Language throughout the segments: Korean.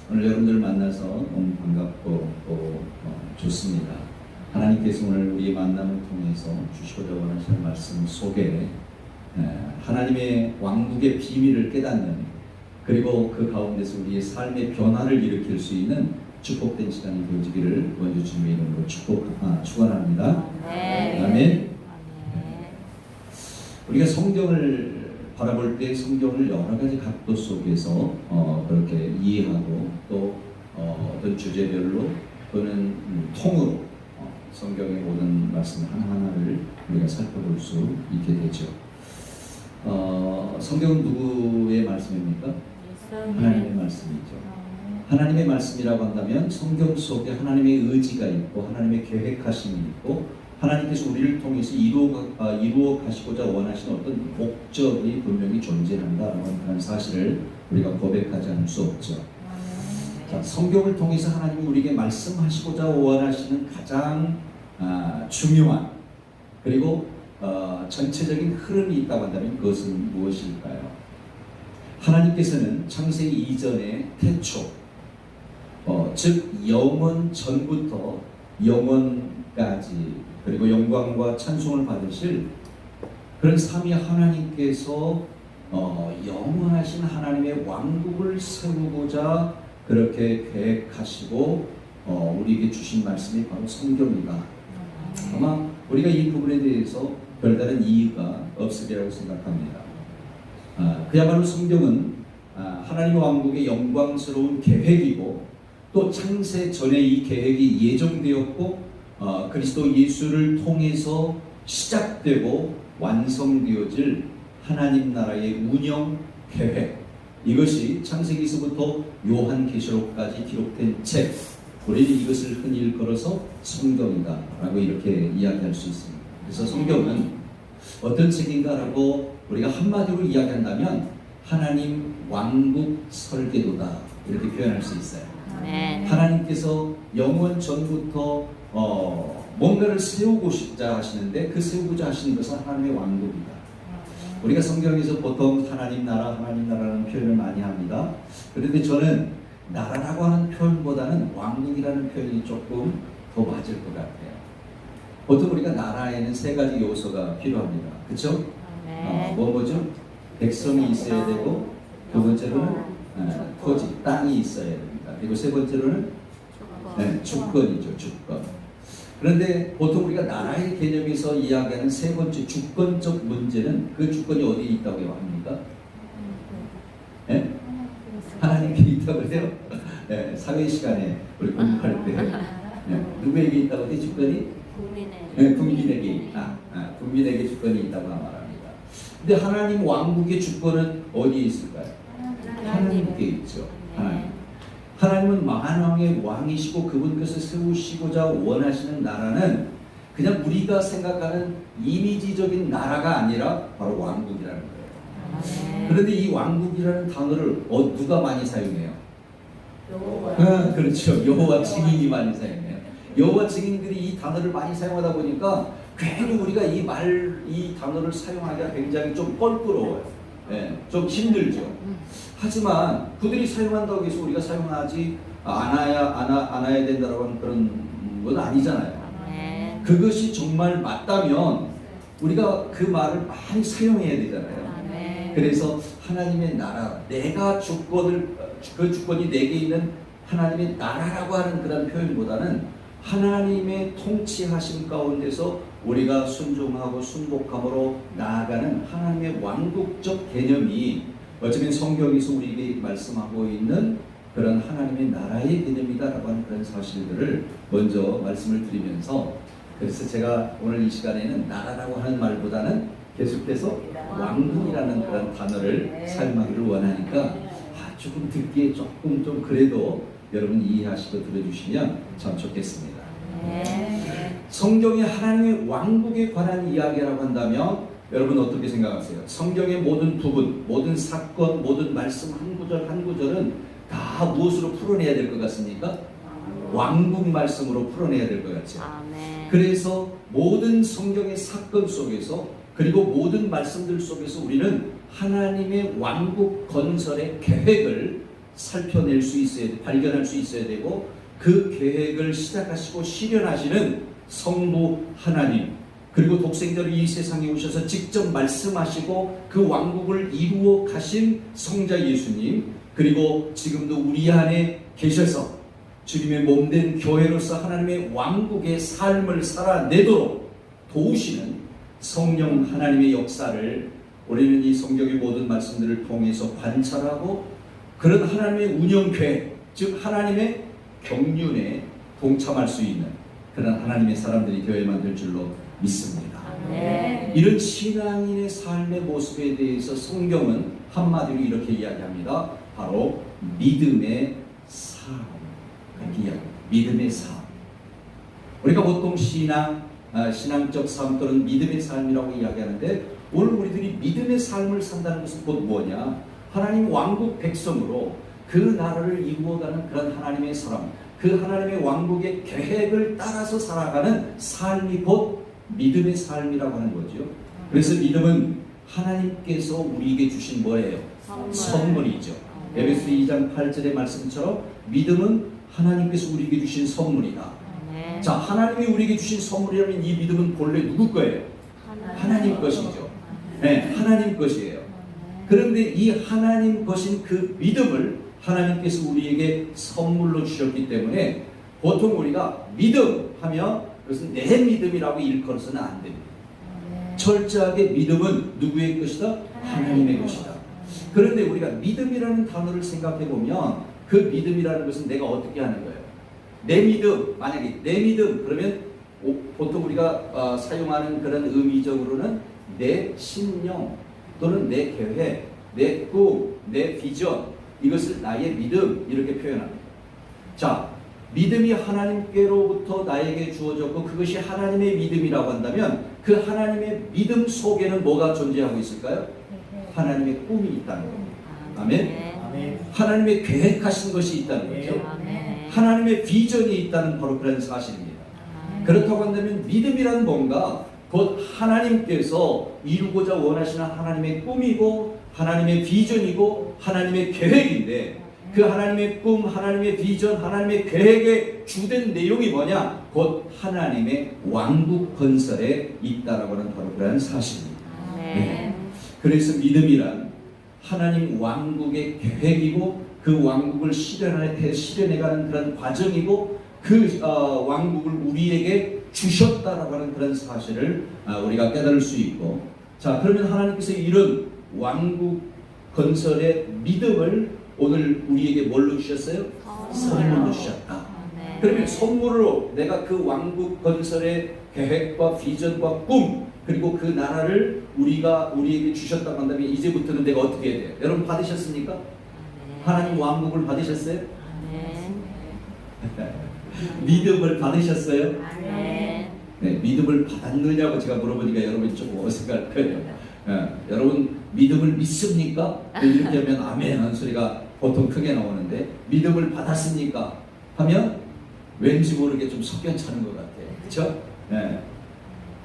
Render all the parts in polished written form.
오늘 여러분들 만나서 너무 반갑고 또 좋습니다. 하나님께서 오늘 우리의 만남을 통해서 주시고자 원하시는 말씀 속에 하나님의 왕국의 비밀을 깨닫는, 그리고 그 가운데서 우리의 삶의 변화를 일으킬 수 있는 축복된 시간이 되어지기를 먼저 주님의 이름으로 축원합니다. 아멘. 우리가 성경을 바라볼 때 성경을 여러 가지 각도 속에서 그렇게 이해하고 또 어떤 주제별로 또는 통으로 성경의 모든 말씀 하나하나를 우리가 살펴볼 수 있게 되죠. 성경은 누구의 말씀입니까? 하나님의 말씀이죠. 하나님의 말씀이라고 한다면 성경 속에 하나님의 의지가 있고 하나님의 계획하심이 있고 하나님께서 우리를 통해서 이루어 가시고자 원하시는 어떤 목적이 분명히 존재한다라는 그런 사실을 우리가 고백하지 않을 수 없죠. 자, 성경을 통해서 하나님이 우리에게 말씀하시고자 원하시는 가장 중요한, 그리고 전체적인 흐름이 있다고 한다면 그것은 무엇일까요? 하나님께서는 창세기 이전의 태초, 즉 영원 전부터 영원까지, 그리고 영광과 찬송을 받으실 그런 삼위 하나님께서 영원하신 하나님의 왕국을 세우고자 그렇게 계획하시고 우리에게 주신 말씀이 바로 성경이다. 아마 우리가 이 부분에 대해서 별다른 이유가 없으리라고 생각합니다. 그야말로 성경은 하나님의 왕국의 영광스러운 계획이고 또 창세 전에 이 계획이 예정되었고 그리스도 예수를 통해서 시작되고 완성되어질 하나님 나라의 운영 계획, 이것이 창세기서부터 요한계시록까지 기록된 책, 우리는 이것을 흔히 일컬어서 성경이다 라고 이렇게 이야기할 수 있습니다. 그래서 성경은 어떤 책인가라고 우리가 한마디로 이야기한다면 하나님 왕국 설계도다 이렇게 표현할 수 있어요. 하나님께서 영원 전부터 뭔가를 세우고자 하시는데 그 세우고자 하시는 것은 하나님의 왕국이다. 우리가 성경에서 보통 하나님 나라라는 표현을 많이 합니다. 그런데 저는 나라라고 하는 표현보다는 왕국이라는 표현이 조금 더 맞을 것 같아요. 보통 우리가 나라에는 세 가지 요소가 필요합니다. 그렇죠? 뭐죠? 백성이 있어야 되고, 두 번째로는 토지, 땅이 있어야 됩니다. 그리고 세 번째로는 주권이죠, 주권. 그런데 보통 우리가 나라의 개념에서 이야기하는 세 번째 주권적 문제는 그 주권이 어디에 있다고 합니까? 네? 하나님께 있다고 해요? 네, 사회 시간에 우리 공부할 때 누구에게 있다고 해요? 주권이? 국민에게 있다. 국민에게 주권이 있다고 말합니다. 근데 하나님 왕국의 주권은 어디에 있을까요? 하나님께 있죠. 하나님은 만왕의 왕이시고 그분께서 세우시고자 원하시는 나라는 그냥 우리가 생각하는 이미지적인 나라가 아니라 바로 왕국이라는 거예요. 그런데 이 왕국이라는 단어를 누가 많이 사용해요? 그렇죠. 여호와 증인이 많이 사용해요. 여호와 증인들이 이 단어를 많이 사용하다 보니까 괜히 우리가 이 단어를 사용하기가 굉장히 좀 껄끄러워요. 좀 힘들죠. 하지만 그들이 사용한다고 해서 우리가 사용하지 않아야 된다라고 하는 그런 건 아니잖아요. 그것이 정말 맞다면 우리가 그 말을 많이 사용해야 되잖아요. 그래서 하나님의 나라, 내가 그 주권이 내게 있는 하나님의 나라라고 하는 그런 표현보다는 하나님의 통치하심 가운데서 우리가 순종하고 순복함으로 나아가는 하나님의 왕국적 개념이 어쩌면 성경에서 우리에게 말씀하고 있는 그런 하나님의 나라의 개념이다라고 하는 그런 사실들을 먼저 말씀을 드리면서, 그래서 제가 오늘 이 시간에는 나라라고 하는 말보다는 계속해서 왕국이라는 그런 단어를 사용하기를 원하니까 조금 듣기에 조금 좀 그래도 여러분 이해하시고 들어주시면 참 좋겠습니다. 성경의 하나님의 왕국에 관한 이야기라고 한다면 여러분 어떻게 생각하세요? 성경의 모든 부분, 모든 사건, 모든 말씀 한 구절 한 구절은 다 무엇으로 풀어내야 될 것 같습니까? 왕국 말씀으로 풀어내야 될 것 같죠. 그래서 모든 성경의 사건 속에서, 그리고 모든 말씀들 속에서 우리는 하나님의 왕국 건설의 계획을 살펴낼 수 있어야 돼, 발견할 수 있어야 되고 그 계획을 시작하시고 실현하시는 성부 하나님, 그리고 독생자로 이 세상에 오셔서 직접 말씀하시고 그 왕국을 이루어 가신 성자 예수님, 그리고 지금도 우리 안에 계셔서 주님의 몸된 교회로서 하나님의 왕국의 삶을 살아내도록 도우시는 성령 하나님의 역사를 우리는 이 성경의 모든 말씀들을 통해서 관찰하고 그런 하나님의 운영 계획, 즉 하나님의 경륜에 동참할 수 있는 그런 하나님의 사람들이 교회 만들 줄로 믿습니다. 이런 신앙인의 삶의 모습에 대해서 성경은 한마디로 이렇게 이야기합니다. 바로 믿음의 삶. 이렇게 이야기합니다. 믿음의 삶. 우리가 보통 신앙적 삶 또는 믿음의 삶이라고 이야기하는데 오늘 우리들이 믿음의 삶을 산다는 것은 곧 뭐냐? 하나님 왕국 백성으로 그 나라를 이루어가는 그런 하나님의 사람, 그 하나님의 왕국의 계획을 따라서 살아가는 삶이 곧 믿음의 삶이라고 하는 거죠. 그래서 믿음은 하나님께서 우리에게 주신 뭐예요? 선물이죠. 에베소 2장 8절의 말씀처럼 믿음은 하나님께서 우리에게 주신 선물이다. 자, 하나님이 우리에게 주신 선물이라면 이 믿음은 본래 누구 거예요? 하나님 것이죠. 네, 하나님 것이에요. 그런데 이 하나님 것인 그 믿음을 하나님께서 우리에게 선물로 주셨기 때문에 보통 우리가 믿음 하면 그것은 내 믿음이라고 일컬어서는 안 됩니다. 철저하게 믿음은 누구의 것이다? 하나님의 것이다. 그런데 우리가 믿음이라는 단어를 생각해 보면 그 믿음이라는 것은 내가 어떻게 하는 거예요? 내 믿음, 만약에 내 믿음 그러면 보통 우리가 사용하는 그런 의미적으로는 내 신념 또는 내 계획, 내 꿈, 내 비전, 이것을 나의 믿음 이렇게 표현합니다. 자, 믿음이 하나님께로부터 나에게 주어졌고 그것이 하나님의 믿음이라고 한다면 그 하나님의 믿음 속에는 뭐가 존재하고 있을까요? 하나님의 꿈이 있다는 겁니다. 아멘. 하나님의 계획하신 것이 있다는 거죠. 하나님의 비전이 있다는 바로 그런 사실입니다. 그렇다고 한다면 믿음이란 뭔가 곧 하나님께서 이루고자 원하시는 하나님의 꿈이고 하나님의 비전이고 하나님의 계획인데 그 하나님의 꿈, 하나님의 비전, 하나님의 계획의 주된 내용이 뭐냐? 곧 하나님의 왕국 건설에 있다라고 하는 바로 그런 사실입니다. 네. 그래서 믿음이란 하나님 왕국의 계획이고 그 왕국을 실현해가는 그런 과정이고 그 왕국을 우리에게 주셨다라고 하는 그런 사실을 우리가 깨달을 수 있고, 자, 그러면 하나님께서 이런 왕국 건설의 믿음을 오늘 우리에게 뭘로 주셨어요? 선물로 주셨다. 그러면 선물로 내가 그 왕국 건설의 계획과 비전과 꿈 그리고 그 나라를 우리에게 주셨다고 한다면 이제부터는 내가 어떻게 해야 돼요? 여러분 받으셨습니까? 하나님 왕국을 받으셨어요? 믿음을 받으셨어요? 네, 믿음을 받았느냐고 제가 물어보니까 여러분이 조금 어색할 거예요. 여러분 믿음을 믿습니까? 이렇게 하면 아멘 하는 소리가 보통 크게 나오는데 믿음을 받았습니까? 하면 왠지 모르게 좀 석연찮은 것 같아요. 그렇죠? 네.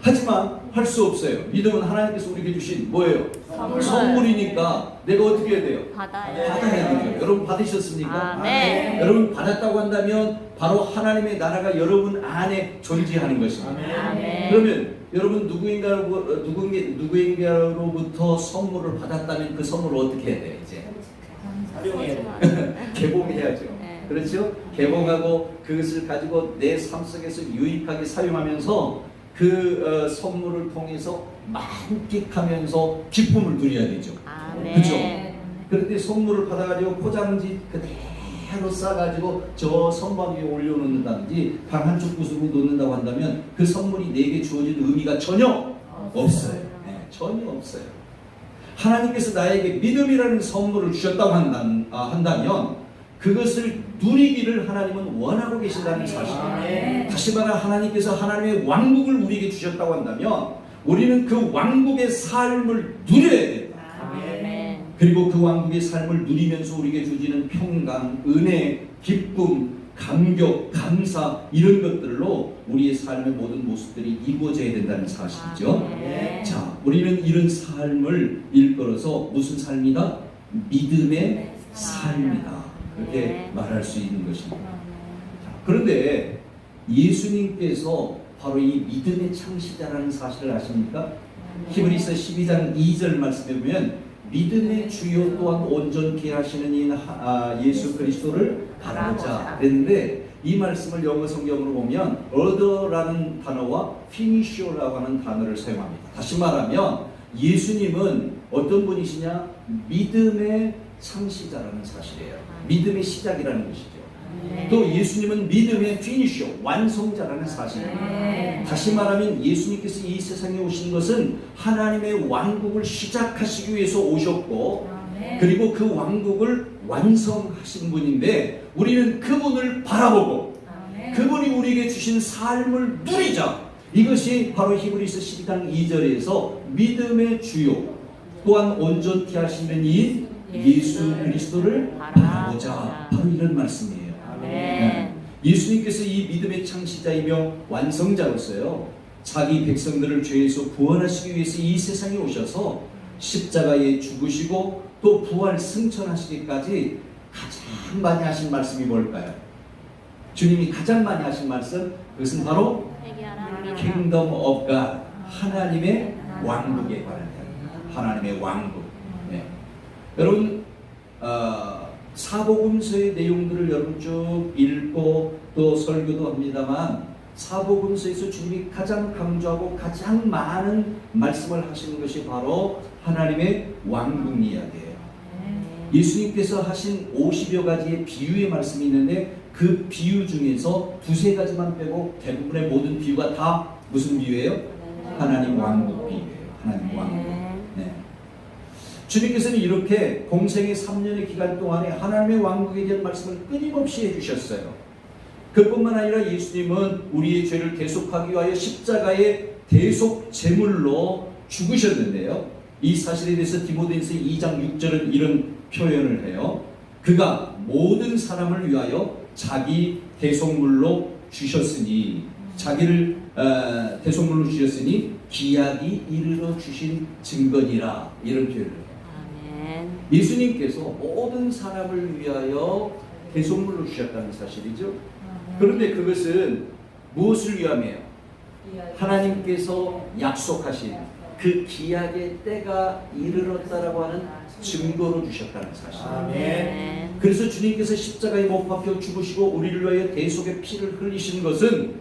하지만 할 수 없어요. 믿음은 하나님께서 우리에게 주신 뭐예요? 선물이니까 내가 어떻게 해야 돼요? 받아야 되죠. 여러분 받으셨습니까? 네. 여러분 받았다고 한다면 바로 하나님의 나라가 여러분 안에 존재하는 것입니다. 그러면 여러분 누구인가로부터 선물을 받았다면 그 선물을 어떻게 해야 돼요? 이제 개봉해야죠. 그렇죠? 개봉하고 그것을 가지고 내 삶 속에서 유익하게 사용하면서 그 선물을 통해서 만끽하면서 기쁨을 누려야 되죠. 그렇죠? 그런데 선물을 받아가지고 포장지 그대로 싸가지고 저 선반 위에 올려놓는다든지 방 한쪽 구석에 놓는다고 한다면 그 선물이 내게 주어진 의미가 전혀 없어요. 네, 전혀 없어요. 하나님께서 나에게 믿음이라는 선물을 주셨다고 한다면 그것을 누리기를 하나님은 원하고 계신다는 사실입니다. 다시 말해 하나님께서 하나님의 왕국을 우리에게 주셨다고 한다면 우리는 그 왕국의 삶을 누려야 된다. 그리고 그 왕국의 삶을 누리면서 우리에게 주어지는 평강, 은혜, 기쁨, 감격, 감사 이런 것들로 우리의 삶의 모든 모습들이 이루어져야 된다는 사실이죠. 자, 우리는 이런 삶을 일컬어서 무슨 삶이다? 믿음의 삶이다. 그렇게 말할 수 있는 것입니다. 자, 그런데 예수님께서 바로 이 믿음의 창시자라는 사실을 아십니까? 히브리서 12장 2절 말씀에 보면 믿음의 주요 또한 온전케 하시는 이 예수 그리스도를 바라보자 그랬는데, 이 말씀을 영어 성경으로 보면 order라는 단어와 finish라고 하는 단어를 사용합니다. 다시 말하면 예수님은 어떤 분이시냐? 믿음의 창시자라는 사실이에요. 믿음의 시작이라는 것이죠. 또 예수님은 믿음의 피니셔, 완성자라는 사실입니다. 다시 말하면 예수님께서 이 세상에 오신 것은 하나님의 왕국을 시작하시기 위해서 오셨고, 그리고 그 왕국을 완성하신 분인데, 우리는 그분을 바라보고 그분이 우리에게 주신 삶을 누리자. 이것이 바로 히브리서 12장 2절에서 믿음의 주요 또한 온전케 하시는 이 예수 그리스도를 바라보자, 바로 이런 말씀이에요. 네. 예수님께서 이 믿음의 창시자이며 완성자로서요, 자기 백성들을 죄에서 구원하시기 위해서 이 세상에 오셔서 십자가에 죽으시고 또 부활 승천하시기까지 가장 많이 하신 말씀이 뭘까요? 주님이 가장 많이 하신 말씀, 그것은 바로 Kingdom of God, 하나님의 왕국에 관한 하나님의 왕국. 네. 여러분, 사복음서의 내용들을 여러분 쭉 읽고 또 설교도 합니다만, 사복음서에서 주님이 가장 강조하고 가장 많은 말씀을 하시는 것이 바로 하나님의 왕국 이야기예요. 예수님께서 하신 50여 가지의 비유의 말씀이 있는데, 그 비유 중에서 두세 가지만 빼고 대부분의 모든 비유가 다 무슨 비유예요? 하나님 왕국 비유예요. 하나님 왕국. 네. 주님께서는 이렇게 공생의 3년의 기간 동안에 하나님의 왕국에 대한 말씀을 끊임없이 해주셨어요. 그뿐만 아니라 예수님은 우리의 죄를 대속하기 위하여 십자가의 대속 제물로 죽으셨는데요. 이 사실에 대해서 디모데전서 2장 6절은 이런 표현을 해요. 그가 모든 사람을 위하여 자기 대속물로 주셨으니, 자기를 대속물로 주셨으니 기약이 이르러 주신 증거니라, 이런 표현을 해요. 예수님께서 모든 사람을 위하여 대속물로 주셨다는 사실이죠. 그런데 그것은 무엇을 위함이에요? 하나님께서 약속하신 그 기약의 때가 이르렀다라고 하는 증거로 주셨다는 사실. 그래서 주님께서 십자가에 못 박혀 죽으시고 우리를 위하여 대속의 피를 흘리신 것은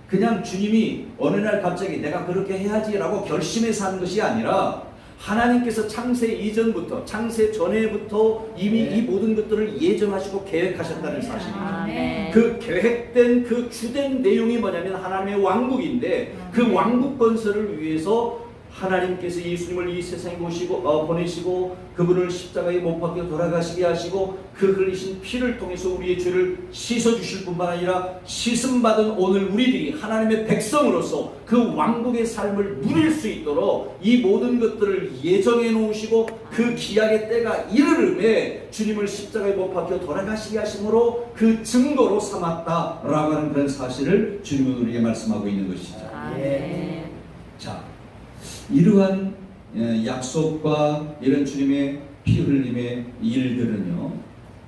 그냥 주님이 어느 날 갑자기 내가 그렇게 해야지라고 결심해서 하는 것이 아니라, 하나님께서 창세 이전부터, 창세 전에부터 이미 이 모든 것들을 예정하시고 계획하셨다는 사실입니다. 그 계획된 그 주된 내용이 뭐냐면 하나님의 왕국인데, 그 왕국 건설을 위해서 하나님께서 예수님을 이 세상에 보내시고 그분을 십자가에 못 박혀 돌아가시게 하시고 그 흘리신 피를 통해서 우리의 죄를 씻어주실 뿐만 아니라 씻음받은 오늘 우리들이 하나님의 백성으로서 그 왕국의 삶을 누릴 수 있도록 이 모든 것들을 예정해 놓으시고 그 기약의 때가 이르름에 주님을 십자가에 못 박혀 돌아가시게 하심으로 그 증거로 삼았다라고 하는 그런 사실을 주님은 우리에게 말씀하고 있는 것이죠. 자, 이러한 약속과 이런 주님의 피 흘림의 일들은요,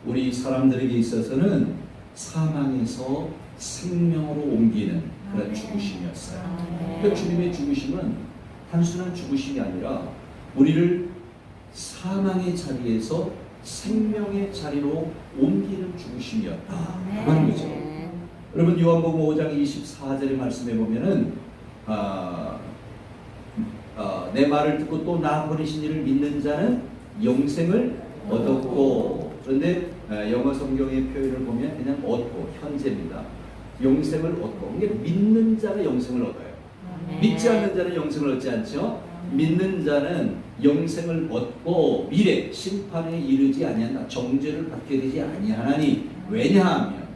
우리 사람들에게 있어서는 사망에서 생명으로 옮기는 그런 죽으심이었어요. 그러니까 주님의 죽으심은 단순한 죽으심이 아니라 우리를 사망의 자리에서 생명의 자리로 옮기는 죽으심이었다 하는 거죠. 여러분, 요한복음 5장 24절의 말씀에 보면은 내 말을 듣고 또 나 보내신 이를 믿는 자는 영생을 얻었고, 그런데 영어 성경의 표현을 보면 그냥 얻고, 현재입니다. 영생을 얻고, 이게 믿는 자가 영생을 얻어요. 믿지 않는 자는 영생을 얻지 않죠. 믿는 자는 영생을 얻고 미래 심판에 이르지 아니한다, 정죄를 받게 되지 아니하나니. 왜냐하면,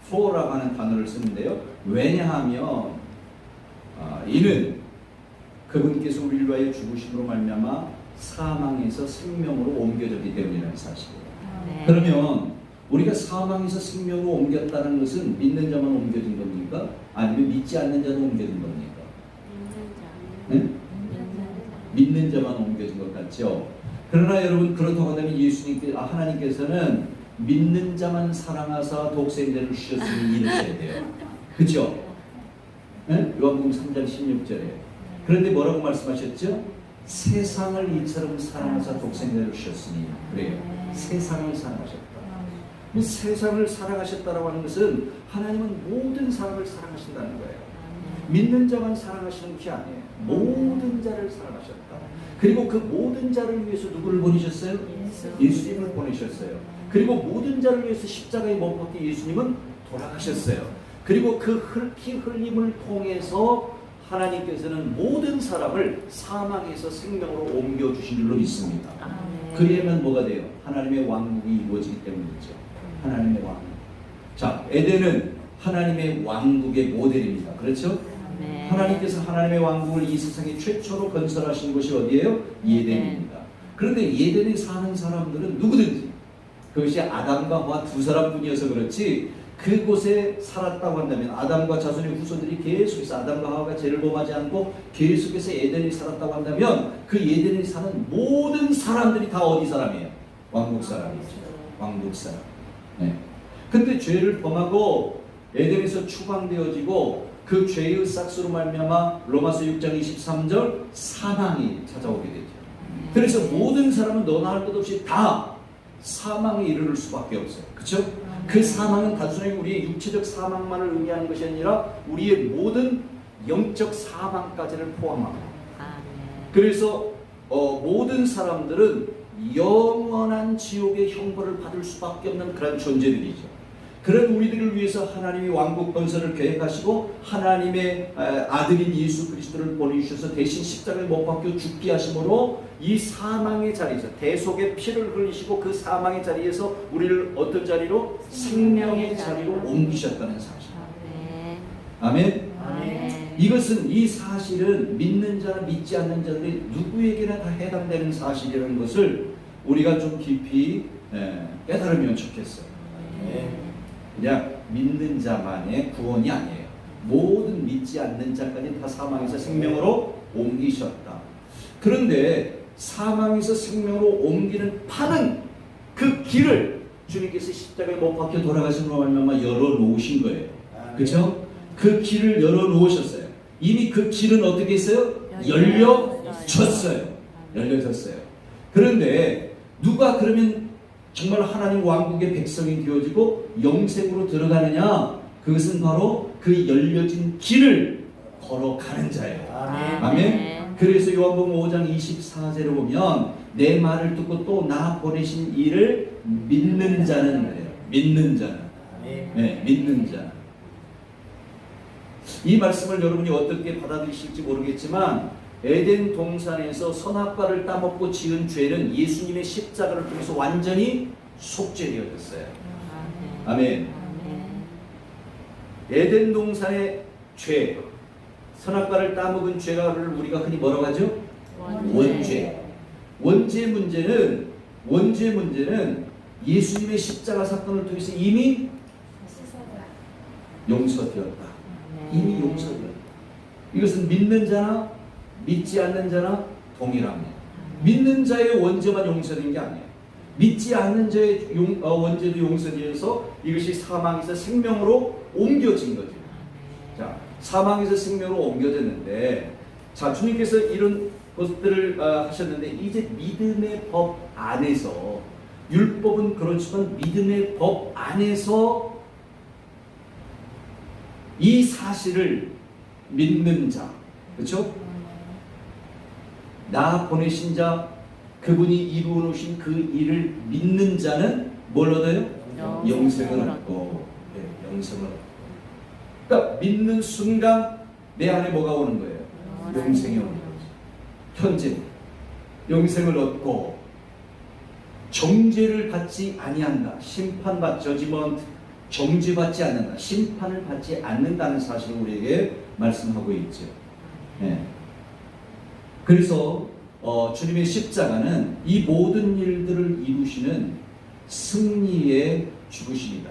for라고 하는 단어를 쓰는데요, 왜냐하면 이는 그분께서 우리를 위하여 죽으심으로 말미암아 사망에서 생명으로 옮겨졌기 때문이라는 사실이에요. 그러면 우리가 사망에서 생명으로 옮겼다는 것은 믿는 자만 옮겨진 겁니까? 아니면 믿지 않는 자도 옮겨진 겁니까? 믿는 자만 옮겨진 것 같죠. 그러나 여러분, 그렇다고 한다면 하나님께서는 믿는 자만 사랑하사 독생자를 주셨으니 이르셔야 돼요. 그렇죠? 네? 요한복음 3장 16절에. 그런데 뭐라고 말씀하셨죠? 세상을 이처럼 사랑하사 독생자를 주셨으니. 그래요. 세상을 사랑하셨다. 세상을 사랑하셨다라고 하는 것은 하나님은 모든 사람을 사랑하신다는 거예요. 믿는 자만 사랑하시는 게 아니에요. 모든 자를 사랑하셨다. 그리고 그 모든 자를 위해서 누구를 보내셨어요? 예수님을 보내셨어요. 그리고 모든 자를 위해서 십자가에 못 박혀 예수님은 돌아가셨어요. 그리고 그 피 흘림을 통해서 하나님께서는 모든 사람을 사망에서 생명으로 옮겨주신 줄로 믿습니다. 그래야만 뭐가 돼요? 하나님의 왕국이 이루어지기 때문이죠. 하나님의 왕국. 자, 에덴은 하나님의 왕국의 모델입니다. 그렇죠? 하나님께서 하나님의 왕국을 이 세상에 최초로 건설하신 곳이 어디예요? 예덴입니다. 그런데 예덴에 사는 사람들은 누구든지 그것이 아담과 하와 두 사람뿐이어서 그렇지 그곳에 살았다고 한다면 아담과 자손의 후손들이 계속해서 아담과 하와가 죄를 범하지 않고 계속해서 에덴에 살았다고 한다면 그 예덴에 사는 모든 사람들이 다 어디 사람이에요? 왕국 사람이죠. 왕국 사람. 네. 근데 죄를 범하고 에덴에서 추방되어지고 그 죄의 싹수로 말미암아 로마서 6장 23절 사망이 찾아오게 되죠. 그래서 모든 사람은 너나 할 것 없이 다 사망에 이르를 수밖에 없어요. 그렇죠? 그 사망은 단순히 우리의 육체적 사망만을 의미하는 것이 아니라 우리의 모든 영적 사망까지를 포함합니다. 그래서 모든 사람들은 영원한 지옥의 형벌을 받을 수밖에 없는 그런 존재들이죠. 그런 우리들을 위해서 하나님이 왕국 건설을 계획하시고 하나님의 아들인 예수 그리스도를 보내주셔서 대신 십자가에 못 박혀 죽게 하심으로 이 사망의 자리에서 대속의 피를 흘리시고 그 사망의 자리에서 우리를 어떤 자리로? 생명의 자리로 옮기셨다는 사실. 아멘. 아멘. 이것은 이 사실은 믿는 자나 믿지 않는 자들이 누구에게나 다 해당되는 사실이라는 것을 우리가 좀 깊이 깨달으면 좋겠어요. 그냥 믿는 자만의 구원이 아니에요. 모든 믿지 않는 자까지 다 사망에서 생명으로 옮기셨다. 그런데 사망에서 생명으로 옮기는 파는 그 길을 주님께서 십자가에 못 박혀 돌아가심으로 말미암아 열어놓으신 거예요. 그렇죠? 그 길을 열어놓으셨어요. 이미 그 길은 어떻게 했어요? 열려졌어요. 열려졌어요. 그런데 누가 그러면 정말 하나님 왕국의 백성이 되어지고 영생으로 들어가느냐? 그것은 바로 그 열려진 길을 걸어가는 자예요. 아멘. 아멘. 그래서 요한복음 5장 24절에 보면 내 말을 듣고 또 나 보내신 이를 믿는 자는 그래요. 믿는 자는. 네, 믿는 자. 이 말씀을 여러분이 어떻게 받아들이실지 모르겠지만 에덴 동산에서 선악과를 따먹고 지은 죄는 예수님의 십자가를 통해서 완전히 속죄되어졌어요. 아멘. 에덴 동산의 죄, 선악과를 따먹은 죄가를 우리가 흔히 뭐라고 하죠? 원죄. 원죄 문제는 예수님의 십자가 사건을 통해서 이미 용서되었다. 이미 용서되었다. 이것은 믿는 자나 믿지 않는 자나 동일합니다. 믿는 자의 원죄만 용서된 게 아니에요. 믿지 않는 자의 원죄도 용서되어서 이것이 사망에서 생명으로 옮겨진 거죠. 자, 사망에서 생명으로 옮겨졌는데, 자, 주님께서 이런 것들을 하셨는데 이제 믿음의 법 안에서, 율법은 그렇지만 믿음의 법 안에서 이 사실을 믿는 자, 그렇죠? 나 보내신 자, 그분이 이루어 놓으신 그 일을 믿는 자는 뭘 얻어요? 영생을 얻고. 네, 영생을 얻고. 그러니까 믿는 순간 내 안에 뭐가 오는 거예요? 영생이 오는 거죠. 현재 영생을 얻고 정죄를 받지 아니한다. 심판받지, 저지먼트, 정죄받지 않는다. 심판을 받지 않는다는 사실을 우리에게 말씀하고 있죠. 네. 그래서 주님의 십자가는 이 모든 일들을 이루시는 승리의 죽으심이다.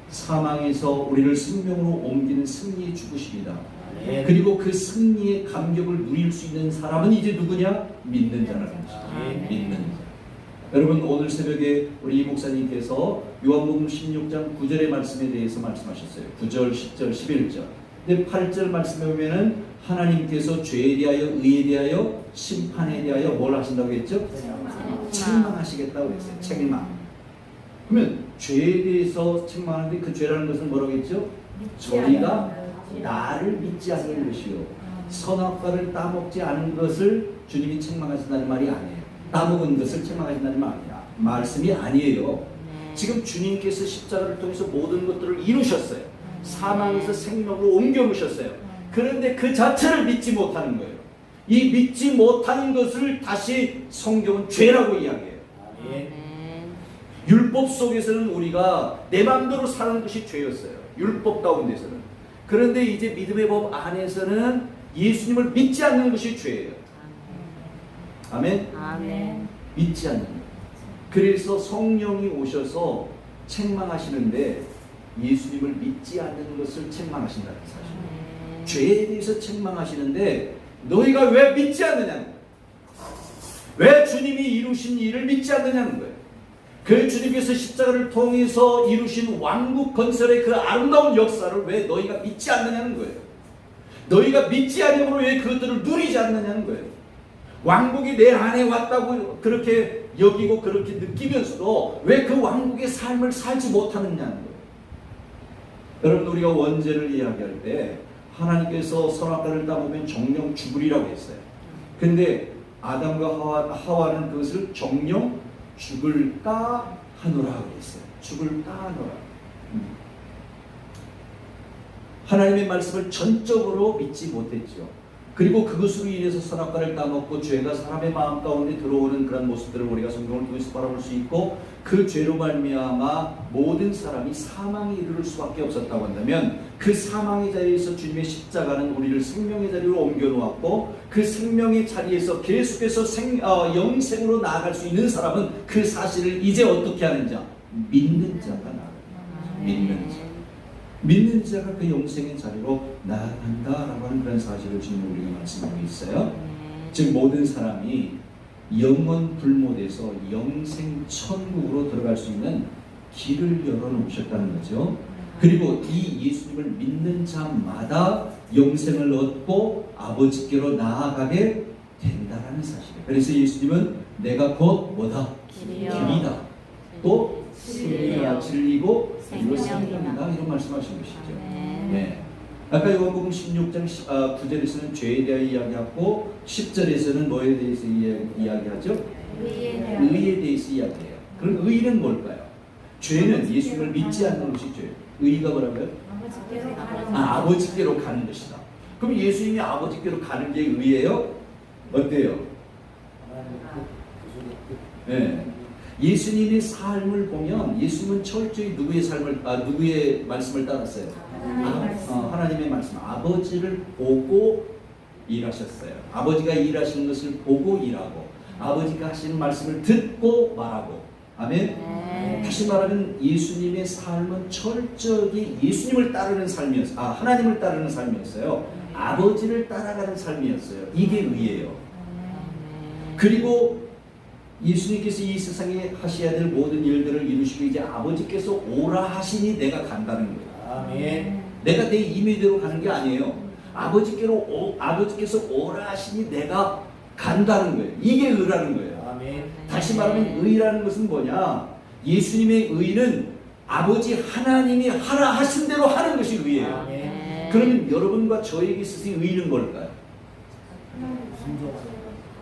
사망에서 우리를 생명으로 옮기는 승리의 죽으심이다. 네. 그리고 그 승리의 감격을 누릴 수 있는 사람은 이제 누구냐? 믿는 자라는 것이다. 네. 믿는 자. 여러분, 오늘 새벽에 우리 이 목사님께서 요한복음 16장 9절의 말씀에 대해서 말씀하셨어요. 9절, 10절, 11절. 근데 8절 말씀에 보면은 하나님께서 죄에 대하여, 의에 대하여, 심판에 대하여 뭘 하신다고 했죠? 책망하시겠다고 했어요. 책망. 그러면 죄에 대해서 책망하는데 그 죄라는 것은 뭐라고 했죠? 저희가 나를 믿지 않는 것이요, 선악과를 따먹지 않은 것을 주님이 책망하신다는 말이 아니에요. 따먹은 것을 책망하신다는 말씀이 아니에요. 지금 주님께서 십자가를 통해서 모든 것들을 이루셨어요. 사망에서 생명으로 옮겨 놓으셨어요. 그런데 그 자체를 믿지 못하는 거예요. 이 믿지 못하는 것을 다시 성경은 죄라고 이야기해요. 율법 속에서는 우리가 내 마음대로 사는 것이 죄였어요. 율법 가운데서는. 그런데 이제 믿음의 법 안에서는 예수님을 믿지 않는 것이 죄예요. 아멘? 아멘. 믿지 않는 것. 그래서 성령이 오셔서 책망하시는데 예수님을 믿지 않는 것을 책망하신다는 사실. 죄에 대해서 책망하시는데 너희가 왜 믿지 않느냐는 거예요. 왜 주님이 이루신 일을 믿지 않느냐는 거예요. 그 주님께서 십자가를 통해서 이루신 왕국 건설의 그 아름다운 역사를 왜 너희가 믿지 않느냐는 거예요. 너희가 믿지 않으므로 왜 그것들을 누리지 않느냐는 거예요. 왕국이 내 안에 왔다고 그렇게 여기고 그렇게 느끼면서도 왜 그 왕국의 삶을 살지 못하느냐는 거예요. 여러분, 우리가 원죄를 이야기할 때 하나님께서 선악과를 따먹으면 정령 죽으리라고 했어요. 근데 아담과 하와는 그것을 정령 죽을까 하노라고 했어요. 죽을까 하노라. 하나님의 말씀을 전적으로 믿지 못했죠. 그리고 그것으로 인해서 선악과를 따먹고 죄가 사람의 마음 가운데 들어오는 그런 모습들을 우리가 성경을 통해서 바라볼 수 있고, 그 죄로 말미암아 모든 사람이 사망에 이르를 수밖에 없었다고 한다면, 그 사망의 자리에서 주님의 십자가는 우리를 생명의 자리로 옮겨 놓았고, 그 생명의 자리에서 계속해서 영생으로 나아갈 수 있는 사람은 그 사실을 이제 어떻게 하는 자? 믿는 자가 나아갑니다. 믿는 자. 믿는 자가 그 영생의 자리로 나아간다라고 하는 그런 사실을 지금 우리가 말씀하고 있어요. 즉 모든 사람이 영원 불못에서 영생 천국으로 들어갈 수 있는 길을 열어놓으셨다는 거죠. 그리고 이 예수님을 믿는 자마다 영생을 얻고 아버지께로 나아가게 된다라는 사실이에요. 그래서 예수님은 내가 곧 뭐다? 길이다. 또 진리고 그리고 생명이다, 이런 말씀하신 것이죠. 네. 아까 요한복음 16장 9절에서는 죄에 대하여 이야기하고 10절에서는 뭐에 대해서 이야기하죠? 의에 대해서 이야기해요. 그럼 의는 뭘까요? 죄는 예수님을 믿지 않는 것이 죄예요. 의가 뭐라고요? 아버지께로 가는 것이다. 그럼 예수님이 아버지께로 가는 게 의예요? 어때요? 네. 예수님의 삶을 보면 예수님은 철저히 누구의 말씀을 따랐어요? 하나님의 말씀, 아버지를 보고 일하셨어요. 아버지가 일하시는 것을 보고 일하고, 아버지가 하시는 말씀을 듣고 말하고. 아멘. 다시 말하면 예수님의 삶은 철저히 예수님을 따르는 삶이었어요. 하나님을 따르는 삶이었어요. 아버지를 따라가는 삶이었어요. 이게 의예요. 그리고 예수님께서 이 세상에 하셔야 될 모든 일들을 이루시고 이제 아버지께서 오라 하시니 내가 간다는 거예요. 아멘. 내가 내 임의대로 가는 게 아니에요. 아버지께서 오라 하시니 내가 간다는 거예요. 이게 의라는 거예요. 아멘. 다시 말하면 의라는 것은 뭐냐? 예수님의 의는 아버지 하나님이 하라 하신 대로 하는 것이 의예요. 아멘. 그러면 여러분과 저에게 있어서의 의는 뭘까요?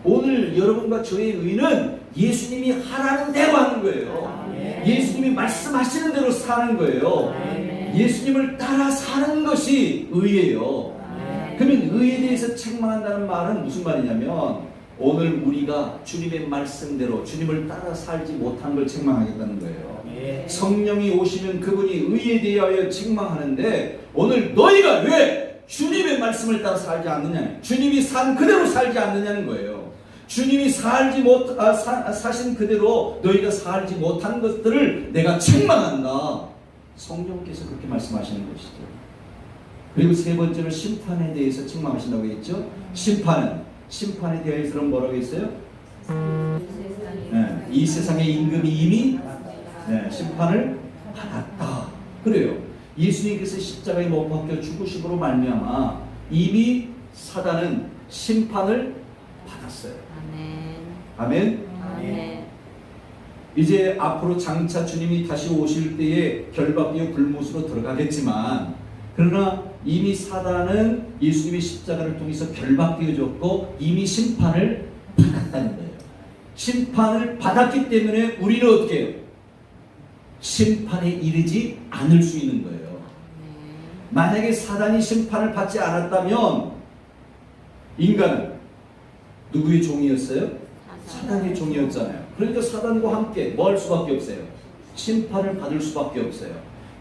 오늘 여러분과 저의 의는 예수님이 하라는 대로 하는 거예요. 아멘. 예수님이 말씀하시는 대로 사는 거예요. 아멘. 예수님을 따라 사는 것이 의예요. 아멘. 그러면 의에 대해서 책망한다는 말은 무슨 말이냐면, 오늘 우리가 주님의 말씀대로 주님을 따라 살지 못한 걸 책망하겠다는 거예요. 아멘. 성령이 오시면 그분이 의에 대하여 책망하는데, 오늘 너희가 왜 주님의 말씀을 따라 살지 않느냐, 주님이 산 그대로 살지 않느냐는 거예요. 주님이 사신 그대로 너희가 살지 못한 것들을 내가 책망한다. 성령께서 그렇게 말씀하시는 것이죠. 그리고 세 번째는 심판에 대해서 책망하신다고 했죠. 심판에 대해서는 뭐라고 했어요? 이 세상의 임금이 이미 심판을 받았다. 그래요. 예수님께서 십자가에 못 박혀 죽으심으로 말미암아 이미 사단은 심판을 받았어요. 아멘. 아멘. 이제 앞으로 장차 주님이 다시 오실 때에 결박되어 불못으로 들어가겠지만, 그러나 이미 사단은 예수님의 십자가를 통해서 결박되어졌고 이미 심판을 받았다는 거예요. 심판을 받았기 때문에 우리는 어떻게 해요? 심판에 이르지 않을 수 있는 거예요. 만약에 사단이 심판을 받지 않았다면 인간은 누구의 종이었어요? 사단의 종이었잖아요. 그러니까 사단과 함께 뭐 할 수밖에 없어요? 심판을 받을 수밖에 없어요.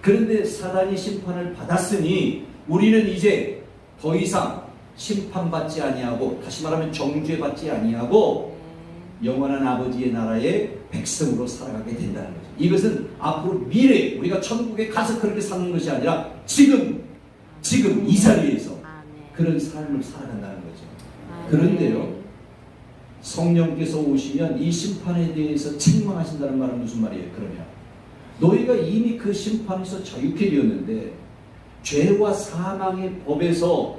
그런데 사단이 심판을 받았으니 우리는 이제 더 이상 심판받지 아니하고, 다시 말하면 정죄받지 아니하고 영원한 아버지의 나라의 백성으로 살아가게 된다는 거죠. 이것은 앞으로 미래 우리가 천국에 가서 그렇게 사는 것이 아니라 지금 이 자리에서 그런 삶을 살아간다는 거죠. 그런데요, 성령께서 오시면 이 심판에 대해서 책망하신다는 말은 무슨 말이에요? 그러면 너희가 이미 그 심판에서 자유케 되었는데 죄와 사망의 법에서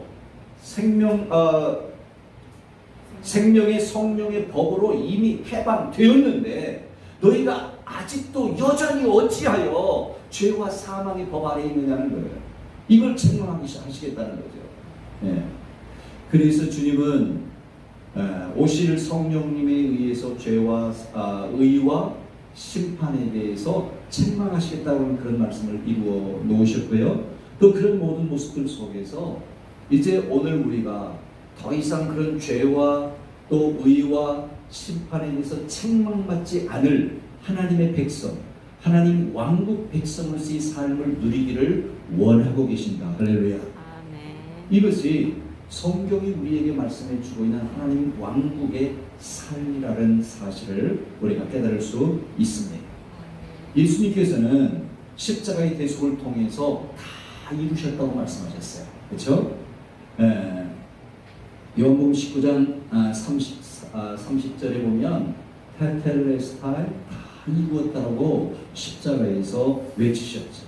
생명의 성령의 법으로 이미 해방되었는데 너희가 아직도 여전히 어찌하여 죄와 사망의 법 아래에 있느냐는 거예요. 이걸 책망하시겠다는 거죠. 네. 그래서 주님은 오실 성령님에 의해서 죄와 의와 심판에 대해서 책망하시겠다는 그런 말씀을 이루어 놓으셨고요. 또 그런 모든 모습들 속에서 이제 오늘 우리가 더 이상 그런 죄와 또 의와 심판에 대해서 책망받지 않을 하나님의 백성, 하나님 왕국 백성으로서의 삶을 누리기를 원하고 계신다. 할렐루야. 이것이 성경이 우리에게 말씀해 주고 있는 하나님 왕국의 삶이라는 사실을 우리가 깨달을 수 있습니다. 예수님께서는 십자가의 대속을 통해서 다 이루셨다고 말씀하셨어요. 그렇죠? 요한복음 19장 30절에 보면 테텔레스타이 다 이루었다고 십자가에서 외치셨죠.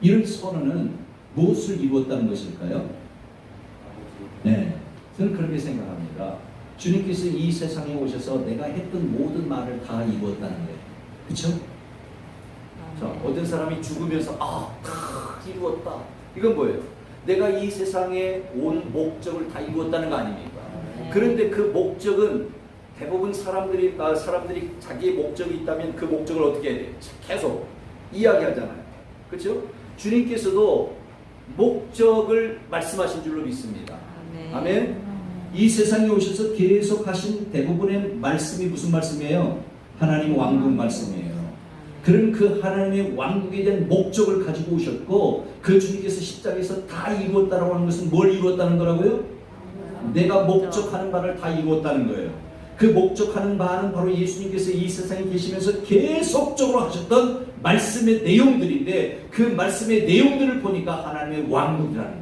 이런 선언은 무엇을 이루었다는 것일까요? 네, 저는 그렇게 생각합니다. 주님께서 이 세상에 오셔서 내가 했던 모든 말을 다 이루었다는 거예요. 그렇죠? 자, 어떤 사람이 죽으면서 다 이루었다. 이건 뭐예요? 내가 이 세상에 온 목적을 다 이루었다는 거 아닙니까? 그런데 그 목적은 대부분 사람들이 자기의 목적이 있다면 그 목적을 어떻게 해야 돼요? 계속 이야기하잖아요. 그렇죠? 주님께서도 목적을 말씀하신 줄로 믿습니다. 아멘. 이 세상에 오셔서 계속 하신 대부분의 말씀이 무슨 말씀이에요? 하나님 왕국 말씀이에요. 그런 그 하나님의 왕국에 대한 목적을 가지고 오셨고, 그 주님께서 십자가에서 다 이루었다라고 하는 것은 뭘 이루었다는 거라고요? 내가 목적하는 바를 다 이루었다는 거예요. 그 목적하는 바는 바로 예수님께서 이 세상에 계시면서 계속적으로 하셨던 말씀의 내용들인데, 그 말씀의 내용들을 보니까 하나님의 왕국이라는 거예요.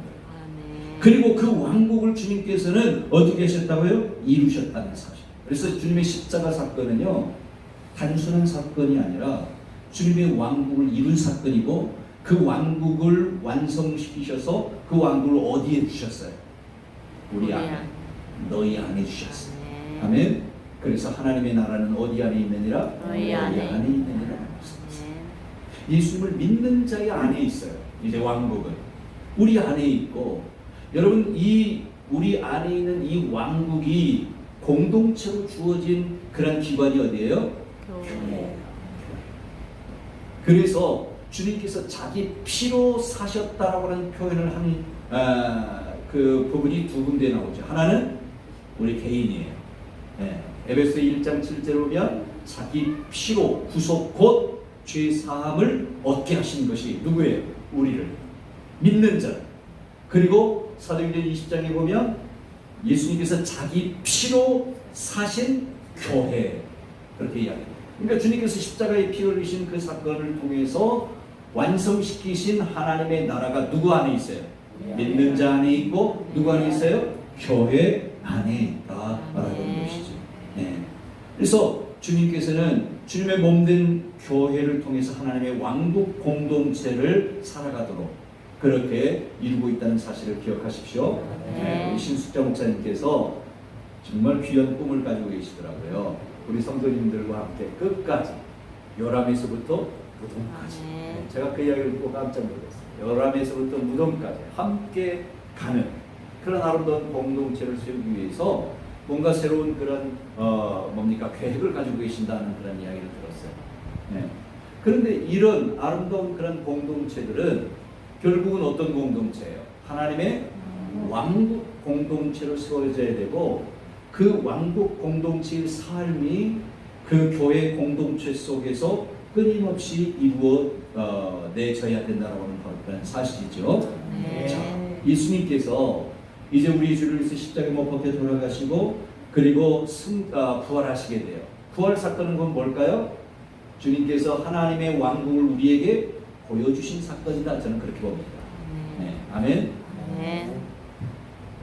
그리고 그 왕국을 주님께서는 어떻게 하셨다고요? 이루셨다는 사실. 그래서 주님의 십자가 사건은요, 단순한 사건이 아니라 주님의 왕국을 이룬 사건이고, 그 왕국을 완성시키셔서 그 왕국을 어디에 주셨어요? 우리 안에, 너희 안에 주셨어요. 아멘. 그래서 하나님의 나라는 어디 안에 있느니라? 너희 안에 있느니라. 예수님을 믿는 자의 안에 있어요. 이제 왕국은 우리 안에 있고, 여러분 이 우리 안에 있는 이 왕국이 공동체로 주어진 그런 기관이 어디예요? 교회. 그래서 주님께서 자기 피로 사셨다라고 하는 표현을 한 그 부분이 두 군데 나오죠. 하나는 우리 개인이에요. 에베소 1장 7절에 보면 자기 피로 구속 곧 죄 사함을 얻게 하신 것이 누구예요? 우리를 믿는 자. 그리고 사도행전 20장에 보면 예수님께서 자기 피로 사신 교회, 그렇게 이야기합니다. 그러니까 주님께서 십자가에 피 흘리신 그 사건을 통해서 완성시키신 하나님의 나라가 누구 안에 있어요? 믿는 자 안에 있고, 누구 안에 있어요? 교회 안에 있다라고 하는 것이죠. 그래서 주님께서는 주님의 몸된 교회를 통해서 하나님의 왕국 공동체를 살아가도록 그렇게 이루고 있다는 사실을 기억하십시오. 우리 신숙자 목사님께서 정말 귀한 꿈을 가지고 계시더라고요. 우리 성도님들과 함께 끝까지 요람에서부터 무덤까지. 제가 그 이야기를 듣고 깜짝 놀랐어요. 요람에서부터 무덤까지 함께 가는 그런 아름다운 공동체를 세우기 위해서 뭔가 새로운 그런 계획을 가지고 계신다는 그런 이야기를 들었어요. 네. 그런데 이런 아름다운 그런 공동체들은 결국은 어떤 공동체예요? 하나님의 왕국 공동체로 세워져야 되고 그 왕국 공동체의 삶이 그 교회 공동체 속에서 끊임없이 이루어내져야 된다는 그런 사실이죠. 자, 예수님께서 이제 우리 주를 위해서 십자가에 못 박혀 돌아가시고 그리고 부활하시게 돼요. 부활 사건은 그건 뭘까요? 주님께서 하나님의 왕국을 우리에게 보여주신 사건이다. 저는 그렇게 봅니다. 네. 아멘.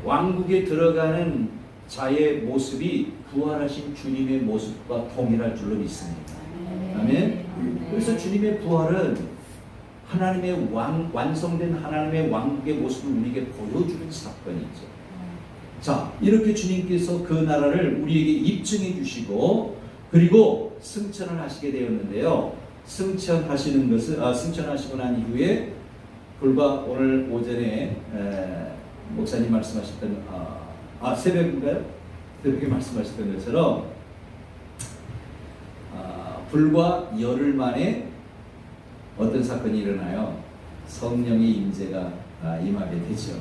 왕국에 들어가는 자의 모습이 부활하신 주님의 모습과 동일할 줄로 믿습니다. 아멘. 그래서 주님의 부활은 하나님의 완성된 하나님의 왕국의 모습을 우리에게 보여주는 사건이죠. 자, 이렇게 주님께서 그 나라를 우리에게 입증해 주시고 그리고 승천을 하시게 되었는데요. 승천하시고 난 이후에 불과 오늘 오전에 목사님 말씀하셨던 새벽인가요? 새벽에 말씀하셨던 것처럼 불과 열흘 만에 어떤 사건이 일어나요? 성령의 임재가 임하게 되죠.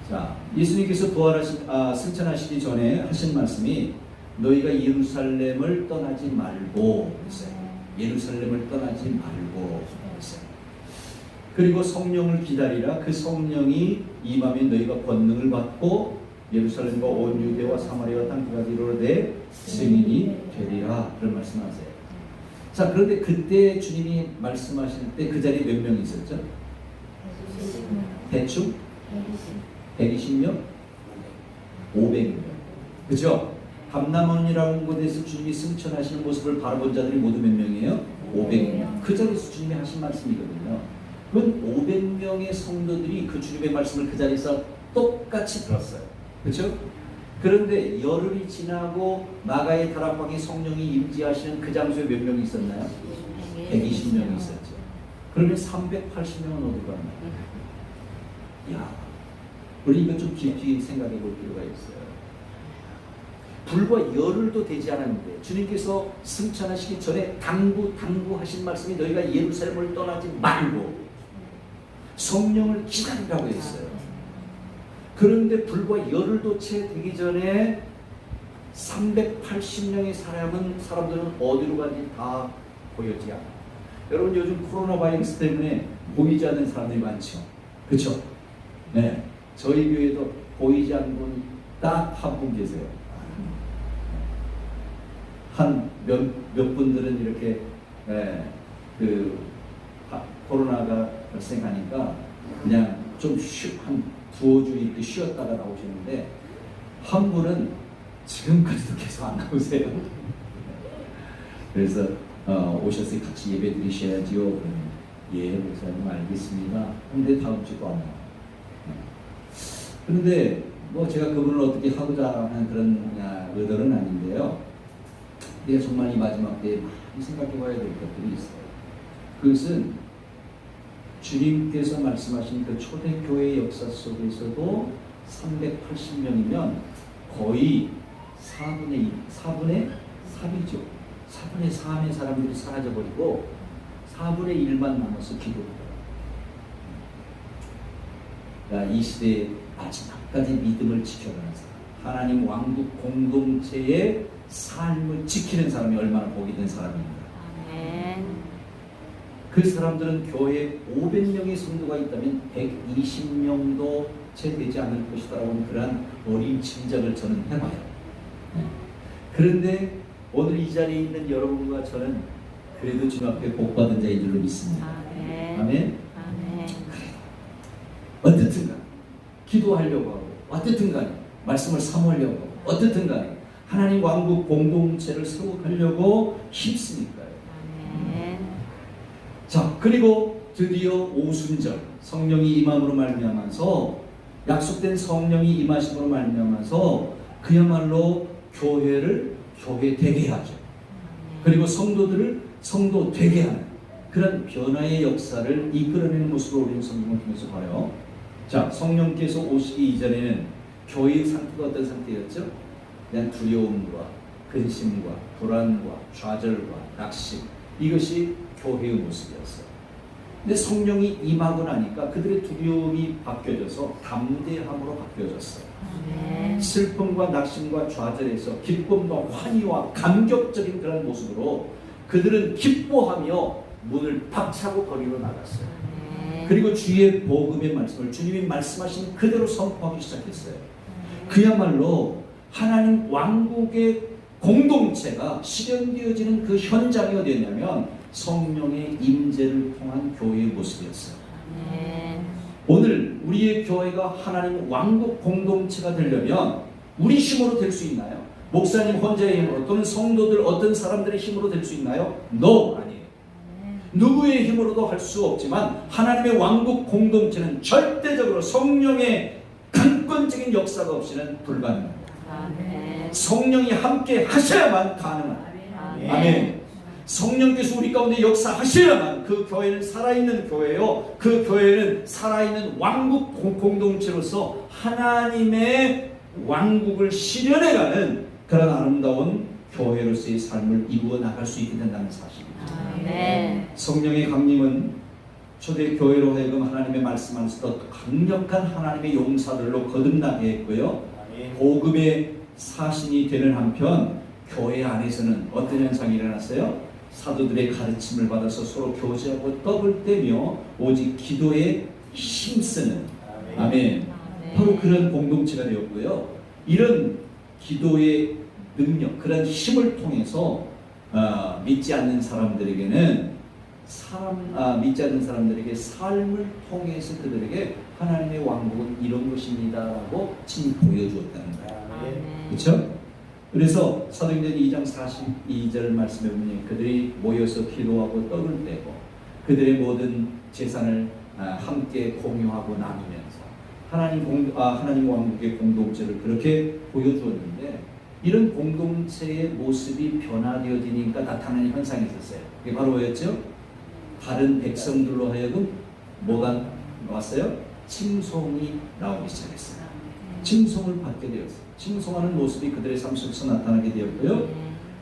자, 예수님께서 승천하시기 전에 하신 말씀이 너희가 예루살렘을 떠나지 말고 했어요. 예루살렘을 떠나지 말고 했어요. 그리고 성령을 기다리라. 그 성령이 임하면 너희가 권능을 받고 예루살렘과 온 유대와 사마리아와 땅끝까지 이르러 증인이 되리라. 그런 말씀하세요. 자, 그런데 그때 주님이 말씀하실 때 그 자리에 몇 명 있었죠? 대충 120명? 500명. 그죠? 감람원이라는 곳에서 주님이 승천하시는 모습을 바라본 자들이 모두 몇 명이에요? 500명. 그 자리에서 주님이 하신 말씀이거든요. 그건 500명의 성도들이 그 주님의 말씀을 그 자리에서 똑같이 들었어요. 그렇죠? 그런데 열흘이 지나고 마가의 다락방에 성령이 임재하시는 그 장소에 몇 명이 있었나요? 120명이 있었죠. 그러면 380명은 어디 갔나요? 야, 우리 이거 좀 깊이 생각해 볼 필요가 있어요. 불과 열흘도 되지 않았는데 주님께서 승천하시기 전에 당부하신 말씀이 너희가 예루살렘을 떠나지 말고 성령을 기다리라고 했어요. 그런데 불과 열흘도 채 되기 전에 380명의 사람들은 어디로 간지 다 보였지 않아요. 여러분 요즘 코로나 바이러스 때문에 보이지 않는 사람들이 많죠. 그렇죠? 네, 저희 교회도 보이지 않는 분이 딱 한 분 계세요. 한 몇 분들은 이렇게 코로나가 발생하니까 그냥 좀 한 두어 주 이렇게 쉬었다가 나오시는데 한 분은 지금까지도 계속 안 나오세요. 그래서 오셔서 같이 예배 드리셔야지요. 예, 목사님 알겠습니다. 근데 다음 주도 안 나와요. 그런데 제가 그분을 어떻게 하고자 하는 그런 의도는 아닌데요. 내가 정말 이 마지막 때에 많이 생각해 봐야 될 것들이 있어요. 그것은 주님께서 말씀하신 그 초대교회 역사 속에서도 380명이면 거의 4분의 3이죠. 4분의 3의 사람들이 사라져버리고 4분의 1만 남아서 기도해요. 이 시대의 마지막까지 믿음을 지켜가는 사람, 하나님 왕국 공동체의 삶을 지키는 사람이 얼마나 복이 된 사람입니다. 아멘. 그 사람들은 교회에 500명의 성도가 있다면 120명도 채 되지 않을 것이다라고 그러한 어린 짐작을 저는 해봐요. 그런데 오늘 이 자리에 있는 여러분과 저는 그래도 주님 앞에 복받은 자인 줄로 믿습니다. 아멘. 아멘. 아멘. 어떻든 간에 기도하려고 하고 어떻든 간에 말씀을 사모하려고 하고 어떻든 간에 하나님 왕국 공동체를 세워가려고 힘쓰니까요. 그리고 드디어 오순절 성령이 임함으로 말미암아서 약속된 성령이 임하심으로 말미암아서 그야말로 교회를 교회 되게 하죠. 그리고 성도들을 성도 되게 하는 그런 변화의 역사를 이끌어내는 모습을 우리는 성경을 통해서 봐요. 자, 성령께서 오시기 이전에는 교회의 상태가 어떤 상태였죠? 그냥 두려움과 근심과 불안과 좌절과 낙심, 이것이 교회의 모습이었어요. 근데 성령이 임하고 나니까 그들의 두려움이 바뀌어져서 담대함으로 바뀌어졌어요. 슬픔과 낙심과 좌절에서 기쁨과 환희와 감격적인 그런 모습으로 그들은 기뻐하며 문을 박차고 거리로 나갔어요. 그리고 주의 복음의 말씀을 주님이 말씀하신 그대로 선포하기 시작했어요. 그야말로 하나님 왕국의 공동체가 실현되어지는 그 현장이 어디였냐면 성령의 임재를 통한 교회의 모습이었어요. 오늘 우리의 교회가 하나님 왕국 공동체가 되려면 우리 힘으로 될 수 있나요? 목사님 혼자의 힘으로 또는 성도들 어떤 사람들의 힘으로 될 수 있나요? No, 아니에요. 누구의 힘으로도 할 수 없지만 하나님의 왕국 공동체는 절대적으로 성령의 강권적인 역사가 없이는 불가능합니다. 성령이 함께 하셔야만 가능합니다. 아멘. 성령께서 우리 가운데 역사하셔야만 그 교회는 살아있는 교회요, 그 교회는 살아있는 왕국 공동체로서 하나님의 왕국을 실현해가는 그런 아름다운 교회로서의 삶을 이루어 나갈 수 있게 된다는 사실입니다. 성령의 강림은 초대교회로 하여금 하나님의 말씀 안에서 더 강력한 하나님의 용사들로 거듭나게 했고요, 복음의 사신이 되는 한편 교회 안에서는 어떤 현상이 일어났어요? 사도들의 가르침을 받아서 서로 교제하고 떡을 떼며 오직 기도에 힘쓰는, 아멘, 바로 그런 공동체가 되었고요. 이런 기도의 능력, 그런 힘을 통해서 믿지 않는 사람들에게는 믿지 않는 사람들에게 삶을 통해서 그들에게 하나님의 왕국은 이런 것입니다라고 친히 보여주었다는 거예요. 그렇죠? 그래서 사도행전 2장 42절 말씀에 보면 그들이 모여서 기도하고 떡을 떼고 그들의 모든 재산을 함께 공유하고 나누면서 하나님 왕국의 공동체를 그렇게 보여주었는데, 이런 공동체의 모습이 변화되어지니까 나타나는 현상이 있었어요. 그게 바로 뭐였죠? 다른 백성들로 하여금 뭐가 왔어요? 칭송이 나오기 시작했어요. 칭송을 받게 되었어요. 칭송하는 모습이 그들의 삶 속에서 나타나게 되었고요.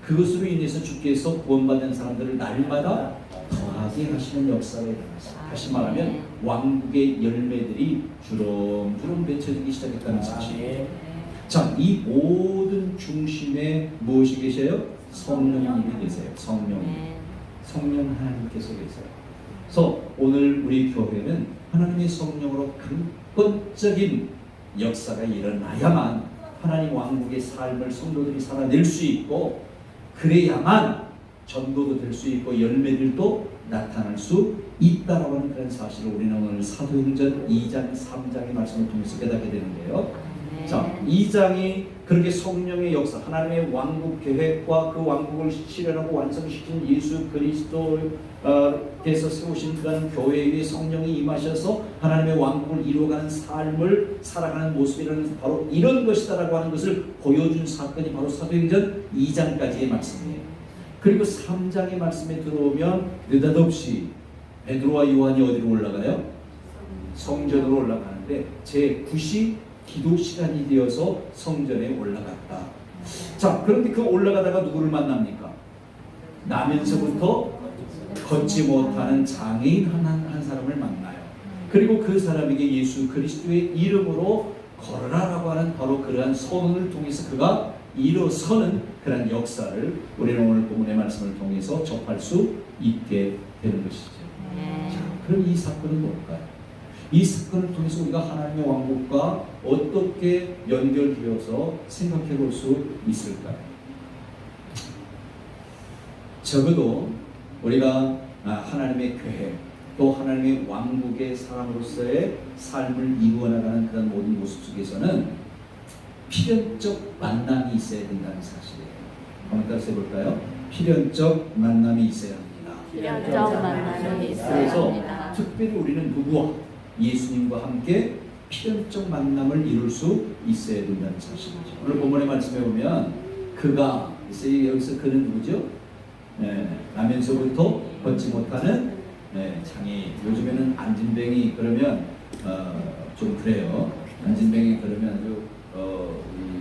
그것으로 인해서 주께서 구원받은 사람들을 날마다 더하게 하시는 역사가 일어났어요. 다시 말하면 왕국의 열매들이 주렁주렁 맺혀지기 시작했다는 사실이에요. 자, 이 모든 중심에 무엇이 계셔요? 성령님이 계세요. 성령 하나님께서 계세요. 그래서 오늘 우리 교회는 하나님의 성령으로 근본적인 역사가 일어나야만 하나님 왕국의 삶을 성도들이 살아낼 수 있고, 그래야만 전도도 될 수 있고 열매들도 나타날 수 있다라고 하는 그런 사실을 우리는 오늘 사도행전 2장 3장의 말씀을 통해서 깨닫게 되는데요. 자, 2장이 그렇게 성령의 역사, 하나님의 왕국 계획과 그 왕국을 실현하고 완성시킨 예수 그리스도께서 세우신 그런 교회에 성령이 임하셔서 하나님의 왕국을 이루어가는 삶을 살아가는 모습이라는 바로 이런 것이다라고 하는 것을 보여준 사건이 바로 사도행전 2장까지의 말씀이에요. 그리고 3장의 말씀에 들어오면 느닷없이 베드로와 요한이 어디로 올라가요? 성전으로 올라가는데 제9시 기도 시간이 되어서 성전에 올라갔다. 자, 그런데 그 올라가다가 누구를 만납니까? 나면서부터 걷지 못하는 장애인 한 사람을 만나요. 그리고 그 사람에게 예수 그리스도의 이름으로 걸어라라고 하는 바로 그러한 선언을 통해서 그가 일어서는 그런 역사를 우리는 오늘 본문의 말씀을 통해서 접할 수 있게 되는 것이죠. 자, 그럼 이 사건은 뭘까요? 이 사건을 통해서 우리가 하나님의 왕국과 어떻게 연결되어서 생각해 볼 수 있을까요? 적어도 우리가 하나님의 계획, 또 하나님의 왕국의 사람으로서의 삶을 이루어나가는 그런 모든 모습 속에서는 필연적 만남이 있어야 된다는 사실이에요. 한번 따라서 해볼까요? 필연적 만남이 있어야 합니다. 필연적 만남이 있어야 그래서 합니다. 특별히 우리는 누구와? 예수님과 함께 필연적 만남을 이룰 수 있어야 된다는 사실이죠. 오늘 본문의 말씀에 보면 그가, 여기서 그는 누구죠? 나면서부터 걷지 못하는 장애인. 요즘에는 안진뱅이 그러면 좀 그래요. 안진뱅이 그러면 아주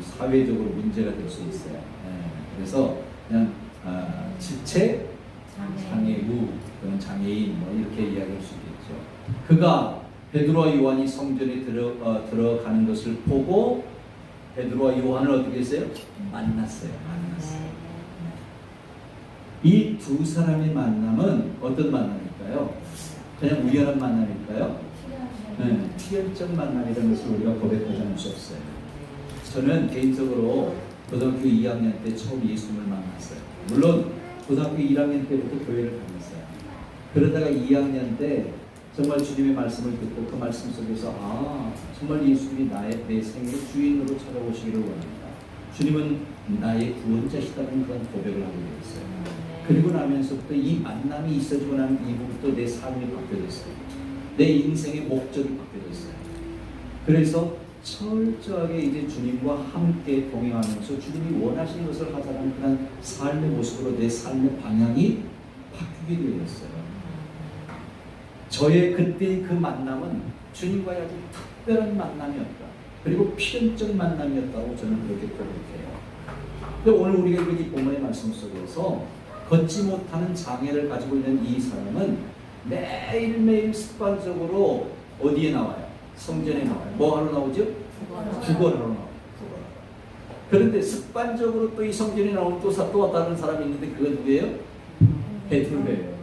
사회적으로 문제가 될 수 있어요. 그래서 그냥 지체 장애우 또는 장애인 뭐 이렇게 이야기할 수 있겠죠. 그가 베드로와 요한이 성전에 들어가는 것을 보고 베드로와 요한을 어떻게 했어요? 만났어요. 이 두 사람의 만남은 어떤 만남일까요? 그냥 우연한 만남일까요? 필연적 만남이라는 것을 우리가 고백하지 않을 수 없어요. 저는 개인적으로 고등학교 2학년 때 처음 예수님을 만났어요. 물론 고등학교 1학년 때부터 교회를 다녔어요. 그러다가 2학년 때 정말 주님의 말씀을 듣고 그 말씀 속에서 정말 예수님이 내 생의 주인으로 찾아오시기를 원합니다. 주님은 나의 구원자시다는 그런 고백을 하게 되었어요. 그리고 나면서부터 이 만남이 있어지고 난 이후부터 내 삶이 바뀌어졌어요. 내 인생의 목적이 바뀌어졌어요. 그래서 철저하게 이제 주님과 함께 동행하면서 주님이 원하시는 것을 하자는 그런 삶의 모습으로 내 삶의 방향이 바뀌게 되었어요. 저의 그때의 그 만남은 주님과의 아주 특별한 만남이었다. 그리고 필연적 만남이었다고 저는 그렇게 고백해요. 근데 오늘 우리가 읽은 이 본문의 말씀 속에서 걷지 못하는 장애를 가지고 있는 이 사람은 매일매일 습관적으로 어디에 나와요? 성전에 나와요. 뭐 하러 나오죠? 구걸하러 나와요. 그런데 습관적으로 또 이 성전에 나오는 또 다른 사람이 있는데 그건 누구예요? 베드로예요.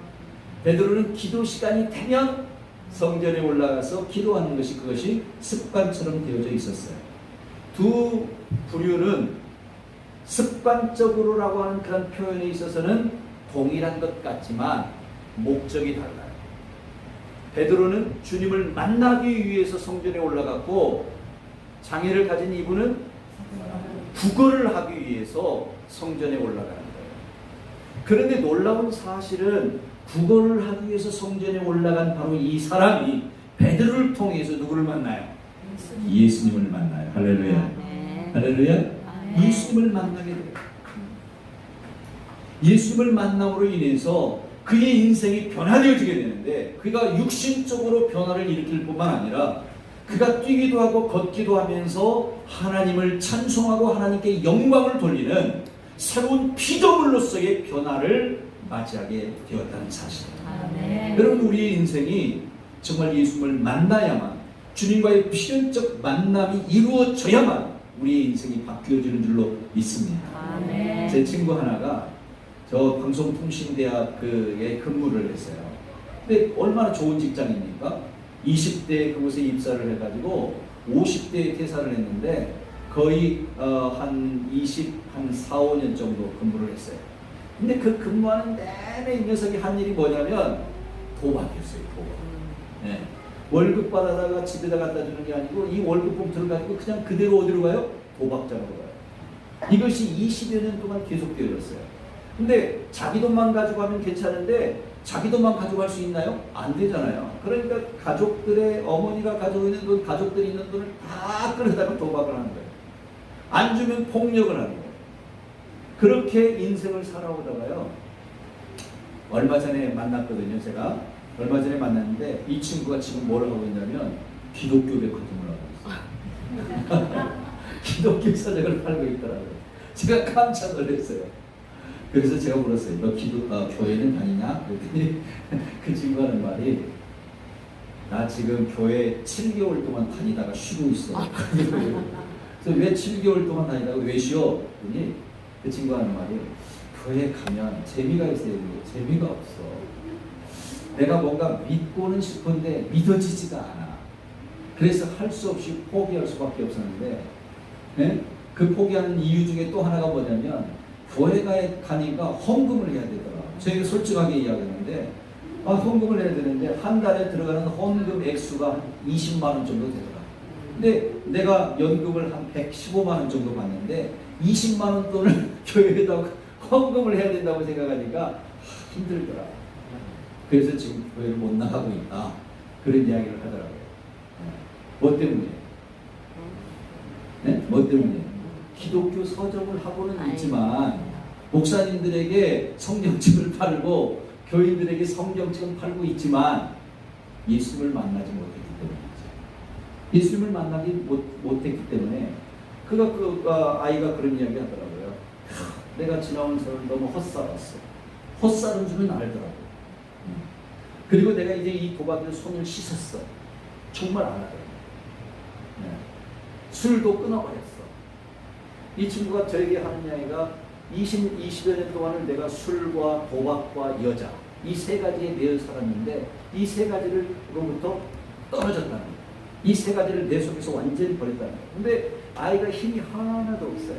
베드로는 기도 시간이 되면 성전에 올라가서 기도하는 것이 그것이 습관처럼 되어져 있었어요. 두 부류는 습관적으로라고 하는 그런 표현에 있어서는 동일한 것 같지만 목적이 달라요. 베드로는 주님을 만나기 위해서 성전에 올라갔고 장애를 가진 이분은 구걸을 하기 위해서 성전에 올라가는 거예요. 그런데 놀라운 사실은 구걸을 하기 위해서 성전에 올라간 바로 이 사람이 베드로를 통해서 누구를 만나요? 예수님을 만나요. 할렐루야. 할렐루야. 예수님을 만나게 돼요. 예수님을 만남으로 인해서 그의 인생이 변화되어지게 되는데 그가 육신적으로 변화를 일으킬 뿐만 아니라 그가 뛰기도 하고 걷기도 하면서 하나님을 찬송하고 하나님께 영광을 돌리는 새로운 피조물로서의 변화를 맞이하게 되었다는 사실입니다. 여러분, 우리의 인생이 정말 예수님을 만나야만, 주님과의 필연적 만남이 이루어져야만 우리의 인생이 바뀌어지는 줄로 믿습니다. 제 친구 하나가 저 방송통신대학에 근무를 했어요. 근데 얼마나 좋은 직장입니까? 20대에 그곳에 입사를 해가지고 50대에 퇴사를 했는데 거의 한 4, 5년 정도 근무를 했어요. 근데 그 근무하는 내내 이 녀석이 한 일이 뭐냐면 도박이었어요. 도박. 네. 월급 받아다가 집에다 갖다 주는 게 아니고 이 월급 봉투를 가지고 그냥 그대로 어디로 가요? 도박장으로 가요. 이것이 20여 년 동안 계속되어졌어요. 근데 자기 돈만 가지고 하면 괜찮은데 자기 돈만 가지고 할 수 있나요? 안 되잖아요. 그러니까 가족들의 어머니가 가지고 있는 돈, 가족들이 있는 돈을 다 끌어다가 도박을 하는 거예요. 안 주면 폭력을 하는 거예요. 그렇게 인생을 살아오다가요. 얼마 전에 만났거든요. 제가 얼마 전에 만났는데 이 친구가 지금 뭘 하고 있냐면 기독교 백화점을 하고 있어요. 기독교 사적을 팔고 있더라고요. 제가 깜짝 놀랐어요. 그래서 제가 물었어요. 너 교회는 다니냐? 그랬더니 그 친구가 하는 말이 나 지금 교회 7개월 동안 다니다가 쉬고 있어. 그래서 왜 7개월 동안 다니다가 왜 쉬어? 그랬더니 그 친구가 하는 말이 교회 가면 재미가 있어야 되는데 재미가 없어. 내가 뭔가 믿고는 싶은데 믿어지지가 않아. 그래서 할 수 없이 포기할 수밖에 없었는데 네? 그 포기하는 이유 중에 또 하나가 뭐냐면 교회에 가니까 헌금을 해야 되더라. 저희가 솔직하게 이야기했는데 헌금을 해야 되는데 한 달에 들어가는 헌금 액수가 한 20만 원 정도 되더라. 근데 내가 연금을 한 115만 원 정도 받는데 20만 원 돈을 교회에다 헌금을 해야 된다고 생각하니까 힘들더라. 그래서 지금 교회를 못 나가고 있다. 그런 이야기를 하더라고요. 뭐 때문에? 네? 뭐 때문에? 기독교 서적을 하고는 있지만 목사님들에게 성경책을 팔고 교인들에게 성경책을 팔고 있지만 예수님을 만나지 못했기 때문이죠. 예수님을 만나지 못했기 때문에 아이가 그런 이야기 하더라고요. 내가 지나온 세월 너무 헛살았어. 헛살은 줄은 알더라고요. 그리고 내가 이제 이 도박에 손을 씻었어. 정말 알아요. 술도 끊어버렸어. 이 친구가 저에게 하는 이야기가 20여 년 동안을 내가 술과 도박과 여자 이 세 가지에 매여 살았는데 이 세 가지로부터 떨어졌다는 거예요. 이 세 가지를 내 속에서 완전히 버렸다는 거예요. 근데 아이가 힘이 하나도 없어요.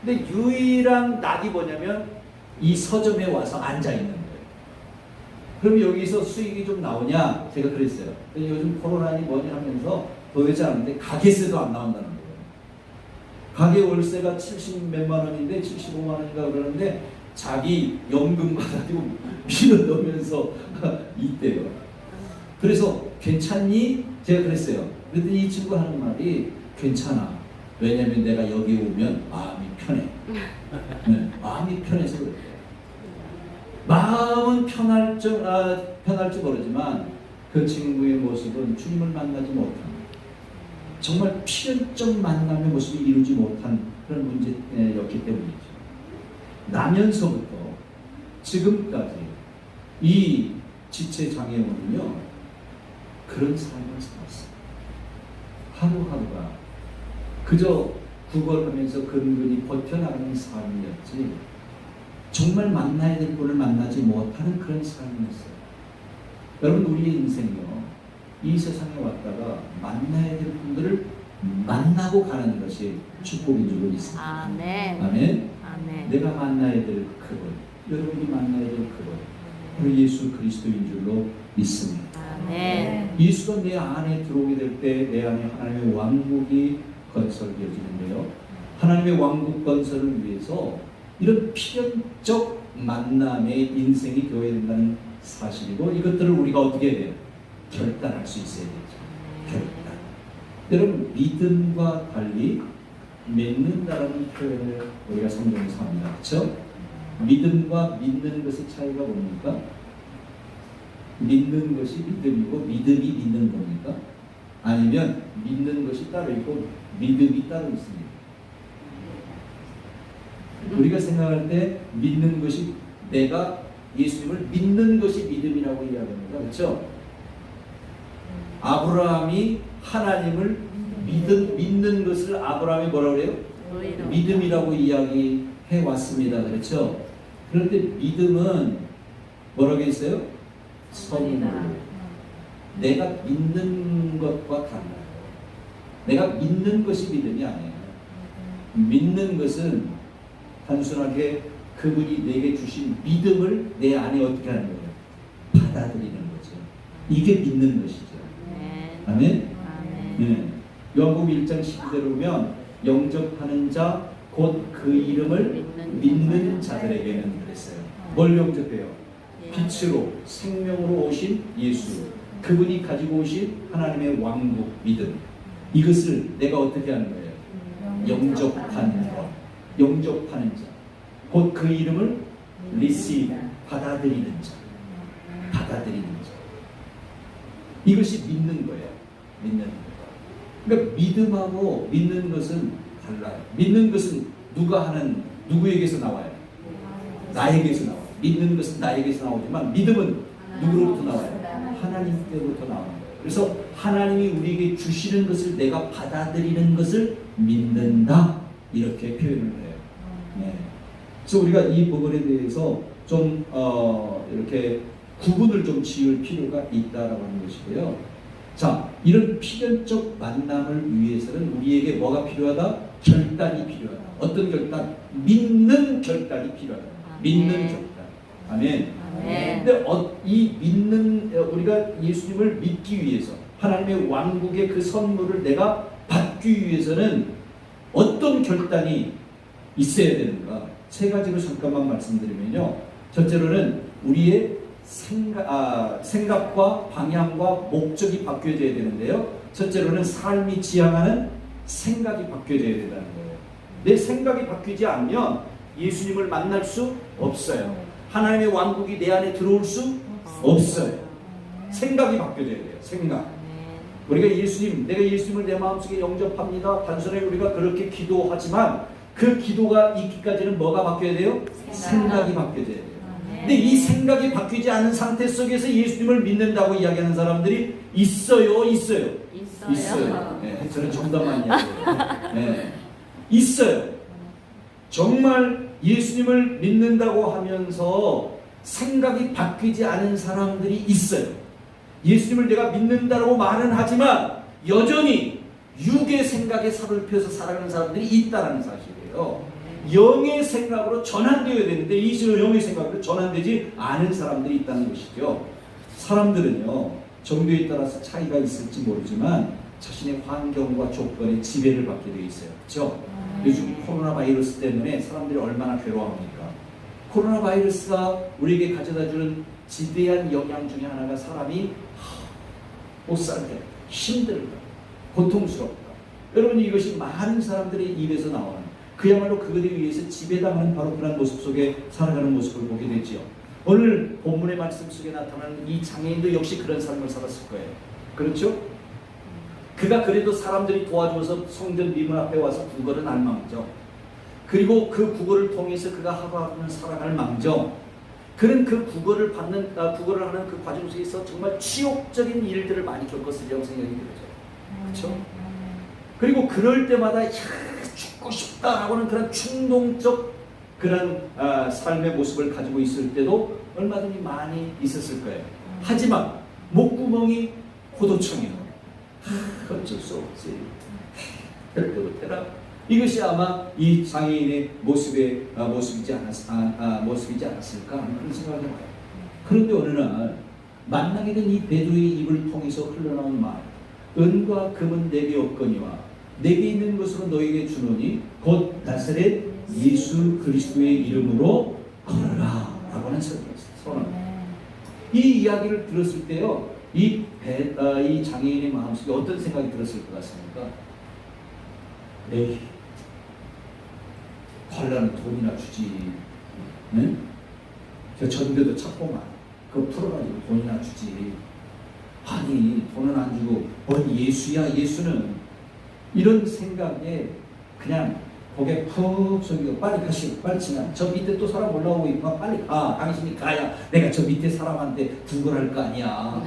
근데 유일한 낙이 뭐냐면 이 서점에 와서 앉아 있는 거예요. 그럼 여기서 수익이 좀 나오냐? 제가 그랬어요. 요즘 코로나니 뭐니 하면서 도대체 않는데 가게세도 안 나온다는 거예요. 가게 월세가 70 몇만 원인데 75만 원인가 그러는데 자기 연금 받아가지고 밀어 넣으면서 있대요. 그래서 괜찮니? 제가 그랬어요. 그랬더니 이 친구가 하는 말이 괜찮아. 왜냐면 내가 여기 오면 마음이 편해. 네, 마음이 편해서 그래요. 마음은 편할지 모르지만 그 친구의 모습은 주님을 만나지 못한 정말 필연적 만남의 모습을 이루지 못한 그런 문제였기 때문이죠. 나면서부터 지금까지 이 지체 장애원은요 그런 삶을 살았어요. 하루하루가 그저 구걸하면서 근근히 버텨나가는 삶이었지 정말 만나야 될 분을 만나지 못하는 그런 삶이었어요. 여러분 우리의 인생이요 이 세상에 왔다가 만나야 될 분들을 만나고 가는 것이 축복인 줄로 믿습니다. 아멘. 아멘. 아멘. 내가 만나야 될 그분, 여러분이 만나야 될 그분, 바로 예수 그리스도인 줄로 믿습니다. 아멘. 예수가 내 안에 들어오게 될 때 내 안에 하나님의 왕국이 건설되어지는데요. 하나님의 왕국 건설을 위해서 이런 필연적 만남의 인생이 되어야 된다는 사실이고 이것들을 우리가 어떻게 해야 돼요? 결단할 수 있어야 되죠. 결단. 여러분 믿음과 달리 믿는다라는 표현을 우리가 성경에서 합니다. 그렇죠? 믿음과 믿는 것의 차이가 뭡니까? 믿는 것이 믿음이고 믿음이 믿는 겁니까? 아니면 믿는 것이 따로 있고 믿음이 따로 있습니다. 우리가 생각할 때 믿는 것이 내가 예수님을 믿는 것이 믿음이라고 이야기합니다. 그렇죠? 아브라함이 하나님을 믿는 것을 아브라함이 뭐라고 그래요? 믿음이라고 이야기해 왔습니다. 그렇죠? 그런데 믿음은 뭐라고 했어요? 선물. 내가 믿는 것과 달라요. 내가 믿는 것이 믿음이 아니에요. 믿는 것은 단순하게 그분이 내게 주신 믿음을 내 안에 어떻게 하는 거예요? 받아들이는 거죠. 이게 믿는 것이죠. 아멘? 네. 요한복음 1장 12절에 보면 영접하는 자 곧 그 이름을 믿는 자들에게는 그랬어요. 뭘 영접해요? 빛으로 생명으로 오신 예수, 그분이 가지고 오신 하나님의 왕국 믿음, 이것을 내가 어떻게 하는 거예요? 영접하는 자, 영접하는 자, 곧 그 이름을 receive, 받아들이는 자, 받아들이는 자. 이것이 믿는 거예요. 믿는 거. 그러니까 믿음하고 믿는 것은 달라요. 믿는 것은 누구에게서 나와요? 나에게서 나와요. 믿는 것은 나에게서 나오지만 믿음은 누구로부터 나와요? 하나님께로부터 나오는 거예요. 그래서 하나님이 우리에게 주시는 것을 내가 받아들이는 것을 믿는다. 이렇게 표현을 해요. 네. 그래서 우리가 이 부분에 대해서 좀 이렇게 구분을 좀 지을 필요가 있다라고 하는 것이고요. 자, 이런 필연적 만남을 위해서는 우리에게 뭐가 필요하다? 결단이 필요하다. 어떤 결단? 믿는 결단이 필요하다. 믿는 결단. 아멘. 근데 이 믿는 우리가 예수님을 믿기 위해서 하나님의 왕국의 그 선물을 내가 받기 위해서는 어떤 결단이 있어야 되는가? 세 가지로 잠깐만 말씀드리면요. 첫째로는 우리의 생각과 방향과 목적이 바뀌어져야 되는데요. 첫째로는 삶이 지향하는 생각이 바뀌어져야 된다는 거예요. 내 생각이 바뀌지 않으면 예수님을 만날 수 없어요. 하나님의 왕국이 내 안에 들어올 수 없어요. 생각이 바뀌어져야 돼요. 생각. 우리가 내가 예수님을 내 마음속에 영접합니다. 단순하게 우리가 그렇게 기도하지만 그 기도가 있기까지는 뭐가 바뀌어야 돼요? 생각이 바뀌어져야 돼요. 근데 이 생각이 바뀌지 않은 상태 속에서 예수님을 믿는다고 이야기하는 사람들이 있어요? 있어요? 네, 저는 정답만 이야기해요. 네, 있어요. 정말 예수님을 믿는다고 하면서 생각이 바뀌지 않은 사람들이 있어요. 예수님을 내가 믿는다고 말은 하지만 여전히 육의 생각에 살을 펴서 살아가는 사람들이 있다는 사실이에요. 영의 생각으로 전환되어야 되는데 이 영의 생각으로 전환되지 않은 사람들이 있다는 것이죠. 사람들은요, 정도에 따라서 차이가 있을지 모르지만 자신의 환경과 조건에 지배를 받게 되어 있어요. 그렇죠? 요즘 코로나 바이러스 때문에 사람들이 얼마나 괴로워합니까? 코로나 바이러스가 우리에게 가져다주는 지대한 영향 중에 하나가 사람이 못 살게, 힘들다, 고통스럽다. 여러분, 이것이 많은 사람들의 입에서 나오는, 그야말로 그들에 의해서 지배당하는 바로 그런 모습 속에 살아가는 모습을 보게 되지요. 오늘 본문의 말씀 속에 나타나는 이 장애인도 역시 그런 삶을 살았을 거예요. 그렇죠? 그가 그래도 사람들이 도와줘서 성전 미문 앞에 와서 구걸은 할 망정, 그리고 그 구걸을 통해서 그가 하루하루는 살아갈 망정, 그는 그 구걸을 하는 그 과정 속에서 정말 치욕적인 일들을 많이 겪었으리라고 생각이 들죠. 그렇죠? 그리고 그럴 때마다 죽고 싶다라고는 그런 충동적 그런 삶의 모습을 가지고 있을 때도 얼마든지 많이 있었을 거예요. 하지만 목구멍이 포도청이에요. 어쩔 수 없지. 별거 못해라. 이것이 아마 이 장애인의 모습이지 않았을까 하는 그런 생각을 해봐요. 그런데 어느 날 만나게 된 이 베드로의 입을 통해서 흘러나온 말, 은과 금은 내게 없거니와 내게 있는 것으로 너에게 주노니 곧 나사렛 예수 그리스도의 이름으로 걸어라 라고 하는 선언. 이 이야기를 들었을 때요, 이 장애인의 마음속에 어떤 생각이 들었을 것 같습니까? 에이, 걸라는 돈이나 주지. 응? 저 전도도 찾고만 그거 풀어가지고 돈이나 주지. 아니, 돈은 안 주고 뭔 예수야, 예수는. 이런 생각에 그냥 고개 푹 숙이고 빨리 가시고 빨리 지나. 저 밑에 또 사람 올라오고 있고 빨리 가. 당신이 가야 내가 저 밑에 사람한테 구걸할 거 아니야.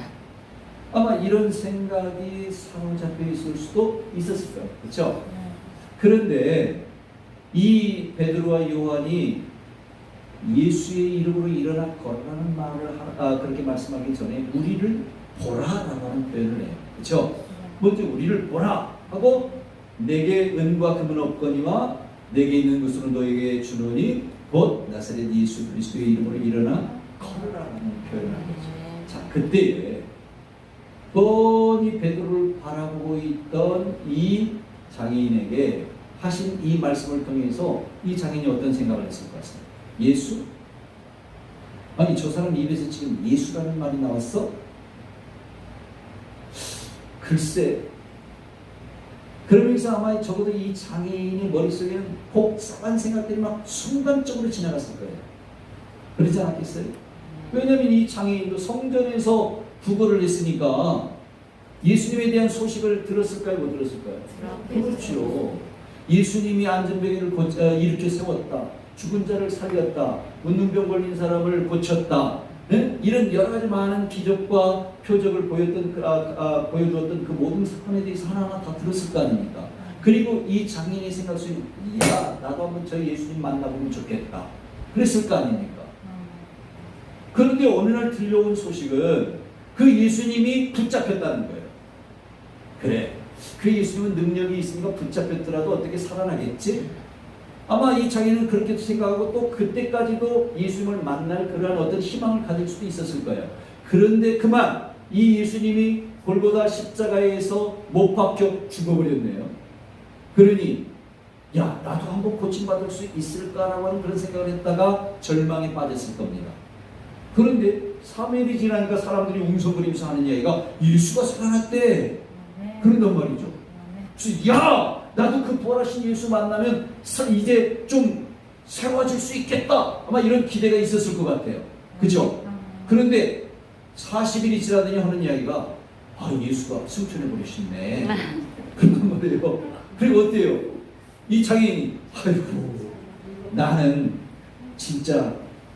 아마 이런 생각이 사로잡혀 있을 수도 있었을 거예요. 그렇죠? 그런데 이 베드로와 요한이 예수의 이름으로 일어나 걸어라는 말을 그렇게 말씀하기 전에 우리를 보라라고 하는 표현을 해요. 그렇죠? 먼저 우리를 보라 하고 내게 은과 금은 없거니와 내게 있는 것으로 너에게 주노니 곧 나사렛 예수 그리스도의 이름으로 일어나 걸어라라는 표현을 하죠. 자, 그때에 뻔히 베드로를 바라보고 있던 이 장애인에게 하신 이 말씀을 통해서 이 장애인이 어떤 생각을 했을 것 같습니다. 예수? 아니, 저 사람 입에서 지금 예수라는 말이 나왔어? 글쎄. 그러면서 아마 적어도 이 장애인의 머릿속에는 복잡한 생각들이 막 순간적으로 지나갔을 거예요. 그러지 않았겠어요? 왜냐하면 이 장애인도 성전에서 구걸을 했으니까 예수님에 대한 소식을 들었을까요? 못 들었을까요? 그렇죠. 예수님이 안전병을 일으켜 세웠다. 죽은 자를 살렸다. 웃는 병 걸린 사람을 고쳤다. 네? 이런 여러 가지 많은 기적과 표적을 보여주었던 그 모든 사건에 대해서 하나하나 다 들었을 거 아닙니까? 그리고 이 장인의 생각 속에 야, 나도 한번 저 예수님 만나보면 좋겠다. 그랬을 거 아닙니까? 그런데 어느 날 들려온 소식은 그 예수님이 붙잡혔다는 거예요. 그래, 그 예수님은 능력이 있으니까 붙잡혔더라도 어떻게 살아나겠지? 아마 이 장인은 그렇게 생각하고 또 그때까지도 예수님을 만날 그러한 어떤 희망을 가질 수도 있었을 거예요. 그런데 그만 이 예수님이 골고다 십자가에서 못 박혀 죽어버렸네요. 그러니 야, 나도 한번 고침받을 수 있을까라고 하는 그런 생각을 했다가 절망에 빠졌을 겁니다. 그런데 3일이 지나니까 사람들이 웅성거리면서 하는 이야기가 예수가 살아났대. 그런단 말이죠. 그래서 야, 나도 그 부활하신 예수 만나면 이제 좀 새로워질 수 있겠다. 아마 이런 기대가 있었을 것 같아요. 그죠? 그런데 40일이 지나더니 하는 이야기가 예수가 승천해버리셨네. 그런 말이에요. 그리고 어때요? 이 장애인이 아이고 나는 진짜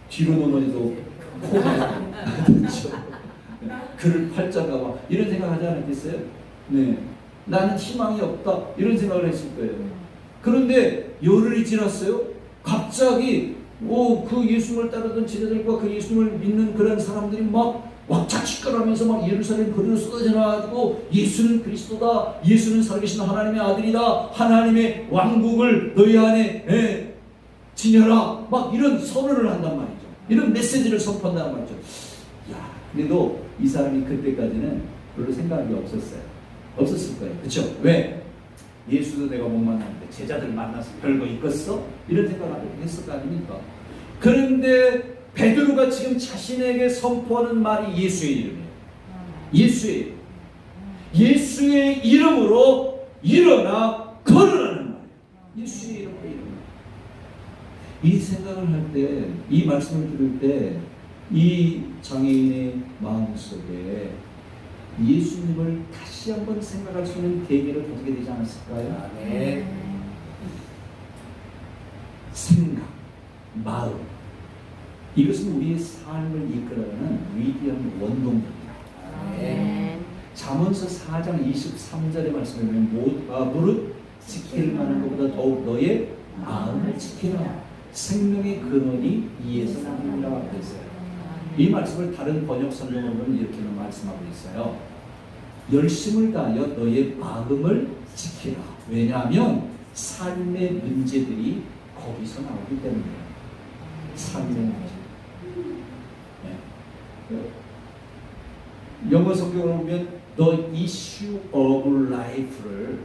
뒤로 넘어져도 코가 그렇죠. 그를 팔자가 이런 생각하지 않았겠어요? 네, 나는 희망이 없다 이런 생각을 했을 거예요. 그런데 열흘이 지났어요. 갑자기 그 예수님을 따르던 제자들과 그 예수님을 믿는 그런 사람들이 막 왁자지껄하면서 막 예루살렘 거리로 쏟아져 나와가지고 예수는 그리스도다, 예수는 살아계신 하나님의 아들이다, 하나님의 왕국을 너희 안에 지녀라, 막 이런 선언을 한단 말이죠. 이런 메시지를 선포한단 말이죠. 야, 그래도 이 사람이 그때까지는 별로 생각이 없었을 거예요. 그렇죠? 왜? 예수도 내가 못 만났는데 제자들 만나서 별거 있겠어? 이런 생각을 했을 거 아닙니까? 그런데 베드로가 지금 자신에게 선포하는 말이 예수의 이름이에요. 예수의 이름. 예수의 이름으로 일어나 걸으라는 말이에요. 예수의 이름으로 일어나. 이 생각을 할 때, 이 말씀을 들을 때, 이 장애인의 마음속에 예수님을 다시 한번 생각할 수 있는 계기를 가지게 되지 않았을까요? 네. 생각, 마음, 이것은 우리의 삶을 이끌어가는 위대한 원동력입니다. 네. 잠언서 4장 23절의 말씀에 보면 무릇 지킬 만한 것보다 더욱 너의 마음을 지키라. 생명의 근원이 이에서 나느니라 그랬어요. 이 말씀을 다른 번역 성경으로는 이렇게 말씀하고 있어요. 열심을 다하여 너의 마음을 지키라. 왜냐하면 삶의 문제들이 거기서 나오기 때문이에요. 삶의 문제. 영어 성경으로 보면 The issue of life를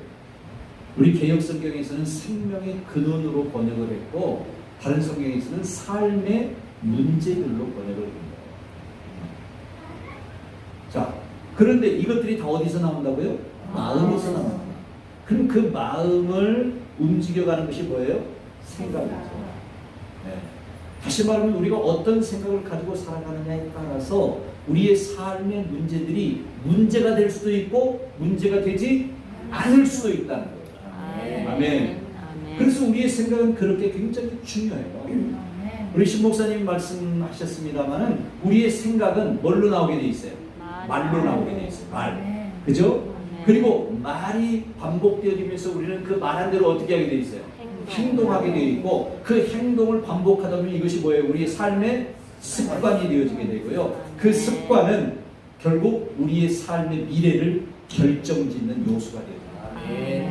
우리 개역 성경에서는 생명의 근원으로 번역을 했고 다른 성경에서는 삶의 문제들로 번역을 한 거예요. 자, 그런데 이것들이 다 어디서 나온다고요? 마음에서 나옵니다. 그럼 그 마음을 움직여가는 것이 뭐예요? 생각이죠. 네. 다시 말하면 우리가 어떤 생각을 가지고 살아가느냐에 따라서 우리의 삶의 문제들이 문제가 될 수도 있고 문제가 되지 않을 수도 있다는 거예요. 아멘. 그래서 우리의 생각은 그렇게 굉장히 중요해요. 우리 신 목사님이 말씀하셨습니다만은 우리의 생각은 뭘로 나오게 돼 있어요? 말로 나오게 돼 있어요. 말. 그죠? 그리고 말이 반복되어지면서 우리는 그 말한 대로 어떻게 하게 돼 있어요? 행동하게 되어 있고 그 행동을 반복하다 보면 이것이 뭐예요? 우리의 삶의 습관이 되어지게 되고요. 그 습관은 결국 우리의 삶의 미래를 결정짓는 요소가 됩니다.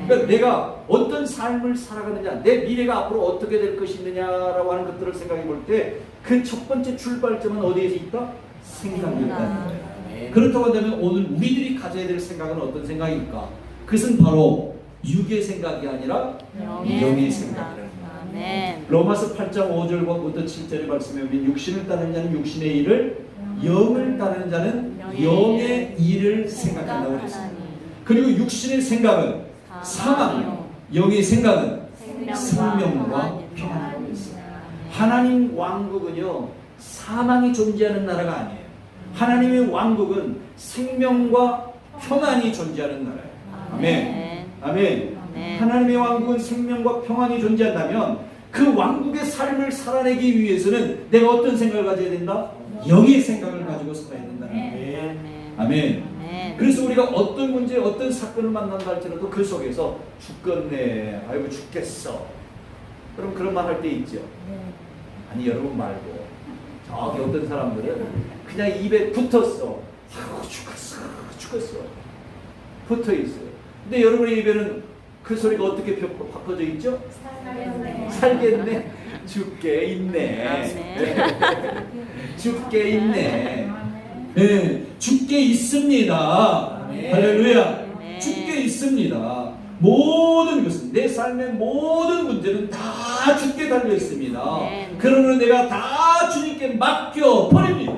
그러니까 내가 어떤 삶을 살아가느냐, 내 미래가 앞으로 어떻게 될 것이느냐라고 하는 것들을 생각해 볼 때 그 첫 번째 출발점은 어디에 있다? 생각이 있다는 거예요. 그렇다고 한다면 오늘 우리들이 가져야 될 생각은 어떤 생각일까? 그것은 바로 육의 생각이 아니라 영의 생각이라는 거예요. 로마서 8장 5절부터 7절의 말씀에 보면 육신을 따르는 자는 육신의 일을, 영을 따르는 자는 영의 일을 생각한다고 그랬습니다. 그리고 육신의 생각은 사망이요, 영의 생각은 생명과 평안이라고 했습니다. 하나님 왕국은요 사망이 존재하는 나라가 아니에요. 하나님의 왕국은 생명과 평안이 존재하는 나라예요. 아멘. 아멘. 하나님의 왕국은 생명과 평안이 존재한다면 그 왕국의 삶을 살아내기 위해서는 내가 어떤 생각을 가져야 된다? 영의 생각을 가지고 살아야 된다는 거예요. 아멘. 그래서 우리가 어떤 문제, 어떤 사건을 만난다 할지라도 그 속에서 죽겠네, 아이고 죽겠어, 그럼 그런 말 할 때 있죠. 아니 여러분 말고 저기 어떤 사람들은 그냥 입에 붙었어. 아이고 죽겠어 붙어 있어요. 근데 여러분의 입에는 그 소리가 어떻게 바꿔져 있죠? 살겠네, 죽게 있네, 죽게 있네, 네, 죽게 있습니다. 할렐루야. 죽게 있습니다. 모든 것은, 내 삶의 모든 문제는 다 주께 달려 있습니다. 그러므로 내가 다 주님께 맡겨 버립니다.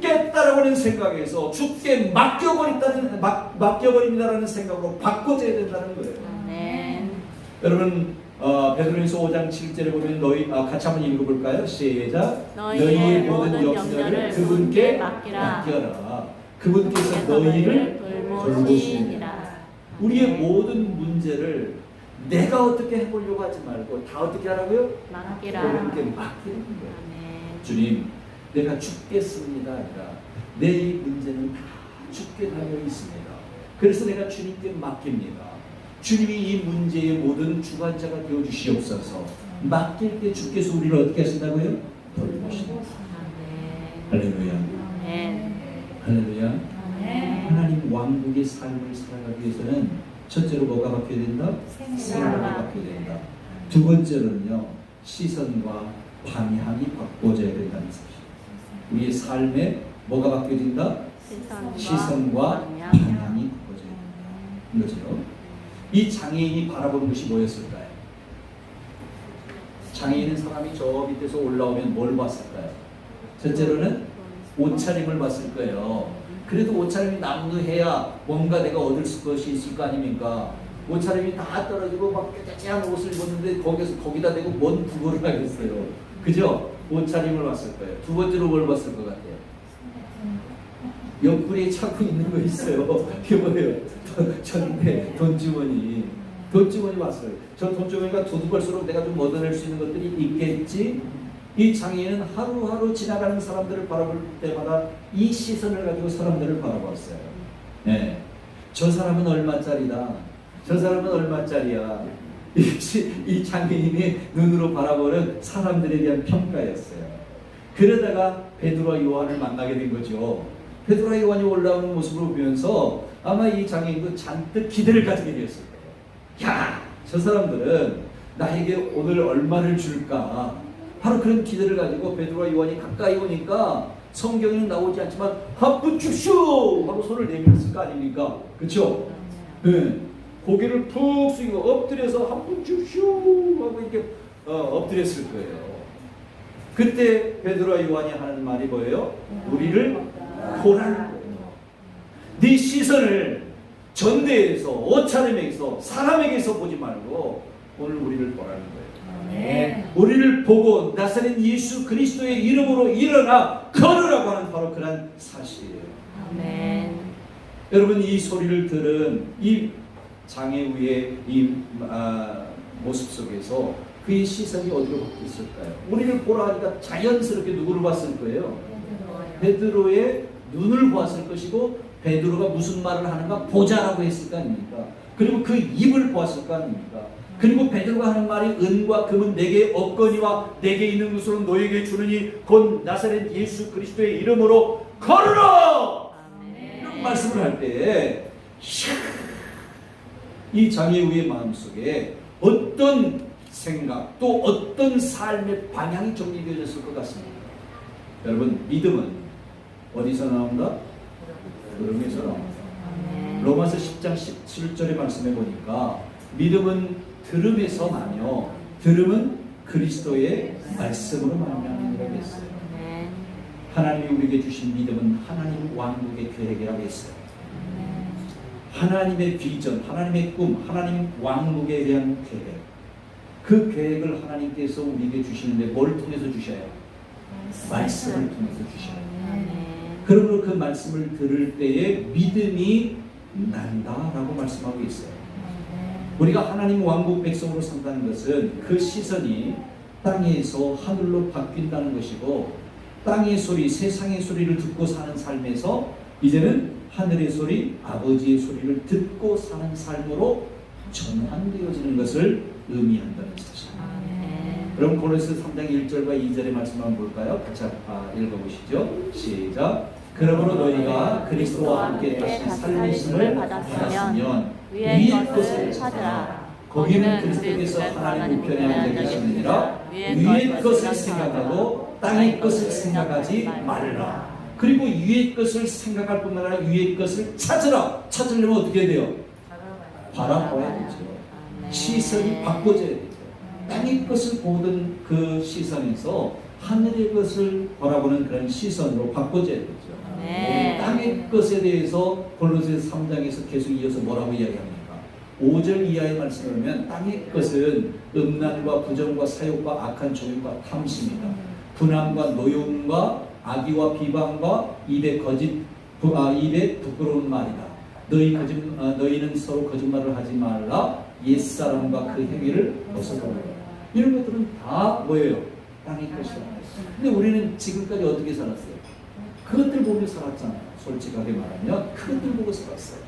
죽겠다라고 하는 생각에서 죽게 맡겨버립니다라는 생각으로 바꿔줘야 된다는 거예요. 아멘. 여러분 베드로전서 5장 7절에 보면 같이 한번 읽어볼까요? 시작. 너희의 모든 염려를 그분께 맡기라. 그분께서 너희를 돌보시니라. 돌보시니라. 우리의 모든 문제를 내가 어떻게 해보려고 하지 말고 다 어떻게 하라고요? 맡기라. 그분께 맡기는 거예요. 아멘. 주님, 내가 죽겠습니다. 아니라 내 이 문제는 다 죽게 달려 있습니다. 그래서 내가 주님께 맡깁니다. 주님이 이 문제의 모든 주관자가 되어 주시옵소서. 맡길 때 주께서 우리를 어떻게 하신다고요? 돌보십니다. 할렐루야. 아멘. 할렐루야. 아멘. 하나님 왕국의 삶을 살아가기 위해서는 첫째로 뭐가 바뀌어야 된다? 생각이 바뀌어야 된다. 두 번째로는요, 시선과 방향이 바꿔져야 된다는 사실. 우리의 삶에 뭐가 바뀌어야 된다? 시선과 방향이 바꿔져야 된다. 그렇죠? 이 장애인이 바라보는 것이 뭐였을까요? 장애인은 사람이 저 밑에서 올라오면 뭘 봤을까요? 첫째로는 옷차림을 봤을 거예요. 그래도 옷차림이 남루해야 뭔가 내가 얻을 것이 있을 거 아닙니까? 옷차림이 다 떨어지고 막 깨끗한 옷을 입었는데 거기다 대고 뭔 부고를 하겠어요. 그죠? 옷차림을 봤을 거예요. 두 번째로 뭘 봤을 것 같아요? 옆구리에 차고 있는 거 있어요. 그게 뭐예요? 돈주머니. 돈주머니 봤어요. 저 돈주머니가 두둑할수록 내가 좀 얻어낼 수 있는 것들이 있겠지? 이 장애인은 하루하루 지나가는 사람들을 바라볼 때마다 이 시선을 가지고 사람들을 바라봤어요. 네. 저 사람은 얼마짜리다. 저 사람은 얼마짜리야. 이 장애인의 눈으로 바라보는 사람들에 대한 평가였어요. 그러다가 베드로와 요한을 만나게 된 거죠. 베드로와 요한이 올라오는 모습을 보면서 아마 이 장애인도 잔뜩 기대를 가지게 되었을 거예요. 야, 저 사람들은 나에게 오늘 얼마를 줄까? 바로 그런 기대를 가지고 베드로와 요한이 가까이 오니까 성경에는 나오지 않지만 한 푼 줍쇼 하고 손을 내밀었을 거 아닙니까? 그렇죠? 네. 고개를 푹 숙이고 엎드려서 한 푼 줍쇼 하고 이렇게 엎드렸을 거예요. 그때 베드로와 요한이 하는 말이 뭐예요? 우리를 보라는 거예요. 네 시선을 전대에서 옷차림에서 사람에게서 보지 말고 오늘 우리를 보라는 거예요. 네. 우리를 보고 나사렛 예수 그리스도의 이름으로 일어나 걸으라고 하는 바로 그런 사실이에요. 아멘. 여러분 이 소리를 들은 이 장애우의 이 모습 속에서 그의 시선이 어디로 바뀌었을까요? 우리를 보라 하니까 자연스럽게 누구를 봤을 거예요? 베드로의 눈을 보았을 것이고 베드로가 무슨 말을 하는가 보자라고 했을 거 아닙니까? 그리고 그 입을 보았을 거 아닙니까? 그리고 베드로가 하는 말이 은과 금은 내게 없거니와 내게 있는 것으로 너에게 주느니 곧 나사렛 예수 그리스도의 이름으로 걸으라! 이런 말씀을 할 때 이 장애우의 마음속에 어떤 생각 또 어떤 삶의 방향이 정리되어졌을 것 같습니다. 여러분 믿음은 어디서 나온다? 들음에서 나온다. 로마서 10장 17절의 말씀에 보니까 믿음은 들음에서 나며 들음은 그리스도의 말씀으로 말미암음이라고 했어요. 하나님이 우리에게 주신 믿음은 하나님 왕국의 계획이라고 했어요. 하나님의 비전, 하나님의 꿈, 하나님 왕국에 대한 계획. 그 계획을 하나님께서 우리에게 주시는데 뭘 통해서 주셔요? 말씀을 통해서 주셔요. 그러므로 그 말씀을 들을 때에 믿음이 난다라고 말씀하고 있어요. 우리가 하나님 왕국 백성으로 산다는 것은 그 시선이 땅에서 하늘로 바뀐다는 것이고 땅의 소리, 세상의 소리를 듣고 사는 삶에서 이제는 하늘의 소리, 아버지의 소리를 듣고 사는 삶으로 전환되어지는 것을 의미한다는 사실입니다. 그럼 고린도서 3장 1절과 2절의 말씀 한번 볼까요? 같이 읽어보시죠. 시작. 그러므로 너희가 그리스도와 함께 다시 살리심을 받았으면 위의 것을 찾으라. 거기는 그리스도께서 하나님 우편에 앉아 계시느니라. 위의 것을 생각하고 땅의 것을 생각하지 말라. 그리고 위의 것을 생각할 뿐만 아니라 위의 것을 찾으라. 찾으려면 어떻게 해야 돼요? 바라봐야 되죠. 시선이 바꿔져야 되죠. 땅의 것을 보던 그 시선에서 하늘의 것을 바라보는 그런 시선으로 바꿔져야 되죠. 네. 땅의 것에 대해서 골로새서 3장에서 계속 이어서 뭐라고 이야기합니까? 5절 이하의 말씀을 보면 땅의 것은 음란과 부정과 사욕과 악한 종과 탐심이다. 분함과 노여움과 악의와 비방과 입에 부끄러운 말이다. 너희는 서로 거짓말을 하지 말라. 옛사람과 그 행위를 벗어버려라. 이런 것들은 다 뭐예요? 땅의 것이다. 근데 우리는 지금까지 어떻게 살았어요? 그것들 보며 살았잖아요. 솔직하게 말하면 그것들 보고 살았어요.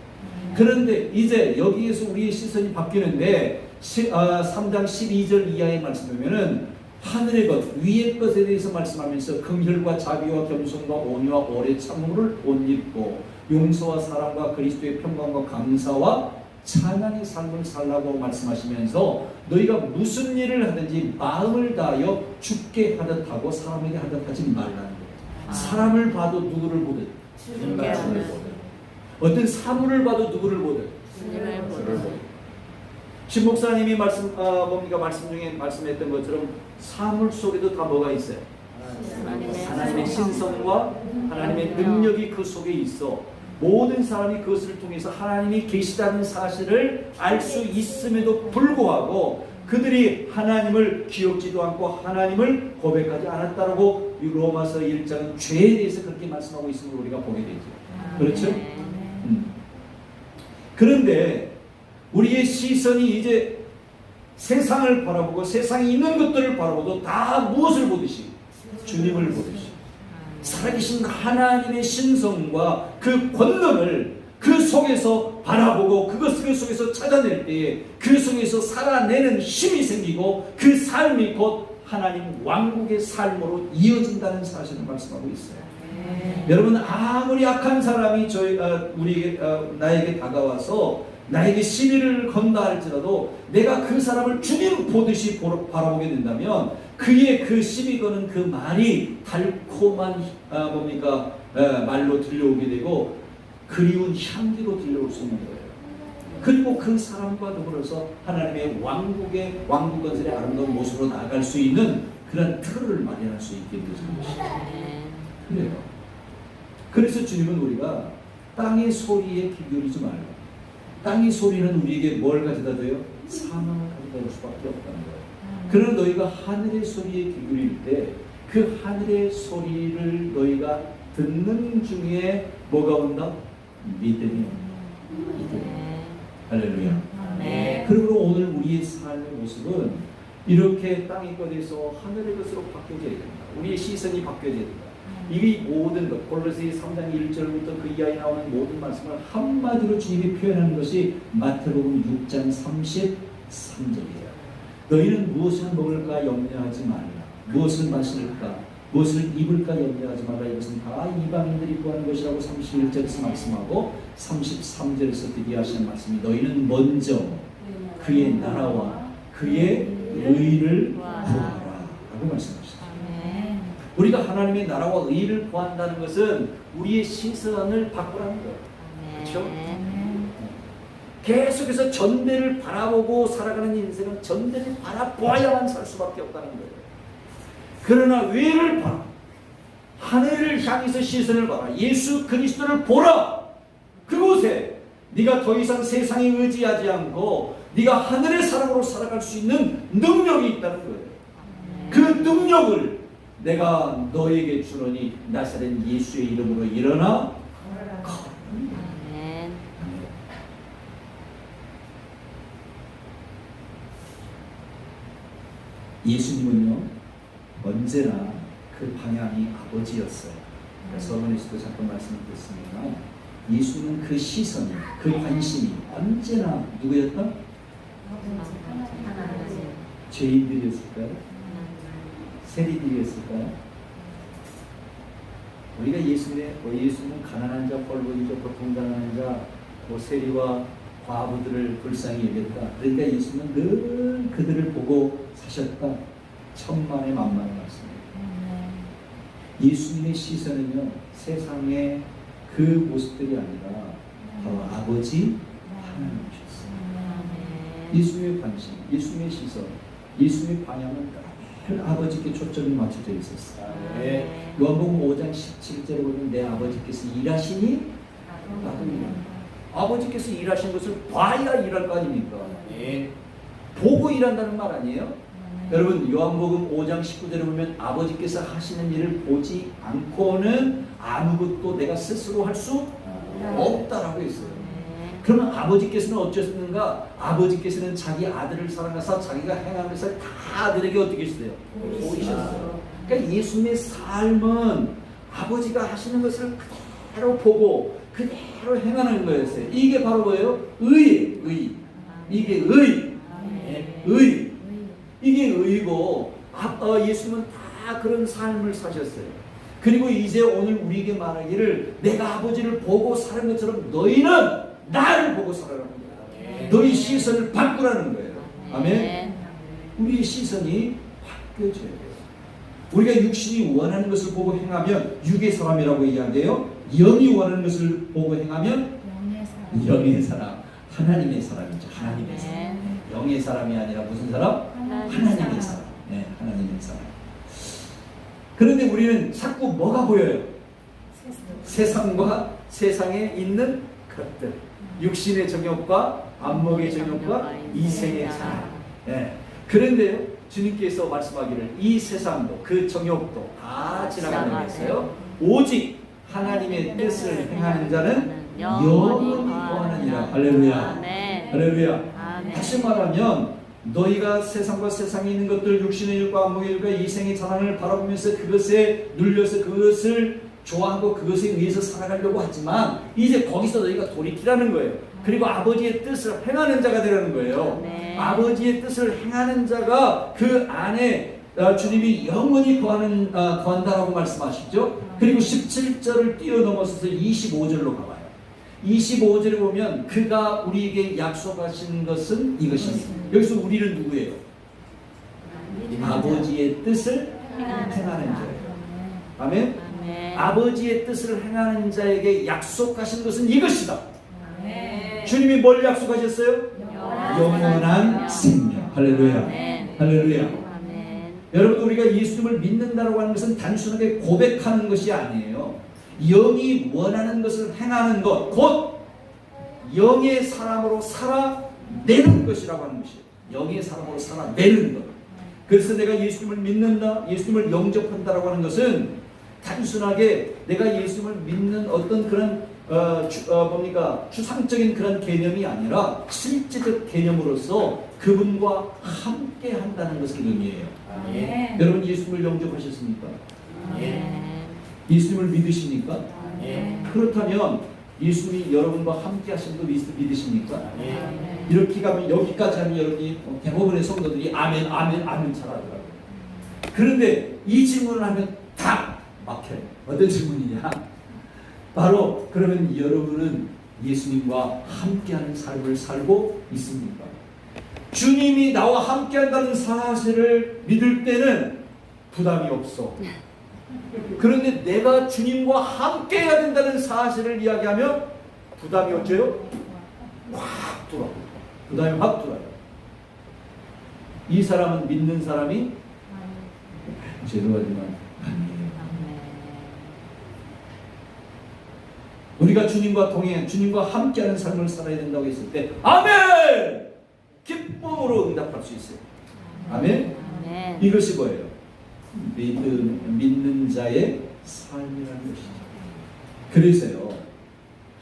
그런데 이제 여기에서 우리의 시선이 바뀌는데 3장 12절 이하의 말씀 보면은 하늘의 것, 위의 것에 대해서 말씀하면서 긍휼과 자비와 겸손과 온유와 오래 참음을 옷 입고 용서와 사랑과 그리스도의 평강과 감사와 찬양의 삶을 살라고 말씀하시면서 너희가 무슨 일을 하든지 마음을 다하여 주께 하듯 하고 사람에게 하듯 하지 말라는 거예요. 사람을 봐도 누구를 보든 주님을 보든 어떤 사물을 봐도 누구를 보든 주님을 보든 신 목사님이 말씀 중에 말씀했던 것처럼 사물 속에도 다 뭐가 있어요? 하나님의 신성과 하나님의 능력이 그 속에 있어. 모든 사람이 그것을 통해서 하나님이 계시다는 사실을 알 수 있음에도 불구하고 그들이 하나님을 기억지도 않고 하나님을 고백하지 않았다라고 로마서 1장은 죄에 대해서 그렇게 말씀하고 있음을 우리가 보게 되죠. 그렇죠? 그런데 우리의 시선이 이제 세상을 바라보고 세상에 있는 것들을 바라보도 다 무엇을 보듯이? 주님을 보듯이. 살아계신 하나님의 신성과 그 권능을 그 속에서 바라보고 그것 속에서 찾아낼 때에 그 속에서 살아내는 힘이 생기고 그 삶이 곧 하나님 왕국의 삶으로 이어진다는 사실을 말씀하고 있어요. 여러분 아무리 악한 사람이 나에게 다가와서 나에게 시비를 건다 할지라도 내가 그 사람을 주님 보듯이 바라보게 된다면 그의 그 시비 거는 그 말이 달콤한 말로 들려오게 되고 그리운 향기로 들려올 수 있는 거예요. 그리고 그 사람과 더불어서 하나님의 왕국 건설의 아름다운 모습으로 나아갈 수 있는 그런 틀을 마련할 수 있게 되는 것이죠. 그래요. 그래서 주님은 우리가 땅의 소리에 귀 기울이지 말고 땅의 소리는 우리에게 뭘 가져다 줘요? 사망을 가져다 줄 수밖에 없다는 거예요. 그러나 너희가 하늘의 소리에 귀 기울일 때 그 하늘의 소리를 너희가 듣는 중에 뭐가 온다? 믿음이 온다. 할렐루야. 네. 그러므로 오늘 우리의 삶의 모습은 이렇게 땅의 것에서 하늘의 것으로 바뀌어져야 된다. 우리의 시선이 바뀌어져야 된다. 이 모든 것, 골로새 3장 1절부터 그 이하에 나오는 모든 말씀을 한마디로 주님이 표현하는 것이 마태복음 6장 33절이에요. 너희는 무엇을 먹을까 염려하지 말라. 무엇을 마실까, 무엇을 입을까 염려하지 말라. 이것은 다 이방인들이 구하는 것이라고 31절에서 말씀하고 33절에서 드디어 하시는 말씀이 너희는 먼저 그의 나라와 그의 의를 구하라 라고 말씀하셨습니다. 우리가 하나님의 나라와 의를 구한다는 것은 우리의 시선을 바꾸라는 거예요. 그렇죠? 계속해서 전대를 바라보고 살아가는 인생은 전대를 바라보아야만 살 수밖에 없다는 거예요. 그러나 위를 봐라. 하늘을 향해서 시선을 봐라. 예수 그리스도를 보라. 그곳에 네가 더 이상 세상에 의지하지 않고 네가 하늘의 사람으로 살아갈 수 있는 능력이 있다는 거예요. 그 능력을 내가 너에게 주노니 나사렛 예수의 이름으로 일어나 걸어라. 예수님은요 언제나 그 방향이 아버지였어요. 서론에서도 잠깐 말씀드렸습니다. 예수는 그 시선이, 그 관심이 언제나 누구였다? 죄인들이었을까요? 세리들이었을까요? 우리가 예수는 가난한 자, 벌거진 자, 고통당하는 자, 세리와 과부들을 불쌍히 여겼다. 그러니까 예수는 늘 그들을 보고 사셨다. 천만의 만만의 말씀입니다. 예수님의 시선은요 세상의 그 모습들이 아니라 바로 아버지 하나님이셨어요. 예수님의 관심, 예수님의 시선, 예수님의 방향은 아버지께 초점이 맞춰져 있었어요. 네. 요한복음 5장 17절에 보면 내 아버지께서 일하시니 나도 일한다. 아버지께서 일하신 것을 봐야 일할 거 아닙니까? 보고 일한다는 말 아니에요? 여러분 요한복음 5장 19절에 보면 아버지께서 하시는 일을 보지 않고는 아무것도 내가 스스로 할 수 없다라고 했어요. 그러면 아버지께서는 어쩌셨는가? 아버지께서는 자기 아들을 사랑하사 자기가 행하는 것을 다 아들에게 어떻게 했어요? 보이셨어요. 그러니까 예수님의 삶은 아버지가 하시는 것을 그대로 보고 그대로 행하는 거였어요. 이게 바로 뭐예요? 의. 이게 의. 이게 의고 예수님은 다 그런 삶을 사셨어요. 그리고 이제 오늘 우리에게 말하기를 내가 아버지를 보고 사는 것처럼 너희는 나를 보고 살아라는 거야. 너희 시선을 바꾸라는 거예요. 아멘. 우리의 시선이 바뀌어져야 돼요. 우리가 육신이 원하는 것을 보고 행하면 육의 사람이라고 이야기해요. 영이 원하는 것을 보고 행하면 영의 사람, 하나님의 사람이죠. 하나님의 사람. 영의 사람이 아니라 무슨 사람? 하나님의 사람. 네, 하나님의 사람. 그런데 우리는 자꾸 뭐가 보여요? 세상과 세상에 있는 것들. 육신의 정욕과 안목의 정욕과 이생의 사랑. 네. 그런데요, 주님께서 말씀하기를 이 세상도 그 정욕도 다 지나가면서요. 오직 하나님의 뜻을 행하는 자는 영원히 거하느니라. 할렐루야. 할렐루야. 다시 말하면 너희가 세상과 세상에 있는 것들 육신의 욕과 안목의 욕과 이생의 자랑을 바라보면서 그것에 눌려서 그것을 좋아하고 그것에 의해서 살아가려고 하지만 이제 거기서 너희가 돌이키라는 거예요. 그리고 아버지의 뜻을 행하는 자가 되라는 거예요. 아버지의 뜻을 행하는 자가 그 안에 주님이 영원히 거한다라고 말씀하시죠. 그리고 17절을 뛰어넘어서 25절로 가봐요. 25절에 보면 그가 우리에게 약속하신 것은 이것입니다. 여기서 우리는 누구예요? 아버지의 뜻을 행하는 자예요. 아멘? 아버지의 뜻을 행하는 자에게 약속하신 것은 이것이다. 주님이 뭘 약속하셨어요? 영원한 생명. 할렐루야. 할렐루야. 여러분 우리가 예수님을 믿는다고 하는 것은 단순하게 고백하는 것이 아니에요. 영이 원하는 것을 행하는 것, 곧 영의 사람으로 살아내는 것이라고 하는 것이에요. 영의 사람으로 살아내는 것. 그래서 내가 예수님을 믿는다, 예수님을 영접한다라고 하는 것은 단순하게 내가 예수님을 믿는 어떤 그런 추상적인 그런 개념이 아니라 실제적 개념으로서 그분과 함께 한다는 것을 의미해요. 여러분 예수님을 영접하셨습니까? 예수님을 믿으십니까? 그렇다면 예수님이 여러분과 함께 하신 거 믿으십니까? 이렇게 가면 여기까지 하면 여러분이 대부분의 성도들이 아멘 잘하더라고요. 그런데 이 질문을 하면 다 막혀요. 어떤 질문이냐? 바로 그러면 여러분은 예수님과 함께하는 삶을 살고 있습니까? 주님이 나와 함께한다는 사실을 믿을 때는 부담이 없어. 그런데 내가 주님과 함께해야 된다는 사실을 이야기하면 부담이 어째요? 확 들어요. 부담이 확 들어요. 이 사람은 믿는 사람이 죄송하지만 아니에요. 우리가 주님과 동행, 주님과 함께하는 삶을 살아야 된다고 했을 때 아멘! 기쁨으로 응답할 수 있어요. 아멘? 이것이 뭐예요? 믿는 자의 삶이라는 것이죠. 그래서요,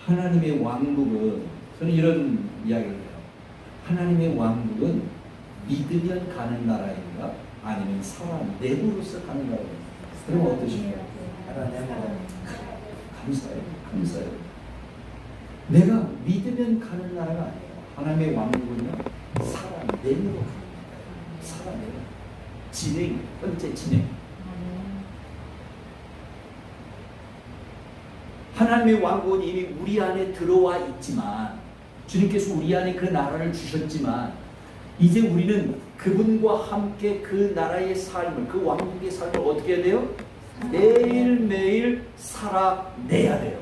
하나님의 왕국은, 저는 이런 이야기를 해요. 하나님의 왕국은 믿으면 가는 나라인가? 아니면 사람 내부로서 가는 나라인가? 그럼 어떠신가요? 감사해요. 내가 믿으면 가는 나라가 아니에요. 하나님의 왕국은요, 사람 내부로 가는 나라예요. 사람 내부. 진행, 현재 진행. 하나님의 왕국은 이미 우리 안에 들어와 있지만, 주님께서 우리 안에 그 나라를 주셨지만, 이제 우리는 그분과 함께 그 나라의 삶을, 그 왕국의 삶을 어떻게 해야 돼요? 매일매일 살아내야 돼요.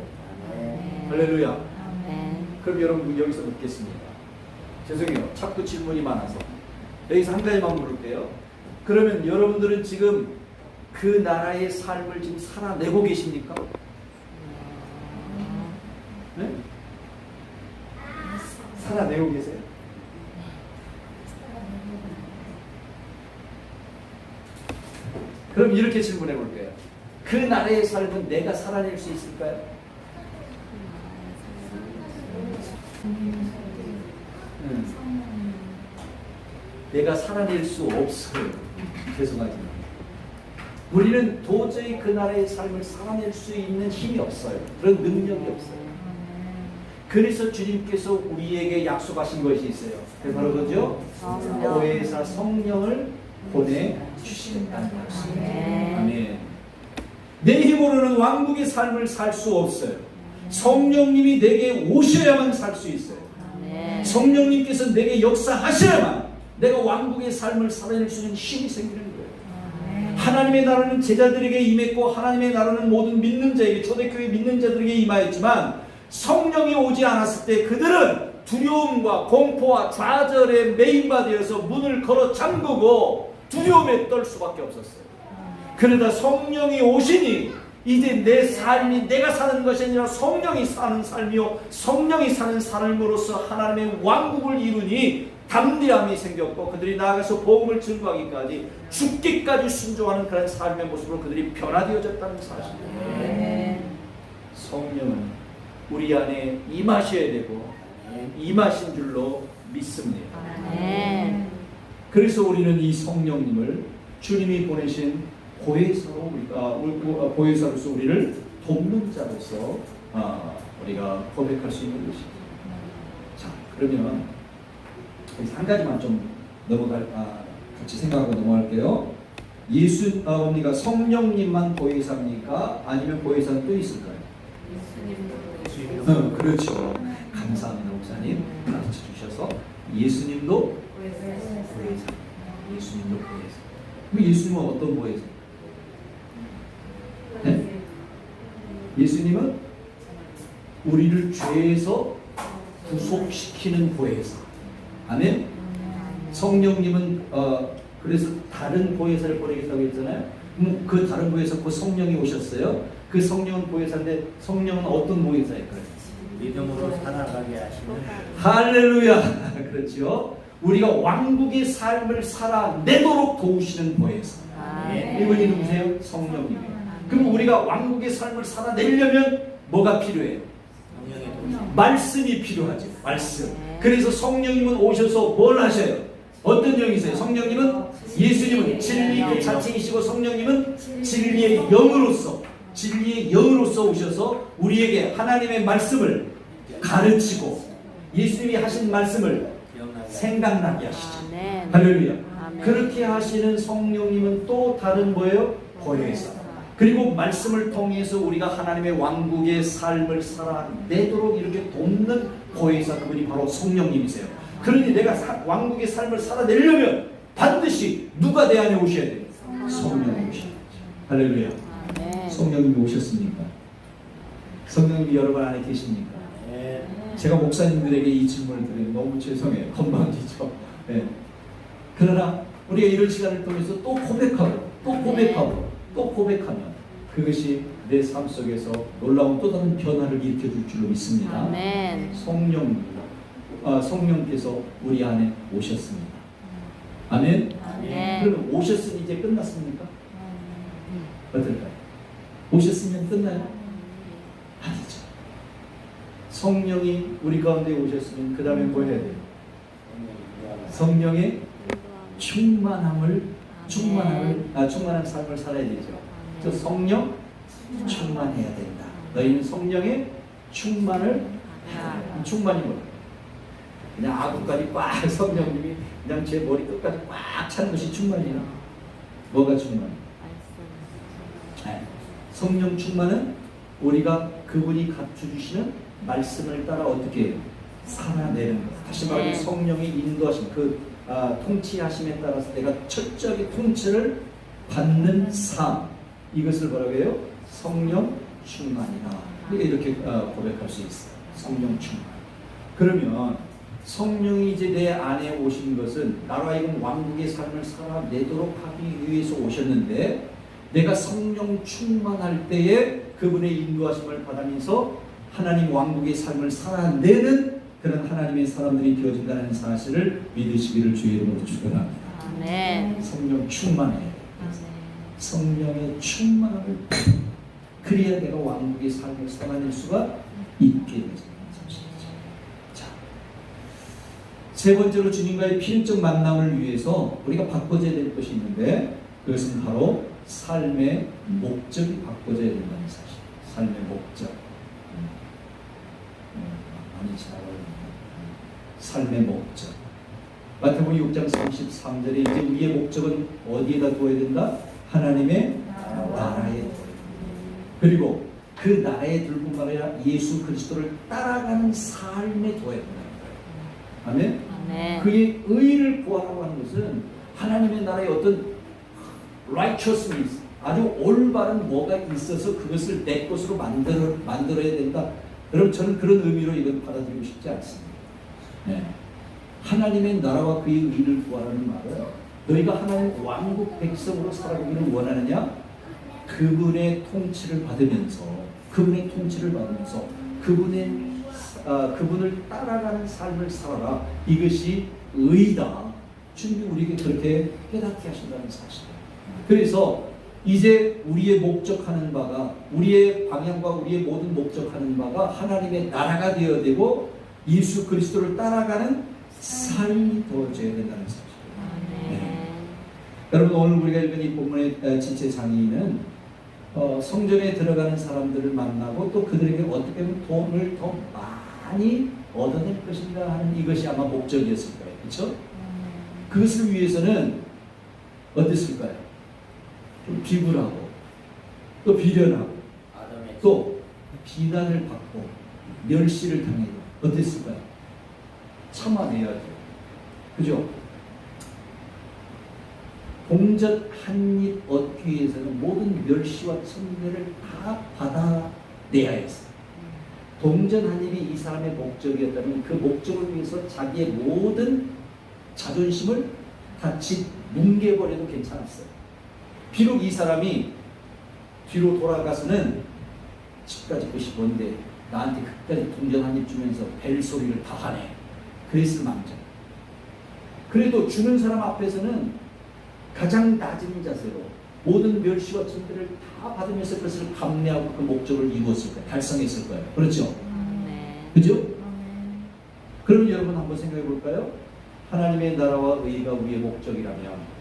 할렐루야. 그럼 여러분 여기서 묻겠습니다. 죄송해요. 자꾸 질문이 많아서. 여기서 한 가지만 물을게요. 그러면 여러분들은 지금 그 나라의 삶을 지금 살아내고 계십니까? 네? 살아내고 계세요? 그럼 이렇게 질문해 볼게요. 그 나라의 삶은 내가 살아낼 수 있을까요? 내가 살아낼 수 없어요. 죄송하지만 우리는 도저히 그 나라의 삶을 살아낼 수 있는 힘이 없어요. 그런 능력이 없어요. 그래서 주님께서 우리에게 약속하신 것이 있어요. 그게 바로 그죠? 보혜사 성령을 보내주시겠다는 말씀이에요. 아멘. 내 힘으로는 왕국의 삶을 살 수 없어요. 성령님이 내게 오셔야만 살 수 있어요. 성령님께서 내게 역사하셔야만 내가 왕국의 삶을 살아낼 수 있는 힘이 생기는 거예요. 하나님의 나라는 제자들에게 임했고 하나님의 나라는 모든 믿는 자에게, 초대교회 믿는 자들에게 임하였지만 성령이 오지 않았을 때 그들은 두려움과 공포와 좌절에 매인받아서 문을 걸어 잠그고 두려움에 떨 수밖에 없었어요. 그러다 성령이 오시니 이제 내 삶이 내가 사는 것이 아니라 성령이 사는 삶이요 성령이 사는 삶으로서 하나님의 왕국을 이루니 담대함이 생겼고 그들이 나아가서 복음을 증거하기까지 죽기까지 순종하는 그런 삶의 모습으로 그들이 변화되어졌다는 사실이에요. 성령은 우리 안에 임하셔야 되고 임하신 줄로 믿습니다. 그래서 우리는 이 성령님을 주님이 보내신 보혜사로 보혜사로서 우리를 돕는 자로서 우리가 고백할 수 있는 것입니다. 자, 그러면 한 가지만 좀 같이 생각하고 넘어갈게요. 우리가 성령님만 보혜사입니까? 아니면 보혜사는 또 있을까요? 그렇죠. 감사합니다, 목사님. 가르쳐 주셔서 예수님도 보혜사. 예수님도 보혜사. 그럼 예수님은 어떤 보혜사? 네? 예수님은 우리를 죄에서 구속시키는 보혜사. 아멘. 성령님은 그래서 다른 보혜사를 보내겠다고 했잖아요. 그 다른 보혜사 그 성령이 오셨어요. 그 성령은 보혜사인데 성령은 어떤 보혜사일까요? 믿음으로 살아가게 하시는 할렐루야. 그렇죠. 우리가 왕국의 삶을 살아내도록 도우시는 보혜사. 이분이 누구세요? 성령님이에요. 그럼 우리가 왕국의 삶을 살아내려면 뭐가 필요해요? 말씀이 필요하죠. 말씀. 그래서 성령님은 오셔서 뭘 하셔요? 어떤 영이세요? 성령님은 예수님은 진리 그 자체이시고 성령님은 진리의 영으로서 오셔서 우리에게 하나님의 말씀을 가르치고 예수님이 하신 말씀을 생각나게 하시죠. 할렐루야. 그렇게 하시는 성령님은 또 다른 뭐예요? 보혜사. 그리고 말씀을 통해서 우리가 하나님의 왕국의 삶을 살아내도록 이렇게 돕는 보혜사, 그분이 바로 성령님이세요. 그러니 내가 왕국의 삶을 살아내려면 반드시 누가 내 안에 오셔야 돼요? 성령이 오셔야 돼요. 할렐루야. 성령님이 오셨습니까? 성령님이 여러분 안에 계십니까? 제가 목사님들에게 이 질문을 드리면 너무 죄송해요. 건방지죠. 네. 그러나 우리가 이런 시간을 통해서 또 고백하면 그것이 내 삶 속에서 놀라운 또 다른 변화를 일으켜줄 줄로 믿습니다. 아멘. 성령께서 우리 안에 오셨습니다. 아멘. 그러면 오셨으니 이제 끝났습니까? 어떨까요? 오셨으면 끝나요? 아니죠. 성령이 우리 가운데 오셨으면 그 다음에 뭐 해야 돼요? 성령의 충만한 삶을 살아야 되죠. 그래서 성령 충만해야 된다. 너희는 성령의 충만을 충만이 뭐예요? 그냥 아구까지 꽉 성령님이 그냥 제 머리 끝까지 꽉 찬 것이 충만이에요. 뭐가 충만? 성령 충만은 우리가 그분이 갖춰주시는 말씀을 따라 어떻게 해요? 살아내는 것. 다시 말하면 성령의 인도하심, 통치하심에 따라서 내가 철저하게 통치를 받는 삶, 이것을 뭐라고 해요? 성령 충만이다. 이렇게 고백할 수 있어요. 성령 충만. 그러면 성령이 이제 내 안에 오신 것은 나로 하여금 왕국의 삶을 살아내도록 하기 위해서 오셨는데, 내가 성령 충만할 때에 그분의 인도하심을 받으면서 하나님 왕국의 삶을 살아내는 그런 하나님의 사람들이 되어진다는 사실을 믿으시기를 주의 이름으로 축원합니다. 아멘. 성령 충만해. 성령의 충만함을 그래야 내가 왕국의 삶을 살아낼 수가 있게 되는 사실이죠. 자, 세 번째로 주님과의 필연적 만남을 위해서 우리가 바꿔줘야 될 것이 있는데, 그것은 바로 삶의 목적이 바꿔져야 된다는 사실. 삶의 목적. 많이 잘 어울립니다. 삶의 목적. 마태복음 6장 33절에 이제 우리의 목적은 어디에다 두어야 된다? 하나님의 나라에 두어야 된다. 그리고 그 나라에 둘 뿐만 아니라 예수 그리스도를 따라가는 삶에 두어야 된다. 아멘? 아멘. 그의 의를 구하라고 하는 것은 하나님의 나라의 어떤 righteousness, 아주 올바른 뭐가 있어서 그것을 내 것으로 만들어야 된다. 여러분, 저는 그런 의미로 이걸 받아들이고 싶지 않습니다. 네. 하나님의 나라와 그의 의를 구하라는 말은 너희가 하나님 왕국 백성으로 살아가기를 원하느냐? 그분의 통치를 받으면서 그분을 따라가는 삶을 살아라. 이것이 의다. 주님이 우리에게 그렇게 깨닫게 하신다는 사실이에요. 그래서 이제 우리의 목적하는 바가, 우리의 방향과 우리의 모든 목적하는 바가 하나님의 나라가 되어야 되고 예수 그리스도를 따라가는 삶이 되어져야 된다는 사실이에요. 네. 여러분, 오늘 우리가 읽은 이 본문의 지체 장애인은 성전에 들어가는 사람들을 만나고 또 그들에게 어떻게 하면 돈을 더 많이 얻어낼 것인가 하는 이것이 아마 목적이었을 거예요. 그렇죠? 그것을 위해서는 어땠을까요? 좀 비굴하고 또 비련하고 또 비난을 받고 멸시를 당해도 어땠을까요? 참아내야죠. 그죠? 동전 한 입 얻기 위해서는 모든 멸시와 천대를 다 받아내야 했어요. 동전 한 입이 이 사람의 목적이었다면 그 목적을 위해서 자기의 모든 자존심을 다 뭉개버려도 괜찮았어요. 비록 이 사람이 뒤로 돌아가서는 집까지 것이 뭔데 나한테 끝까지 동전 한 입 주면서 벨소리를 다 하네. 그랬을 망정. 그래도 주는 사람 앞에서는 가장 낮은 자세로 모든 멸시와 천대를 다 받으면서 그것을 감내하고 그 목적을 이루었을 거예요. 달성했을 거예요. 그렇죠? 그죠? 그러면 여러분 한번 생각해 볼까요? 하나님의 나라와 의가 우리의 목적이라면,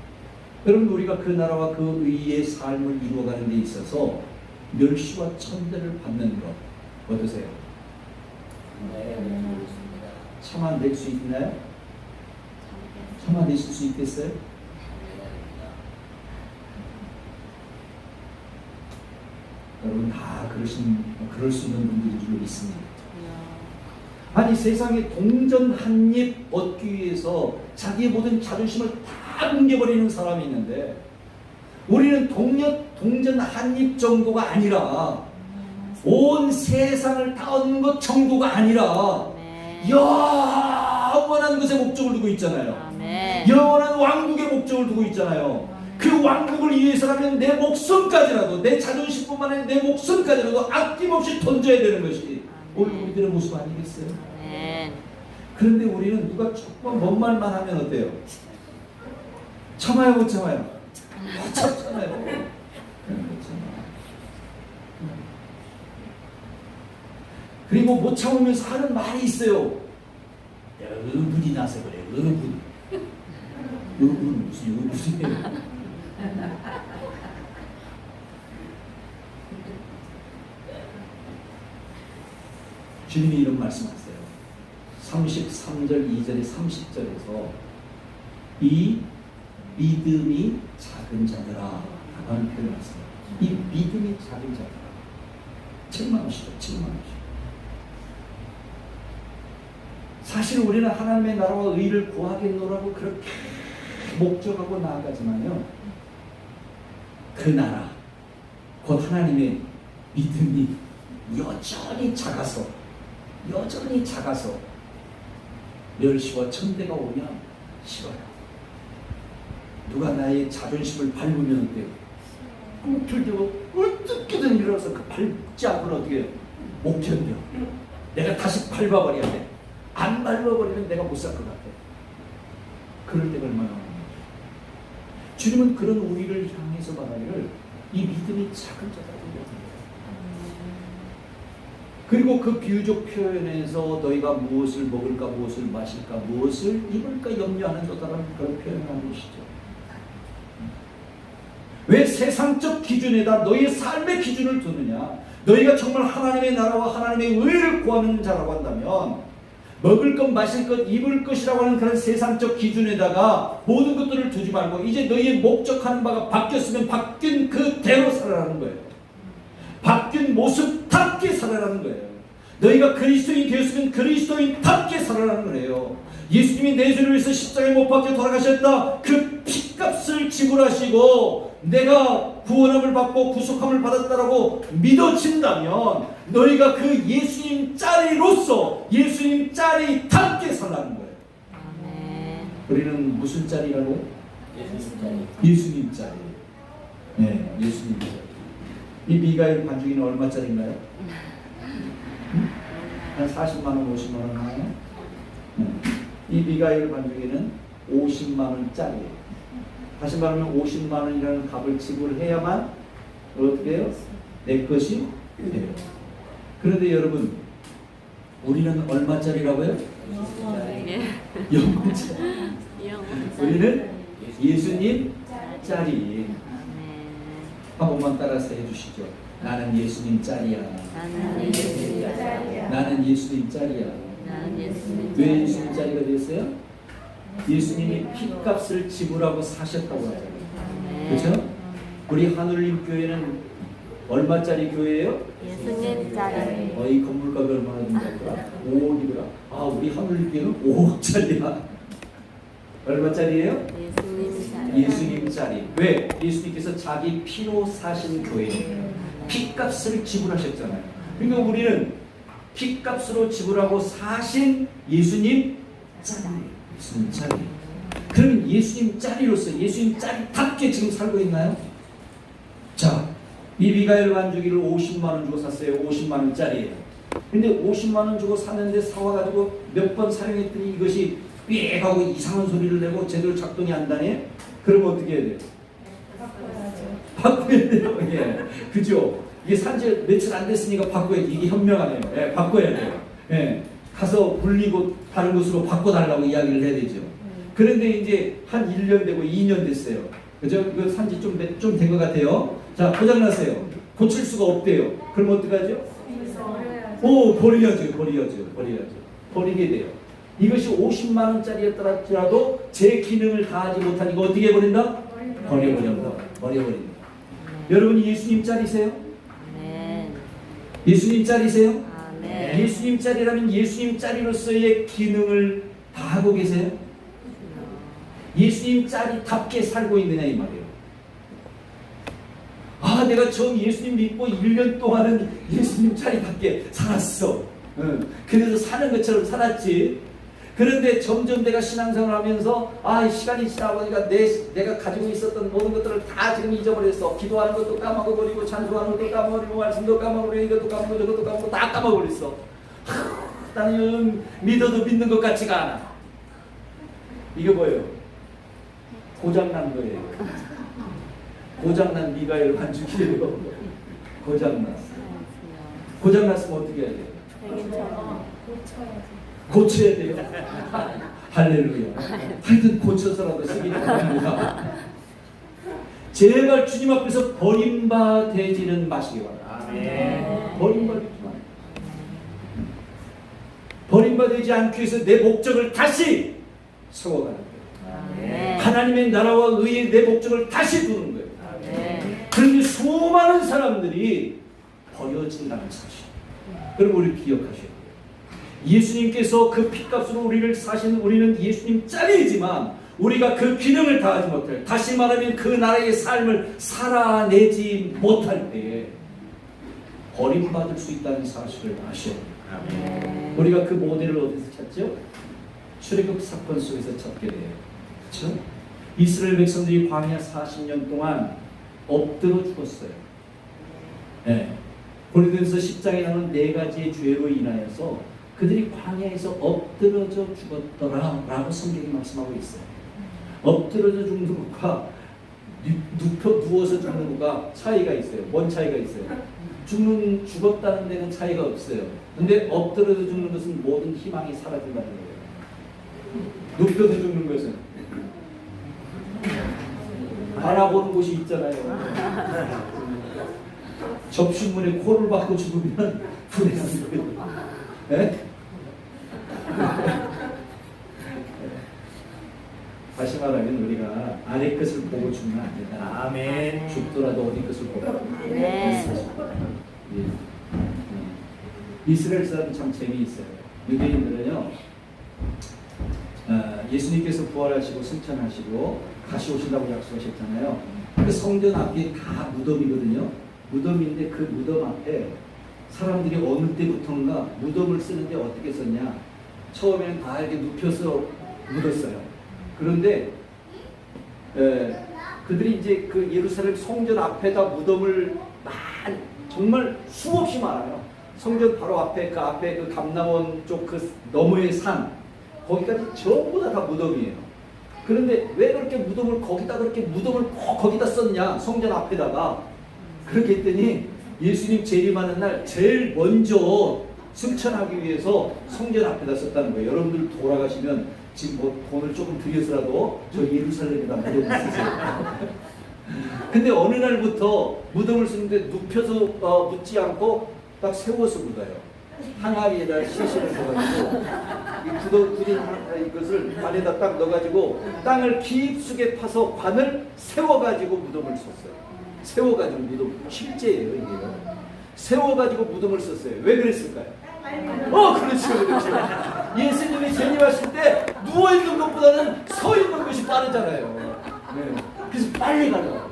여러분 우리가 그 나라와 그 의의 삶을 이루어가는 데 있어서 멸시와 천대를 받는 것 어떠세요? 네, 참아낼 수 있나요? 참아내실 수 있겠어요? 여러분 다 그럴 수 있는 분들인 줄 믿습니다. 아니, 세상에 동전 한 입 얻기 위해서 자기의 모든 자존심을 다 뭉개버리는 사람이 있는데, 우리는 동전 한 입 정도가 아니라 온 세상을 다 얻는 것 정도가 아니라 영원한 것에 목적을 두고 있잖아요. 영원한 왕국의 목적을 두고 있잖아요. 그 왕국을 위해서라면 내 목숨까지라도, 내 자존심뿐만 아니라 내 목숨까지라도 아낌없이 던져야 되는 것이 오늘 우리들의 모습 아니겠어요? 그런데 우리는 누가 조금 뭔 말만 하면 어때요? 참아요, 못 참아요? 못 참잖아요. 그리고 못 참으면서 하는 말이 있어요. 의분이 나서 그래. 의분 무슨 의분이에요? 주님이 이런 말씀하세요. 33절 2절에 30절에서 이 믿음이 작은 자들아 라는 표현을 했어요. 이 믿음이 작은 자들아. 책망하시죠. 사실 우리는 하나님의 나라와 의를 구하겠노라고 그렇게 목적하고 나아가지만요, 그 나라 곧 하나님의 믿음이 여전히 작아서 멸시와 천대가 오냐? 싫어요. 누가 나의 자존심을 밟으면 어때요? 꿈틀대고 어떻게든 일어나서 그 밟지 않고는 어떻게 해요? 못 견뎌. 내가 다시 밟아버려야 돼. 안 밟아버리면 내가 못 살 것 같아. 그럴 때가 얼마나 많아요. 주님은 그런 우리를 향해서 말하기를 이 믿음이 자글자글합니다. 그리고 그 비유적 표현에서 너희가 무엇을 먹을까, 무엇을 마실까, 무엇을 입을까 염려하는 도다라는 그런 표현을 하는 것이죠. 왜 세상적 기준에다 너희의 삶의 기준을 두느냐? 너희가 정말 하나님의 나라와 하나님의 의를 구하는 자라고 한다면 먹을 것, 마실 것, 입을 것이라고 하는 그런 세상적 기준에다가 모든 것들을 두지 말고 이제 너희의 목적하는 바가 바뀌었으면 바뀐 그대로 살아라는 거예요. 바뀐 모습답게 살아라는 거예요. 너희가 그리스도인 되었으면 그리스도인답게 살아라는 거예요. 예수님이 내 죄를 위해서 십자가에 못 박혀 돌아가셨다. 그 피값을 지불하시고 내가 구원함을 받고 구속함을 받았다라고 믿어진다면 너희가 그 예수님 짜리로서 예수님 짜리답게 살라는 거예요. 아멘. 우리는 무슨 짜리라고요? 예수님 짜리. 예수님 짜리. 네, 예수님 짜리. 이 미가엘 반죽이는 얼마짜리인가요? 한 40만 원, 50만 원 하나요? 이 미가엘 반죽이는 50만 원짜리예요. 다시 말하면 50만 원이라는 값을 지불해야만 어떻게 해요? 내 것이 돼요. 그런데 여러분, 우리는 얼마짜리라고요? 영원짜리. 우리는 예수님 짜리. 한 번만 따라서 해주시죠. 나는 예수님 짤이야. 나는 예수님 짤이야. 왜 예수님 짤이가 됐어요? 예수님이 피값을 지불하고 사셨다고 하잖아요. 그렇죠? 우리 하늘님 교회는 얼마짜리 교회예요? 예수님 짜리. 이 건물값이 얼마나 된다더라? 5억이더라. 아, 우리 하늘님 교회는 5억짜리야. 얼마짜리예요? 예수님 짜리. 예수님 짜리. 왜? 예수님께서 자기 피로 사신 교회예요. 피값을 지불하셨잖아요. 그러니까 우리는 피값으로 지불하고 사신 예수님 짜리. 예수님 짜리. 그럼 예수님 짜리로서 예수님 짜리답게 지금 살고 있나요? 자, 이 미가엘 반죽이를 50만 원 주고 샀어요. 50만 원짜리예요. 근데 50만 원 주고 샀는데 사와가지고 몇 번 사용했더니 이것이 삐하고 이상한 소리를 내고 제대로 작동이 안 다네? 그러면 어떻게 해야 돼요? 바꿔야 돼요. 예. 그죠? 이게 산지 며칠 안 됐으니까 바꿔야지. 이게 현명하네요. 예, 바꿔야 돼요. 예. 가서 불리고 다른 곳으로 바꿔달라고 이야기를 해야 되죠. 그런데 이제 한 1년 되고 2년 됐어요. 그죠? 이거 산지 좀 된 것 같아요. 자, 고장났어요. 고칠 수가 없대요. 그럼 어떡하죠? 버려야죠. 버리게 돼요. 이것이 50만 원짜리였더라도 제 기능을 다하지 못하니까 어떻게 해버린다? 버려버린다. 여러분이 예수님 짤이세요? 아멘. 예수님 짤이세요? 아멘. 예수님 짤이라면 예수님 짤이로서의 기능을 다하고 계세요? 예수님 짤이답게 살고 있느냐 이 말이에요. 아, 내가 처음 예수님 믿고 1년 동안은 예수님 짤이답게 살았어. 그래서 사는 것처럼 살았지. 그런데 점점 내가 신앙생활을 하면서 시간이 지나보니까 내가 가지고 있었던 모든 것들을 다 지금 잊어버렸어. 기도하는 것도 까먹어버리고 찬송하는 것도 까먹어버리고 말씀도 까먹어버리고 이것도 까먹고 저것도 까먹고 다 까먹어버렸어. 나는 믿어도 믿는 것 같지가 않아. 이게 뭐예요? 고장난 거예요. 고장난 미가엘 반죽이에요. 고장났으면 어떻게 해야 돼요? 고쳐야 돼요. 할렐루야. 하여튼 고쳐서라도 쓰기 바랍니다. 제발 주님 앞에서 버림받지는 마시기 바랍니다. 아멘. 버림받지 않기 위해서 내 목적을 다시 세워가는 거예요. 아멘. 하나님의 나라와 의의 내 목적을 다시 두는 거예요. 아멘. 그런데 수많은 사람들이 버려진다는 사실. 그럼 우리 기억하셔야 돼요. 예수님께서 그 피값으로 우리를 사신 우리는 예수님 짤이지만 우리가 그 기능을 다하지 못할, 다시 말하면 그 나라의 삶을 살아내지 못할 때에 버림받을 수 있다는 사실을 아셔야 돼요. 우리가 그 모델을 어디서 찾죠? 출애굽 사건 속에서 찾게 돼요. 그렇죠? 이스라엘 백성들이 광야 40년 동안 엎드러 죽었어요. 네. 고린도전서 10장에 나오는 네 가지의 죄로 인하여서 그들이 광야에서 엎드러져 죽었더라라고 성경이 말씀하고 있어요. 엎드러져 죽는 것과 누워서 죽는 것과 차이가 있어요. 뭔 차이가 있어요? 죽었다는 데는 차이가 없어요. 근데 엎드려서 죽는 것은 모든 희망이 사라진다는 거예요. 눕혀서 죽는 것은 바라보는 곳이 있잖아요. 접시문에 코를 박고 죽으면 불행한 거예요. 네? 다시 말하면 우리가 아래 것을 보고 죽으면 안 된다. 아멘. 죽더라도 어디 것을 보고. 네. 예. 이스라엘 사람은 참 재미있어요. 유대인들은요, 예수님께서 부활하시고 승천하시고 다시 오신다고 약속하셨잖아요. 그 성전 앞이 다 무덤이거든요. 무덤인데 그 무덤 앞에 사람들이 어느 때부터인가 무덤을 쓰는데 어떻게 썼냐? 처음에는 다 이렇게 눕혀서 묻었어요. 그런데 그들이 이제 그 예루살렘 성전 앞에다 무덤을 정말 수없이 많아요. 성전 바로 앞에 그 앞에 그 감남원 쪽 그 너머의 산 거기까지 전부 다 무덤이에요. 그런데 왜 그렇게 무덤을 거기다 그렇게 무덤을 꼭 거기다 썼냐? 성전 앞에다가 그렇게 했더니 예수님 재림하는 날 제일 먼저 승천하기 위해서 성전 앞에다 썼다는 거예요. 여러분들 돌아가시면 지금 뭐 돈을 조금 들여서라도 저 예루살렘에다 무덤을 쓰세요. 근데 어느 날부터 무덤을 쓰는데 눕혀서 묻지 않고 딱 세워서 묻어요. 항아리에다 시신을 넣어가지고 이 굳은 이것을 안에다 딱 넣어가지고 땅을 깊숙이 파서 관을 세워가지고 무덤을 썼어요. 세워가지고 무덤 실제예요 이게. 세워가지고 무덤을 썼어요. 왜 그랬을까요? 그렇죠. 예수님이 재림하실 때 누워있는 것보다는 서있는 것이 빠르잖아요. 네. 그래서 빨리 가려고.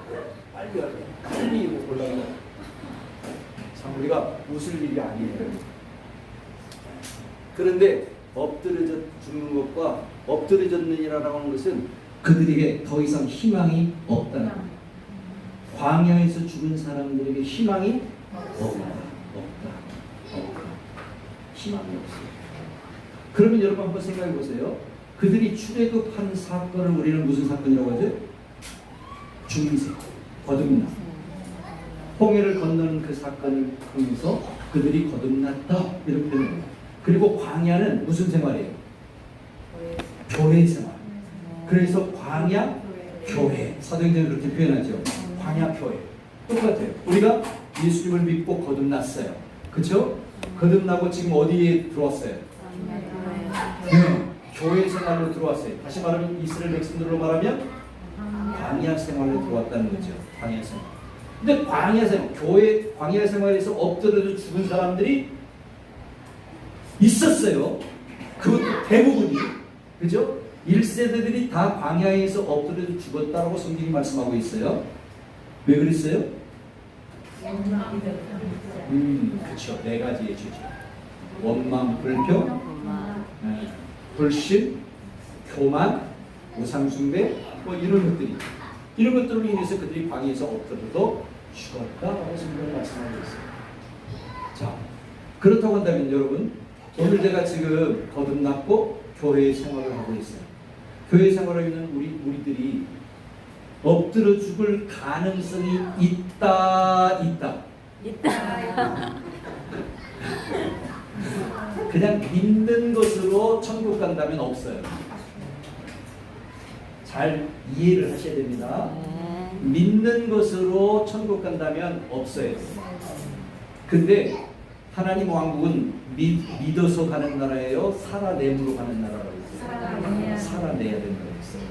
빨리 올라가요. 참 우리가 웃을 일이 아니에요. 그런데 엎드려져 죽는 것과 엎드려졌느니라라고 하는 것은 그들에게 더 이상 희망이 없다는 거예요. 광야에서 죽은 사람들에게 희망이 없다. 희망이 없어요. 그러면 여러분 한번 생각해 보세요. 그들이 출애굽한 사건을 우리는 무슨 사건이라고 하죠? 중세, 거듭남. 홍해를 건너는 그 사건을 통해서 그들이 거듭났다 이렇게 되는 거예요. 그리고 광야는 무슨 생활이에요? 교회 생활. 그래서 광야 교회. 사도행전을 그렇게 표현하죠. 광야 교회. 똑같아요. 우리가 예수님을 믿고 거듭났어요. 그렇죠? 거듭나고 지금 어디에 들어왔어요? 네, 교회 생활로 들어왔어요. 다시 말하면 이스라엘 백성들로 말하면 광야 생활로 들어왔다는 거죠. 광야 생활. 근데 광야 생활, 교회 광야 생활에서 엎드려져 죽은 사람들이 있었어요. 그것도 대부분이. 그죠? 1세대들이 다 광야에서 엎드려져 죽었다라고 성경이 말씀하고 있어요. 왜 그랬어요? 그렇죠. 네 가지의 죄죠. 원망, 불평, 불신, 교만, 우상숭배, 뭐 이런 것들로 인해서 그들이 광야에서 엎드려서 죽었다라고 성경이 말씀하고 있어요. 자, 그렇다고 한다면 여러분, 오늘 제가 지금 거듭났고 교회 생활을 하고 있어요. 교회 생활을 하는 우리들이 엎드려 죽을 가능성이 있다. 그냥 믿는 것으로 천국 간다면 없어요. 잘 이해를 하셔야 됩니다. 믿는 것으로 천국 간다면 없어요. 근데 하나님 왕국은 믿어서 가는 나라예요? 살아냄으로 가는 나라라고 있어요. 살아내야 된다고 있어요.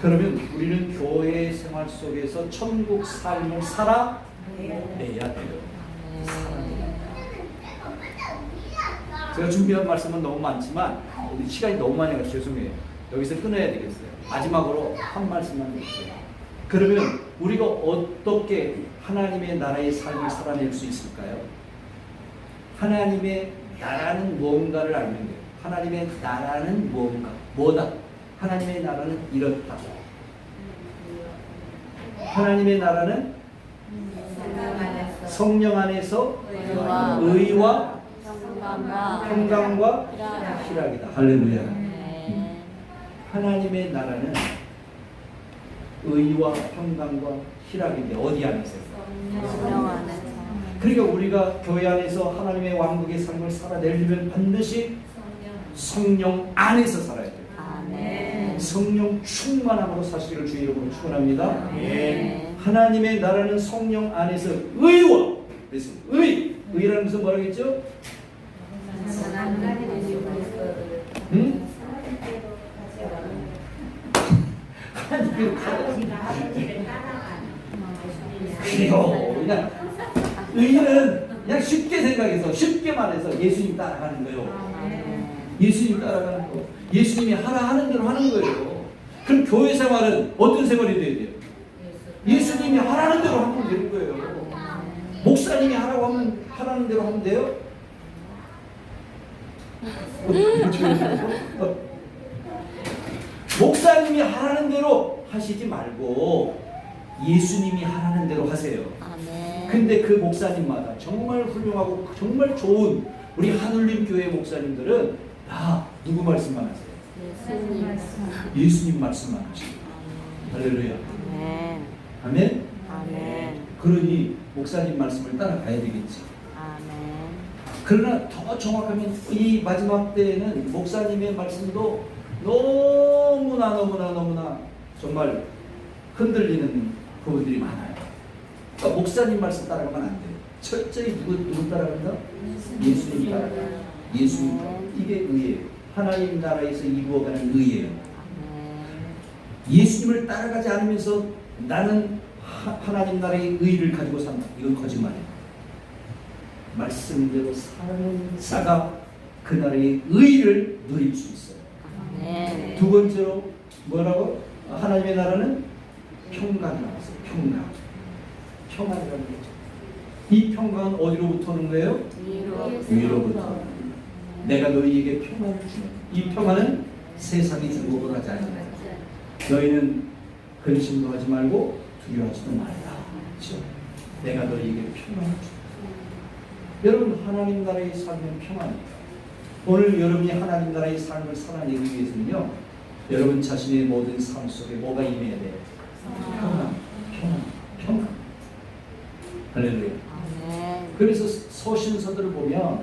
그러면 우리는 교회 생활 속에서 천국 삶을 살아내야 돼요. 제가 준비한 말씀은 너무 많지만 시간이 너무 많이 가서 죄송해요. 여기서 끊어야 되겠어요. 마지막으로 한 말씀만 드릴게요. 그러면 우리가 어떻게 하나님의 나라의 삶을 살아낼 수 있을까요? 하나님의 나라는 무언가를 알면 돼요. 하나님의 나라는 뭔가? 뭐다? 하나님의 나라는 이렇다. 하나님의 나라는 성령 안에서 의와 평강과 희락이다. 할렐루야. 하나님의 나라는 의와 평강과 희락인데 어디 안에서? 성령 안에서. 그러니까 우리가 교회 안에서 하나님의 왕국의 삶을 살아내려면 반드시 성령 안에서 살아야 돼요. 아멘. 성령 충만함으로 사시기를 주의 이름으로 축원합니다. 아멘. 하나님의 나라는 성령 안에서 의와, 그래서 의라는 것은 뭐라고 했죠? 응? 그래요. 그냥 의는 그냥 쉽게 생각해서 쉽게 말해서 예수님 따라가는 거예요. 예수님 따라가는 거. 예수님이 하라 하는 대로 하는 거예요. 그럼 교회 생활은 어떤 생활이 돼야 돼요? 예수님이 하라는 대로 하면 되는 거예요. 목사님이 하라고 하면 하라는 대로 하면 돼요? 목사님이 하라는 대로 하시지 말고 예수님이 하라는 대로 하세요. 아멘. 근데 그 목사님마다 정말 훌륭하고 정말 좋은 우리 한울림 교회 목사님들은 다 누구 말씀만 하세요? 예수님 말씀만 하시고. 할렐루야. 아멘. 아멘. 아멘. 그러니 목사님 말씀을 따라가야 되겠지. 아멘. 그러나 더 정확하면 이 마지막 때에는 목사님의 말씀도 너무나 정말 흔들리는 부분들이 많아요. 그러니까 목사님 말씀 따라가면 안 돼요. 철저히 누구 따라간다? 예수님 따라간다. 예수님 따라간다. 이게 의예요. 하나님 나라에서 이루어가는 의예요. 예수님을 따라가지 않으면서 나는 하나님 나라의 의를 가지고 산다. 이건 거짓말이에요. 말씀대로 사는 자가 그 나라의 의를 누릴 수 있어요. 아멘. 두 번째로 뭐라고? 하나님의 나라는 평강이 나왔어요. 평강. 평안이라는 거죠. 이 평강은 어디로부터 오는 거예요? 위로부터. 내가 너희에게 평안을 주는. 이 평안은 세상이 주는 것을 하지 않는다. 너희는 근심도 하지 말고 두려워하지도 말라. 그렇죠? 내가 너희에게 평안을 준다. 여러분 하나님 나라의 삶은 평안입니다. 오늘 여러분이 하나님 나라의 삶을 살아내기 위해서는요, 여러분 자신의 모든 삶 속에 뭐가 임해야 돼요? 평안. 할렐루야. 그래서 서신서들을 보면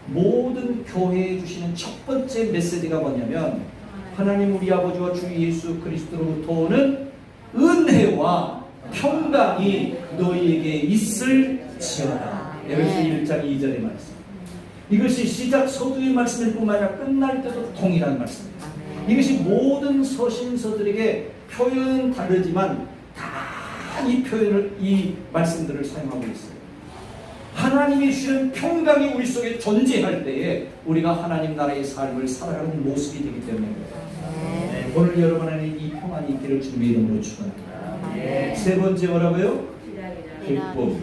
모든 교회에 주시는 첫 번째 메시지가 뭐냐면 하나님 우리 아버지와 주 예수 그리스도로부터 오는 은혜와 평강이 너희에게 있을지어다. 에베소 1장 2절의 말씀. 이것이 시작 서두의 말씀일 뿐만 아니라 끝날 때도 동일한 말씀입니다. 이것이 모든 서신서들에게 표현은 다르지만 다 이 말씀들을 사용하고 있어요. 하나님이 주신 평강이 우리 속에 존재할 때에 우리가 하나님 나라의 삶을 살아가는 모습이 되기 때문에 네, 오늘 여러분 안에 이 평안이 있기를 주님의 이름으로 축원합니다. 세 번째 뭐라고요? 기쁨.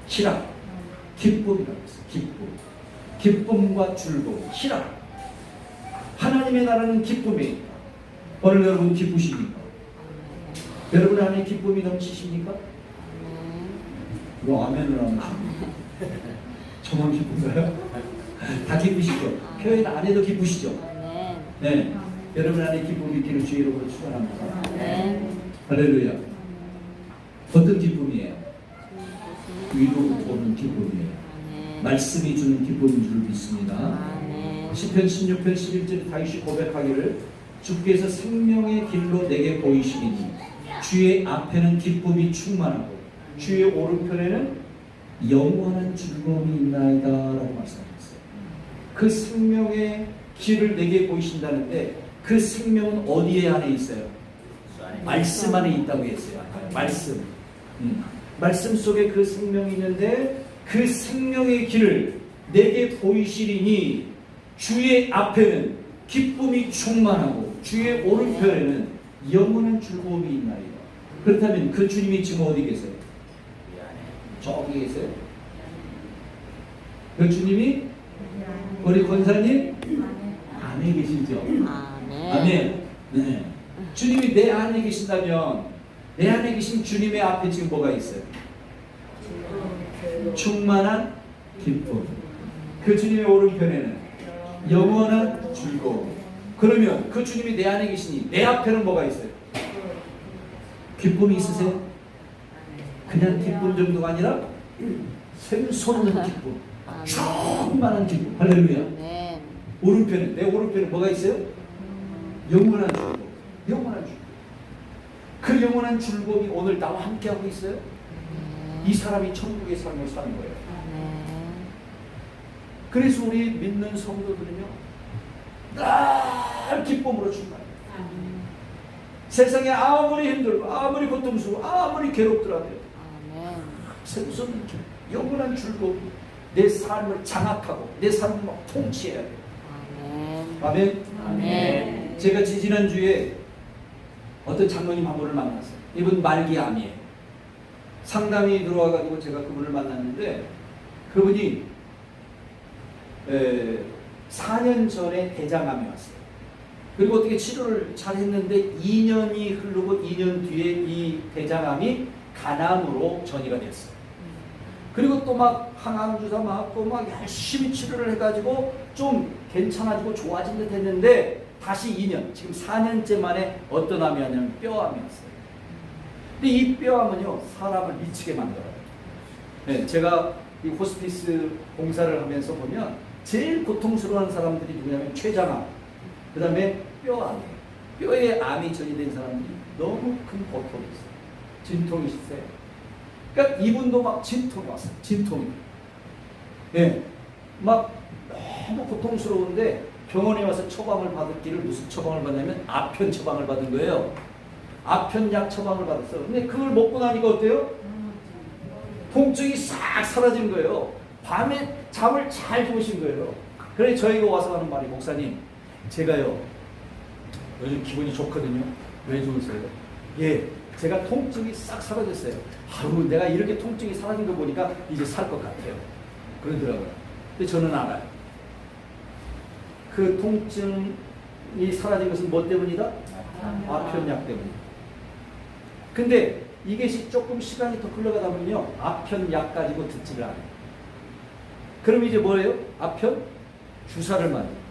희락. 기쁨이라고 했어요. 기쁨과 즐거움, 희락. 하나님의 나라는 기쁨이. 오늘 여러분 기쁘십니까? 여러분 안에 기쁨이 넘치십니까? 뭐 아멘을 하면 저만 기쁜가요? 다 기쁘시죠? 표현 안 해도 기쁘시죠? 네. 여러분 안에 기쁨이 있기를 주의 이름으로 축원합니다. 할렐루야. 어떤 기쁨이에요? 위로부터 오는 기쁨이에요. 말씀이 주는 기쁨인 줄 믿습니다. 시편 16편 11절 다윗이 고백하기를 주께서 생명의 길로 내게 보이시니 주의 앞에는 기쁨이 충만하고 주의 오른편에는 영원한 즐거움이 있나이다 라고 말씀하셨어요. 그 생명의 길을 내게 보이신다는데 그 생명은 어디에 안에 있어요? 말씀 안에 있다고 했어요. 말씀. 말씀 속에 그 생명이 있는데 그 생명의 길을 내게 보이시리니 주의 앞에는 기쁨이 충만하고 주의 오른편에는 영원한 즐거움이 있나이다. 그렇다면 그 주님이 지금 어디 계세요? 저기 계세요? 그 주님이 우리 권사님 안에 계시죠? 아멘. 아멘. 네. 주님이 내 안에 계신다면 내 안에 계신 주님의 앞에 지금 뭐가 있어요? 충만한 기쁨. 그 주님의 오른편에는 영원한 즐거움. 그러면 그 주님이 내 안에 계시니 내 앞에는 뭐가 있어요? 기쁨이 있으세요? 그냥 기쁨 정도가 아니라 샘솟는 기쁨, 충만한 기쁨. 할렐루야. 아멘. 오른편에, 내 오른편에 뭐가 있어요? 영원한 즐거움. 영원한 즐거움. 그 영원한 즐거움이 오늘 나와 함께하고 있어요? 이 사람이 천국의 삶을 사는 거예요. 그래서 우리 믿는 성도들은요, 늘 기쁨으로 충만해요. 세상에 아무리 힘들고 아무리 고통스럽고 아무리 괴롭더라도 샘솟는 영원한 즐거움이 내 삶을 장악하고 내 삶을 막 통치해야 돼요. 아멘. 아멘. 제가 지지난주에 어떤 장로님 한 분을 만났어요. 이분 말기암이에요. 상담이 들어와가지고 제가 그분을 만났는데 그분이 4년 전에 대장암이 왔어요. 그리고 어떻게 치료를 잘 했는데 2년이 흐르고 2년 뒤에 이 대장암이 간암으로 전이가 됐어요. 그리고 또 막 항암주사 맞고 막 열심히 치료를 해가지고 좀 괜찮아지고 좋아진 듯 했는데 다시 2년, 지금 4년째 만에 어떤 암이었냐면 뼈암이었어요. 근데 이 뼈암은요, 사람을 미치게 만들어요. 네, 제가 이 호스피스 봉사를 하면서 보면 제일 고통스러워하는 사람들이 누구냐면 췌장암, 그 다음에 뼈암이에요. 뼈에 암이 전이된 사람들이 너무 큰 고통이 있어요. 진통이 있어요. 그러니까 이분도 막 진통이 왔어요. 진통이. 예, 막 너무 고통스러운데 병원에 와서 처방을 받았기를 무슨 처방을 받냐면 아편 처방을 받은 거예요. 아편약 처방을 받았어요. 근데 그걸 먹고 나니까 어때요? 통증이 싹 사라진 거예요. 밤에 잠을 잘 주무신 거예요. 그래 저희가 와서 하는 말이, 목사님, 제가요 요즘 기분이 좋거든요. 왜 좋으세요? 예, 제가 통증이 싹 사라졌어요. 아유, 내가 이렇게 통증이 사라진 거 보니까 이제 살 것 같아요. 그러더라고요. 근데 저는 알아요. 그 통증이 사라진 것은 뭐 때문이다? 아편약 때문이다. 근데 이것이 조금 시간이 더 흘러가다 보면요, 아편약 가지고 듣지를 않아요. 그럼 이제 뭐예요? 아편? 주사를 맞아요.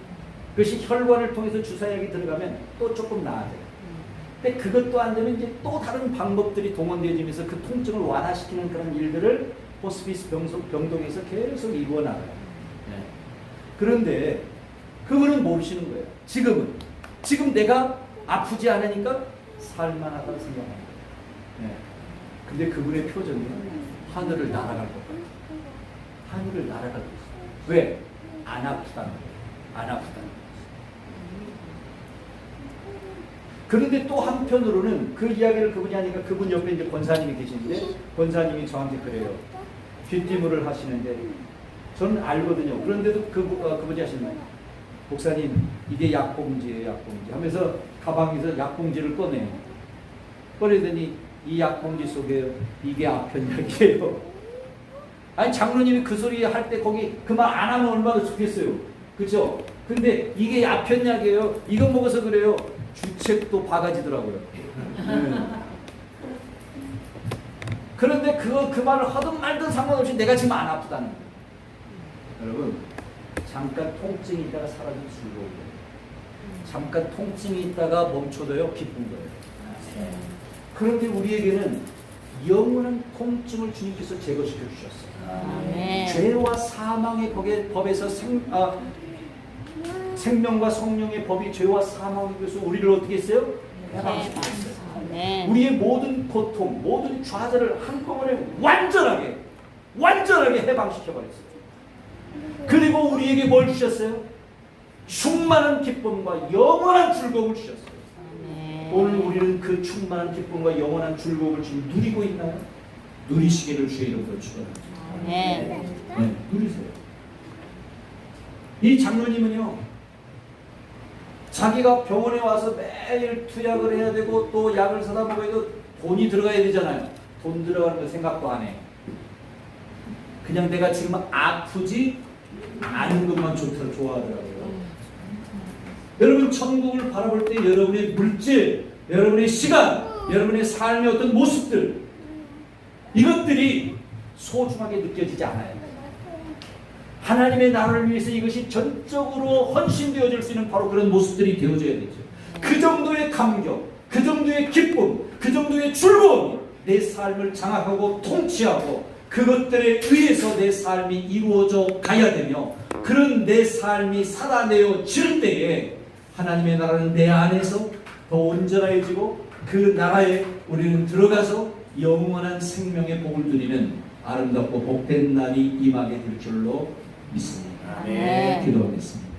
그것이 혈관을 통해서 주사약이 들어가면 또 조금 나아져요. 근데 그것도 안 되면 이제 또 다른 방법들이 동원되어지면서 그 통증을 완화시키는 그런 일들을 호스피스 병동에서 계속 이루어 나가요. 네. 그런데 그분은 모르시는 거예요. 지금 내가 아프지 않으니까 살만하다고 생각합니다. 네. 근데 그분의 표정이 하늘을 날아갈 것 같아요. 하늘을 날아가고 있어요. 왜? 안 아프다는 거예요. 안 아프다는 거예요. 그런데 또 한편으로는 그 이야기를 그분이 하니까 그분 옆에 이제 권사님이 계시는데 권사님이 저한테 그래요. 뒷디물을 하시는데 저는 알거든요. 그런데도 그분이 하시는 거예요. 목사님, 이게 약봉지예요, 약봉지 하면서 가방에서 약봉지를 꺼내요. 꺼내더니 이 약봉지 속에 이게 아편약이에요. 아니 장로님이 그 소리 할 때 거기 그 말 안 하면 얼마나 좋겠어요. 그죠? 근데 이게 아편약이에요. 이거 먹어서 그래요. 주책도 바가지더라고요. 그런데 그 말을 하든 말든 상관없이 내가 지금 안 아프다는 거예요. 여러분, 잠깐 통증이 있다가 사라지면 즐거운 거예요. 잠깐 통증이 있다가 멈춰도요, 기쁜 거예요. 그런데 우리에게는 영원한 통증을 주님께서 제거시켜 주셨어요. 죄와 사망의 법에서 생명과 성령의 법이 죄와 사망에 대해서 우리를 어떻게 했어요? 해방시켰어요. 우리의 모든 고통, 모든 좌절을 한꺼번에 완전하게 해방시켜버렸어요. 그리고 우리에게 뭘 주셨어요? 충만한 기쁨과 영원한 즐거움을 주셨어요. 오늘 우리는 그 충만한 기쁨과 영원한 즐거움을 지금 누리고 있나요? 누리시기를 주의 이름으로 축원합니다. 네, 누리세요. 이 장로님은요, 자기가 병원에 와서 매일 투약을 해야 되고 또 약을 사다 먹어도 돈이 들어가야 되잖아요. 돈 들어가는 거 생각도 안 해. 그냥 내가 지금 아프지 아는 것만 좋아하더라고요. 여러분 천국을 바라볼 때 여러분의 물질, 여러분의 시간, 여러분의 삶의 어떤 모습들 이것들이 소중하게 느껴지지 않아요. 하나님의 나라를 위해서 이것이 전적으로 헌신되어질 수 있는 바로 그런 모습들이 되어져야 되죠. 그 정도의 감격, 그 정도의 기쁨, 그 정도의 즐거움이 내 삶을 장악하고 통치하고 그것들에 의해서 내 삶이 이루어져 가야 되며 그런 내 삶이 살아내어질 때에 하나님의 나라는 내 안에서 더 온전해지고 그 나라에 우리는 들어가서 영원한 생명의 복을 누리는 아름답고 복된 날이 임하게 될 줄로 믿습니다. 아멘. 기도하겠습니다.